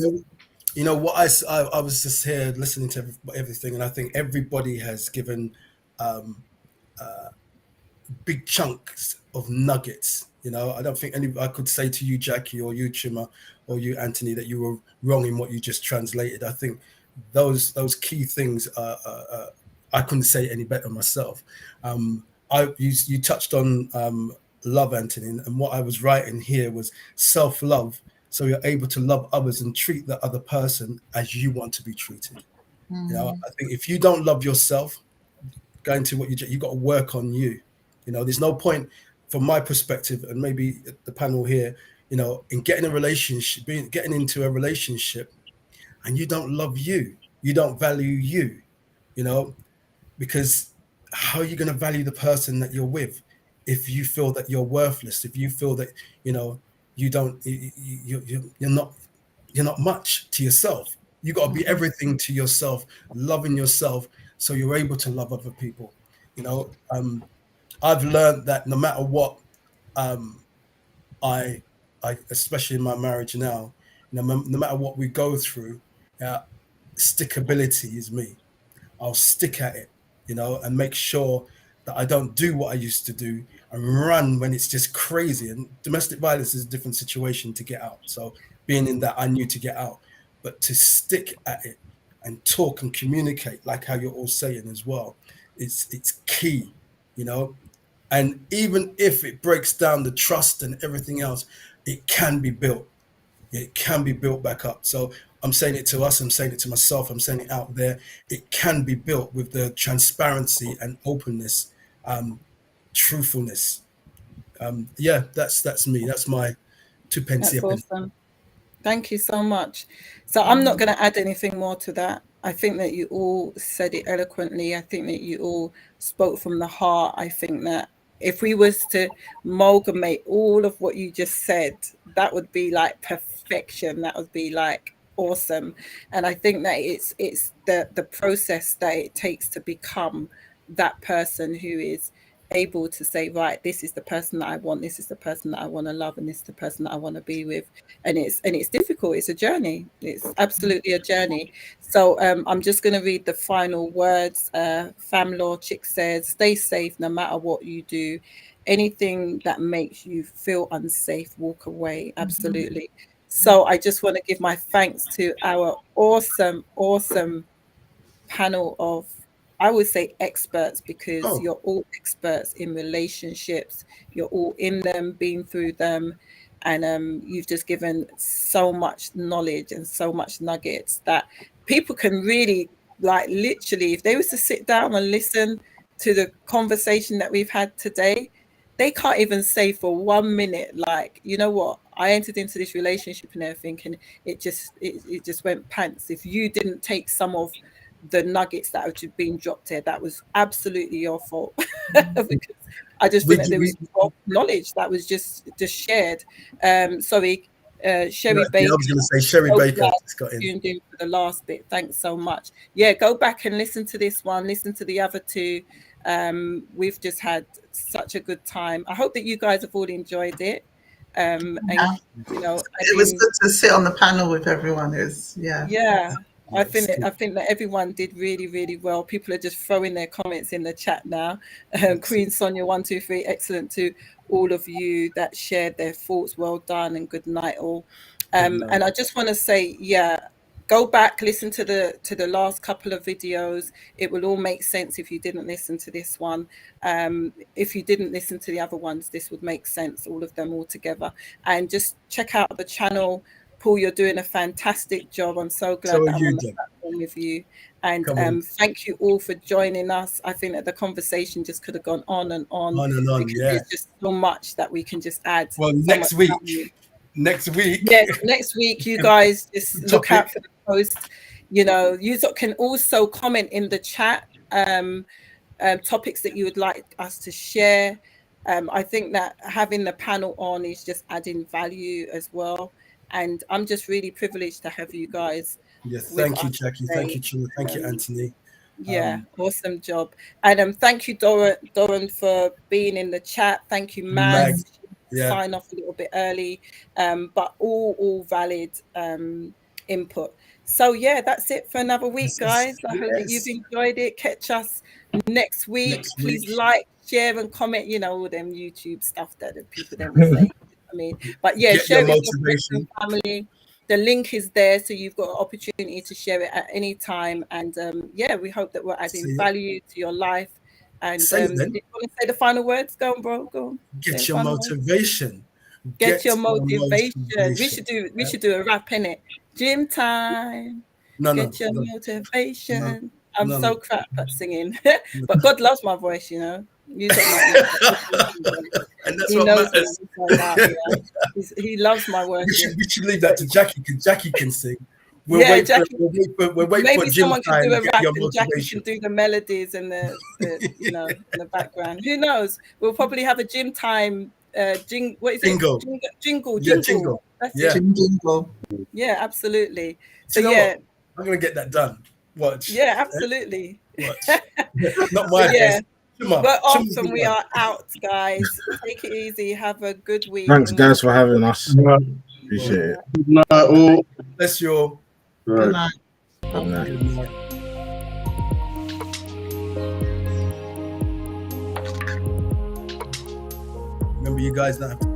You know what I was just here listening to everything, and I think everybody has given big chunks of nuggets. You know, I don't think I could say to you, Jackie, or you, Chima, or you, Anthony, that you were wrong in what you just translated. I think those key things I couldn't say any better myself. You touched on love, Anthony, and what I was writing here was self-love. So you're able to love others and treat the other person as you want to be treated. You know, I think if you don't love yourself, going to what you got to work on you. You know, there's no point from my perspective, and maybe the panel here, you know, in getting into a relationship, and you don't love you, you don't value you, you know, because how are you going to value the person that you're with if you feel that you're worthless, if you feel that, you know, you don't, you're not much to yourself. You got to be everything to yourself, loving yourself, so you're able to love other people. You know, I've learned that no matter what, I especially in my marriage now, no matter what we go through, stickability is me. I'll stick at it, you know, and make sure that I don't do what I used to do and run when it's just crazy. And domestic violence is a different situation to get out. So being in that, I knew to get out, but to stick at it and talk and communicate, like how you're all saying as well, it's key, you know. And even if it breaks down the trust and everything else, it can be built. It can be built back up. So I'm saying it to us, I'm saying it to myself, I'm saying it out there. It can be built with the transparency and openness, truthfulness. Yeah, that's me. That's my two pence. That's awesome. Thank you so much. So I'm not going to add anything more to that. I think that you all said it eloquently. I think that you all spoke from the heart. I think that if we was to amalgamate all of what you just said, that would be like perfection. That would be like awesome. And I think that it's the process that it takes to become that person who is able to say, right, this is the person that I want, this is the person that I want to love, and this is the person that I want to be with. And it's difficult. It's a journey. It's absolutely a journey. So I'm just going to read the final words. Famlaw Chick says, stay safe no matter what you do. Anything that makes you feel unsafe, walk away. Absolutely. So I just want to give my thanks to our awesome panel of, I would say, experts, because you're all experts in relationships. You're all in them, been through them, and you've just given so much knowledge and so much nuggets that people can really, like, literally, if they was to sit down and listen to the conversation that we've had today, they can't even say for 1 minute, like, you know what, I entered into this relationship and everything, and it just went pants. If you didn't take some of the nuggets that have been dropped here, that was absolutely your fault. Because I just think that there was knowledge that was just shared. Sorry, Sherry Baker. I was going to say Sherry Baker just got in. Tuned in for the last bit. Thanks so much. Yeah, go back and listen to this one. Listen to the other two. We've just had such a good time. I hope that you guys have all enjoyed it. And you know, it was good to sit on the panel with everyone. Yeah. I think that everyone did really, really well. People are just throwing their comments in the chat now. Queen Sonia 123, excellent to all of you that shared their thoughts. Well done and good night all. And I just want to say, go back, listen to the last couple of videos. It will all make sense if you didn't listen to this one. If you didn't listen to the other ones, this would make sense, all of them all together. And just check out the channel. Paul, you're doing a fantastic job. I'm so glad that I'm on the platform with you. And thank you all for joining us. I think that the conversation just could have gone on and on. There's just so much that we can just add. Well, next week. Yes, next week, you guys just look out for the post. You know, you can also comment in the chat topics that you would like us to share. I think that having the panel on is just adding value as well. And I'm just really privileged to have you guys. Yes, thank you, Jackie. Thank you, Chima. Thank you, Anthony. Yeah, awesome job. And thank you, Doran, for being in the chat. Thank you, Maz. sign off a little bit early, but all valid input. So yeah, that's it for another week, guys. I hope that you've enjoyed it. Catch us next week. Please like, share, and comment. You know, all them YouTube stuff that the people then will say. I mean, but yeah, share it with your friends and family. The link is there, so you've got an opportunity to share it at any time. And yeah, we hope that we're adding value to your life. And you want to say the final words? Go on, bro. Go on. Get your motivation. Get your motivation. We should do a rap, innit? Gym time. Get your motivation. I'm so crap at singing, but God loves my voice, you know. And that's he knows matters. He loves my work. We should leave that to Jackie, because Jackie can sing. We'll wait maybe someone can do a rap and Jackie can do the melodies and the you know, in the background. Who knows? We'll probably have a gym time what is it? Jingle. Jingle. That's it. Jingle. Yeah, So absolutely. So yeah, I'm gonna get that done. Watch. Yeah, absolutely. Watch. Not my yeah. We're off and we are out, guys. Take it easy. Have a good week. Thanks, guys, for having us. Appreciate it. Good night, all. Bless you all. Good night. Good night. Remember, you guys don't have to